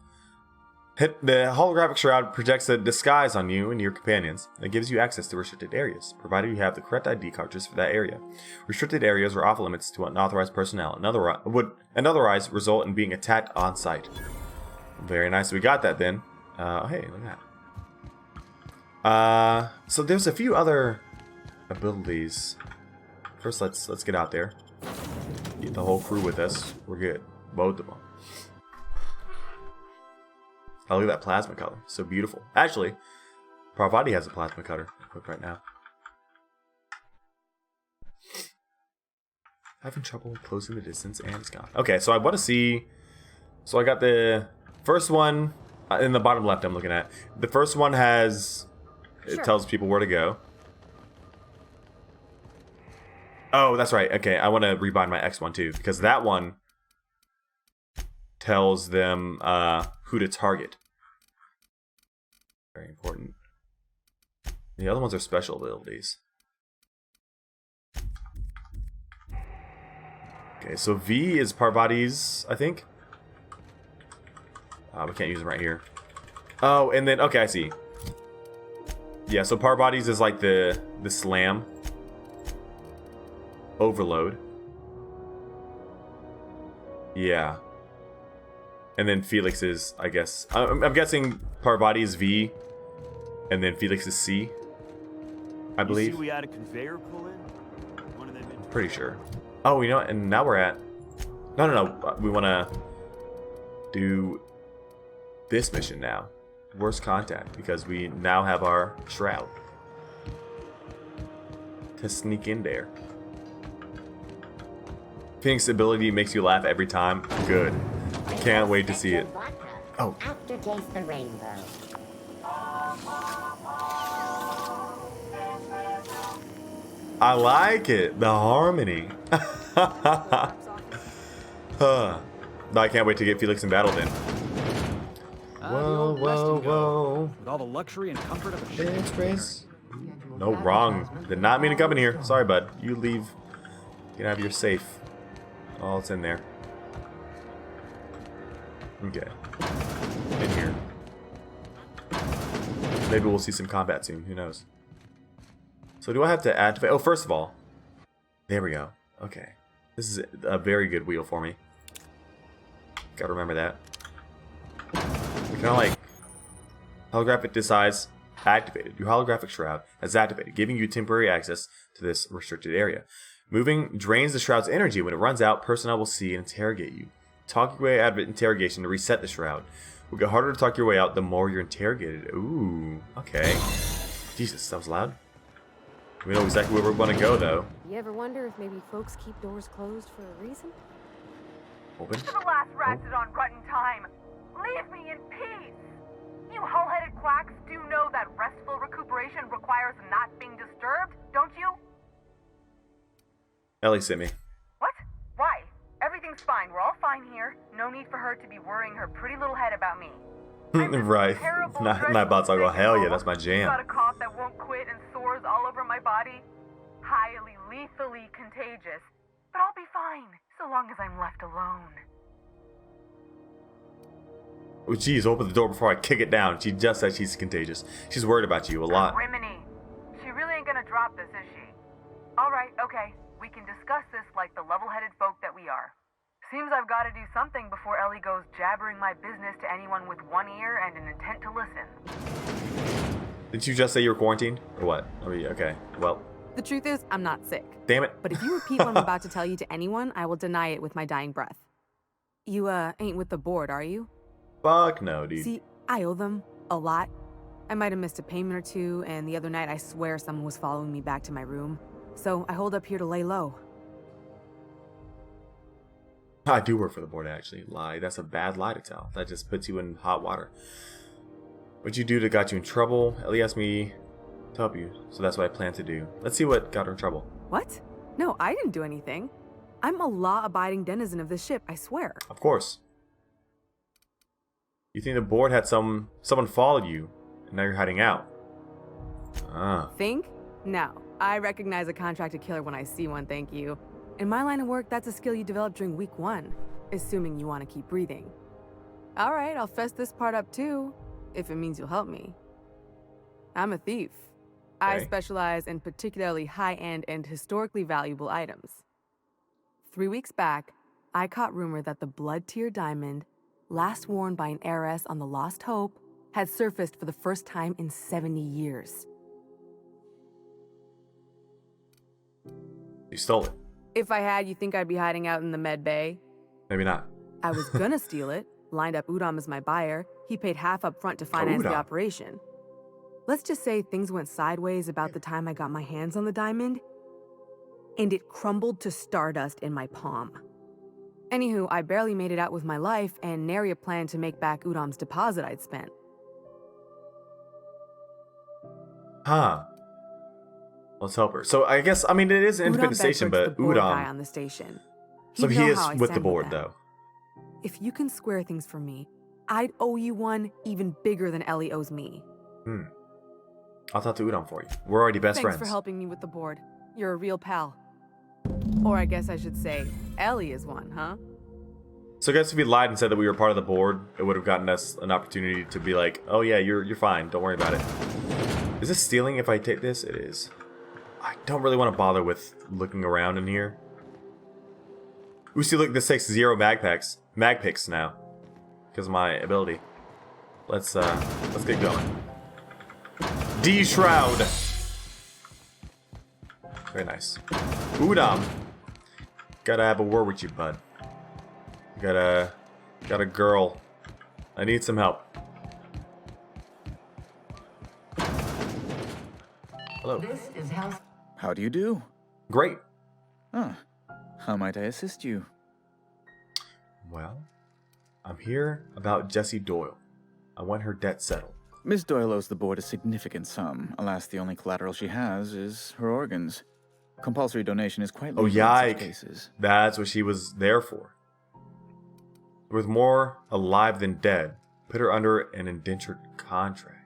[SPEAKER 2] The holographic shroud projects a disguise on you and your companions. It gives you access to restricted areas, provided you have the correct ID cartridges for that area. Restricted areas are off limits to unauthorized personnel and would otherwise result in being attacked on sight. Very nice. We got that then. Hey, look at that. So there's a few other abilities. First, let's get out there. Get the whole crew with us. We're good. Both of them. Oh, look at that plasma color. So beautiful. Actually, Parvati has a plasma cutter equipped right now. Having trouble closing the distance and it's gone. Okay, so I want to see. So I got the first one in the bottom left I'm looking at. The first one has. It tells people where to go. Oh, that's right. Okay, I want to rebind my X one too, because that one tells them who to target. Very important. The other ones are special abilities. Okay, so V is Parvati's, I think. We can't use them right here. Oh, and then, okay, I see. Yeah, so Parvati's is like the slam. Overload. Yeah. And then Felix is, I guess, I'm guessing Parvati is V, and then Felix is C, I believe.
[SPEAKER 10] You see we had a conveyor pull in? One of them in.
[SPEAKER 2] Pretty sure. Oh, you know what? And now we're at. No. We want to do this mission now. Worst contact, because we now have our shroud to sneak in there. Phoenix's ability makes you laugh every time. Good. Can't wait to see it. Oh.
[SPEAKER 11] Aftertaste the rainbow.
[SPEAKER 2] I like it. The harmony. No, I can't wait to get Felix in battle then. Whoa.
[SPEAKER 22] With all the luxury and comfort of a ship.
[SPEAKER 2] Race. No, wrong. Did not mean to come in here. Sorry, bud. You leave. Get out of your safe. Oh, it's in there. Okay. In here. Maybe we'll see some combat soon. Who knows? So do I have to activate? Oh, first of all. There we go. Okay. This is a very good wheel for me. Gotta remember that. Kind of like holographic disguise activated. Your holographic shroud has activated, giving you temporary access to this restricted area. Moving drains the shroud's energy. When it runs out, personnel will see and interrogate you. Talk your way out of interrogation to reset the shroud. It will get harder to talk your way out the more you're interrogated. Ooh, okay. Jesus, that was loud. We know exactly where we're going to go, though.
[SPEAKER 3] You ever wonder if maybe folks keep doors closed for a reason?
[SPEAKER 2] Open.
[SPEAKER 16] To the last ratchet on rotten time. Leave me in peace. You hull-headed quacks do know that restful recuperation requires not being disturbed, don't you?
[SPEAKER 2] Ellie sent me.
[SPEAKER 16] What? Why? Everything's fine. We're all fine here. No need for her start to be worrying her pretty little head about me.
[SPEAKER 2] Right. Nightbots, I'll go, hell yeah, that's my jam.
[SPEAKER 16] Got a cough that won't quit and sores all over my body. Highly, lethally contagious. But I'll be fine, so long as I'm left alone.
[SPEAKER 2] Oh, geez, open the door before I kick it down. She just said she's contagious. She's worried about you a lot.
[SPEAKER 16] Rimini. She really ain't gonna drop this, is she? Alright, okay. We can discuss this like the level-headed folk that we are. Seems I've got to do something before Ellie goes jabbering my business to anyone with one ear and an intent to listen.
[SPEAKER 2] Didn't you just say you were quarantined? Or what? Oh, yeah, okay. Well.
[SPEAKER 18] The truth is, I'm not sick.
[SPEAKER 2] Damn it.
[SPEAKER 18] But if you repeat what I'm about to tell you to anyone, I will deny it with my dying breath. You, ain't with the board, are you?
[SPEAKER 2] Fuck no, dude.
[SPEAKER 18] See, I owe them a lot. I might have missed a payment or two, and the other night I swear someone was following me back to my room. So I hold up here to lay low.
[SPEAKER 2] I do work for the board, actually. Lie. That's a bad lie to tell. That just puts you in hot water. What'd you do that got you in trouble? Ellie asked me to help you, so that's what I plan to do. Let's see what got her in trouble.
[SPEAKER 18] What? No, I didn't do anything. I'm a law-abiding denizen of this ship, I swear.
[SPEAKER 2] Of course. You think the board had someone followed you, and now you're hiding out. Ah.
[SPEAKER 18] Think? No. I recognize a contracted killer when I see one, thank you. In my line of work, that's a skill you develop during week 1, assuming you want to keep breathing. All right, I'll fess this part up too, if it means you'll help me. I'm a thief. Okay. I specialize in particularly high-end and historically valuable items. 3 weeks back, I caught rumor that the blood tier diamond, last worn by an heiress on the Lost Hope, had surfaced for the first time in 70 years.
[SPEAKER 2] You stole it.
[SPEAKER 18] If I had, you think I'd be hiding out in the med bay?
[SPEAKER 2] Maybe not.
[SPEAKER 18] I was gonna steal it, lined up Udom as my buyer. He paid half up front to finance the operation. Let's just say things went sideways about the time I got my hands on the diamond, and it crumbled to stardust in my palm. Anywho, I barely made it out with my life, and nary a plan to make back Udom's deposit I'd spent.
[SPEAKER 2] Huh. Let's help her. So I guess, I mean, it is an independent station, but Udom.
[SPEAKER 18] On the station.
[SPEAKER 2] So he is with the board, though.
[SPEAKER 18] If you can square things for me, I'd owe you one even bigger than Ellie owes me.
[SPEAKER 2] I'll talk to Udom for you. We're already best friends.
[SPEAKER 18] Thanks for helping me with the board. You're a real pal. Or I guess I should say, Ellie is one, huh?
[SPEAKER 2] So I guess if we lied and said that we were part of the board, it would have gotten us an opportunity to be like, oh yeah, you're fine. Don't worry about it. Is this stealing if I take this? It is. I don't really want to bother with looking around in here. Ooh, see, look, this takes 0 mag picks now. Because of my ability. Let's get going. D-Shroud! Very nice. Udom! Gotta have a word with you, bud. Got a girl. I need some help. Hello.
[SPEAKER 19] This is house.
[SPEAKER 9] How do you do?
[SPEAKER 2] Great.
[SPEAKER 9] How might I assist you?
[SPEAKER 2] Well, I'm here about Jessie Doyle. I want her debt settled.
[SPEAKER 9] Miss Doyle owes the board a significant sum. Alas, the only collateral she has is her organs. Compulsory donation is quite limited in such cases.
[SPEAKER 2] That's what she was there for. With more alive than dead, put her under an indentured contract.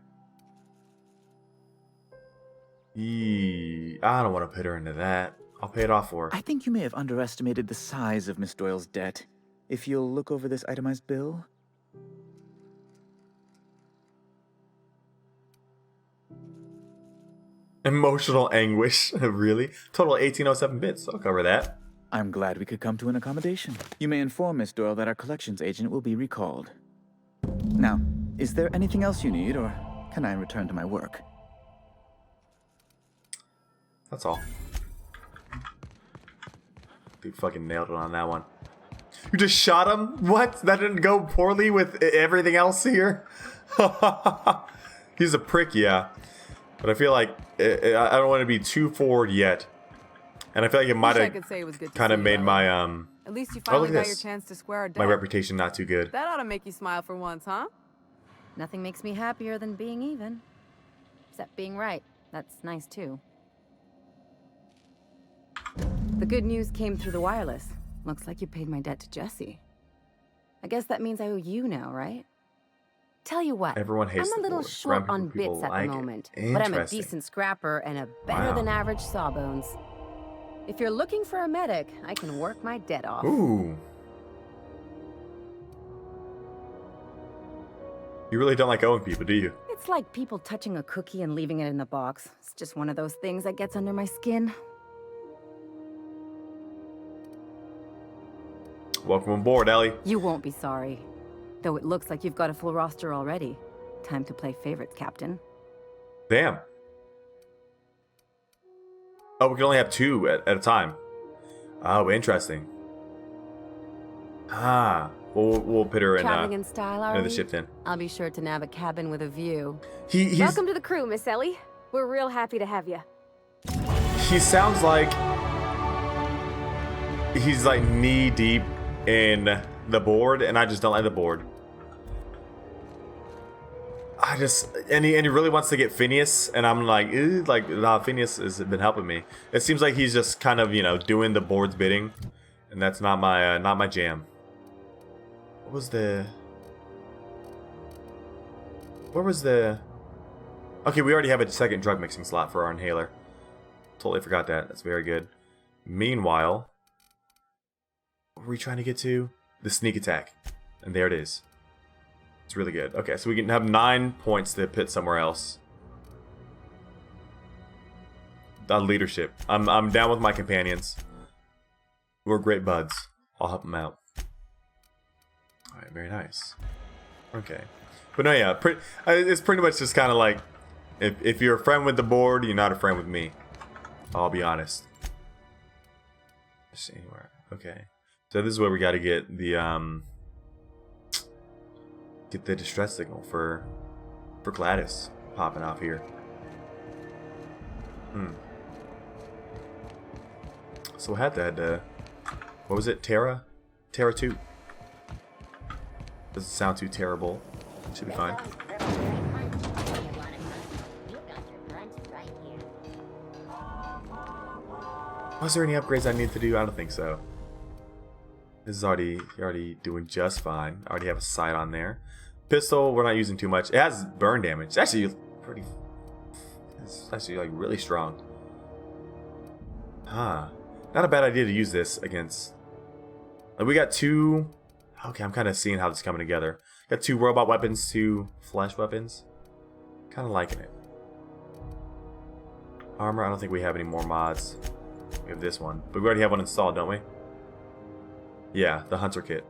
[SPEAKER 2] I don't want to put her into that. I'll pay it off for her.
[SPEAKER 9] I think you may have underestimated the size of Miss Doyle's debt. If you'll look over this itemized bill.
[SPEAKER 2] Emotional anguish. Really? Total 1807 bits. I'll cover that.
[SPEAKER 9] I'm glad we could come to an accommodation. You may inform Miss Doyle that our collections agent will be recalled. Now, is there anything else you need, or can I return to my work?
[SPEAKER 2] That's all. Dude fucking nailed it on that one. You just shot him? What? That didn't go poorly with everything else here? He's a prick, yeah. But I feel like I don't want to be too forward yet. And I feel like it might have kind of made my
[SPEAKER 18] At least you finally got your chance to square our debt.
[SPEAKER 2] My reputation not too good.
[SPEAKER 18] That ought to make you smile for once, huh?
[SPEAKER 12] Nothing makes me happier than being even. Except being right. That's nice too.
[SPEAKER 18] The good news came through the wireless. Looks like you paid my debt to Jessie.
[SPEAKER 12] I guess that means I owe you now, right? Tell you what,
[SPEAKER 2] Everyone hates
[SPEAKER 12] I'm a
[SPEAKER 2] the
[SPEAKER 12] little
[SPEAKER 2] board.
[SPEAKER 12] short
[SPEAKER 2] Ground
[SPEAKER 12] on
[SPEAKER 2] people
[SPEAKER 12] bits at
[SPEAKER 2] like
[SPEAKER 12] the
[SPEAKER 2] it.
[SPEAKER 12] moment, but I'm a
[SPEAKER 2] Interesting.
[SPEAKER 12] decent scrapper and a better than average sawbones. If you're looking for a medic, I can work my dead off.
[SPEAKER 2] Ooh. You really don't like owing people, do you?
[SPEAKER 12] It's like people touching a cookie and leaving it in the box. It's just one of those things that gets under my skin.
[SPEAKER 2] Welcome aboard, Ellie.
[SPEAKER 12] You won't be sorry. Though it looks like you've got a full roster already. Time to play favorites, Captain.
[SPEAKER 2] Damn. Oh, we can only have 2 at a time. Oh, interesting. Ah. We'll put her in,
[SPEAKER 3] Traveling in style, are
[SPEAKER 2] the
[SPEAKER 3] we?
[SPEAKER 2] ship then.
[SPEAKER 3] I'll be sure to nab a cabin with a view.
[SPEAKER 2] He's...
[SPEAKER 3] Welcome to the crew, Miss Ellie. We're real happy to have you.
[SPEAKER 2] He sounds like he's like knee deep in the board, and I just don't like the board. And he really wants to get Phineas, and I'm like, nah, Phineas has been helping me. It seems like he's just kind of, you know, doing the board's bidding, and that's not my jam. What was the? Where was the? Okay, we already have a second drug mixing slot for our inhaler. Totally forgot that. That's very good. Meanwhile, what were we trying to get to? The sneak attack, and there it is. It's really good. Okay, so we can have 9 points to pit somewhere else. Leadership. I'm down with my companions. We're great buds. I'll help them out. All right, very nice. Okay, but no, yeah, it's pretty much just kind of like if you're a friend with the board, you're not a friend with me. I'll be honest. Let's see anywhere. Okay, so this is where we got to get the distress signal for Gladys popping off here. So we had that. What was it? Terra 2. Doesn't sound too terrible. Should be fine. Was there any upgrades I need to do? I don't think so. This is already doing just fine. I already have a sight on there. Pistol, we're not using too much. It has burn damage. It's actually pretty. It's actually like really strong. Not a bad idea to use this against. Like we got 2. Okay, I'm kind of seeing how this is coming together. Got 2 robot weapons, 2 flesh weapons. Kind of liking it. Armor, I don't think we have any more mods. We have this one. But we already have one installed, don't we? Yeah, the Hunter Kit.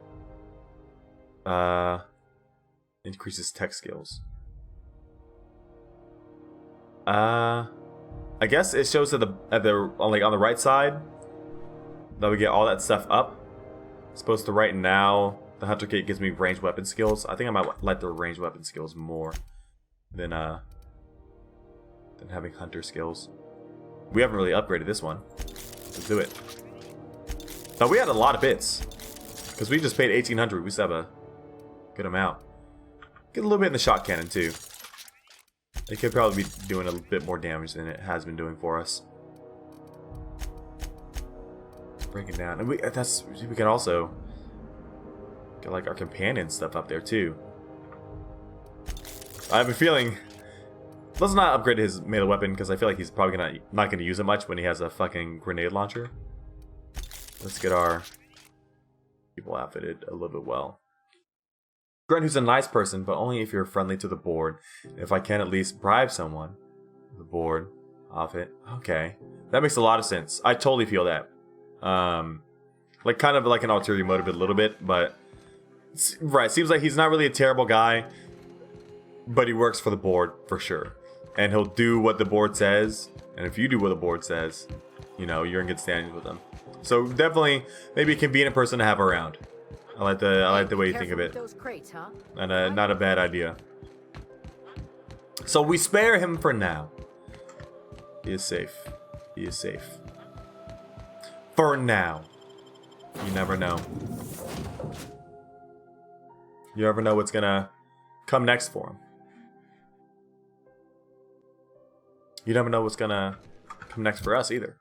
[SPEAKER 2] Increases tech skills. I guess it shows on the right side that we get all that stuff up. Supposed to right now, the Hunter Kit gives me ranged weapon skills. I think I might like the ranged weapon skills more than having hunter skills. We haven't really upgraded this one. Let's do it. But we had a lot of bits because we just paid 1,800. We still have a good amount. Get a little bit in the shot cannon too. It could probably be doing a bit more damage than it has been doing for us. Break it down, and we can also get like our companion stuff up there too. I have a feeling. Let's not upgrade his melee weapon because I feel like he's probably not gonna use it much when he has a fucking grenade launcher. Let's get our people outfitted a little bit well. Grunt, who's a nice person, but only if you're friendly to the board. If I can at least bribe someone, the board off it. Okay, that makes a lot of sense. I totally feel that. Like kind of like an ulterior motive a little bit, but right, seems like he's not really a terrible guy, but he works for the board for sure, and he'll do what the board says. And if you do what the board says, you know you're in good standings with him. So definitely, maybe a convenient person to have around. I like the way you think of it,
[SPEAKER 5] Those crates, huh?
[SPEAKER 2] and not a bad idea. So we spare him for now. He is safe. He is safe. For now. You never know. You never know what's gonna come next for him. You never know what's gonna come next for us either.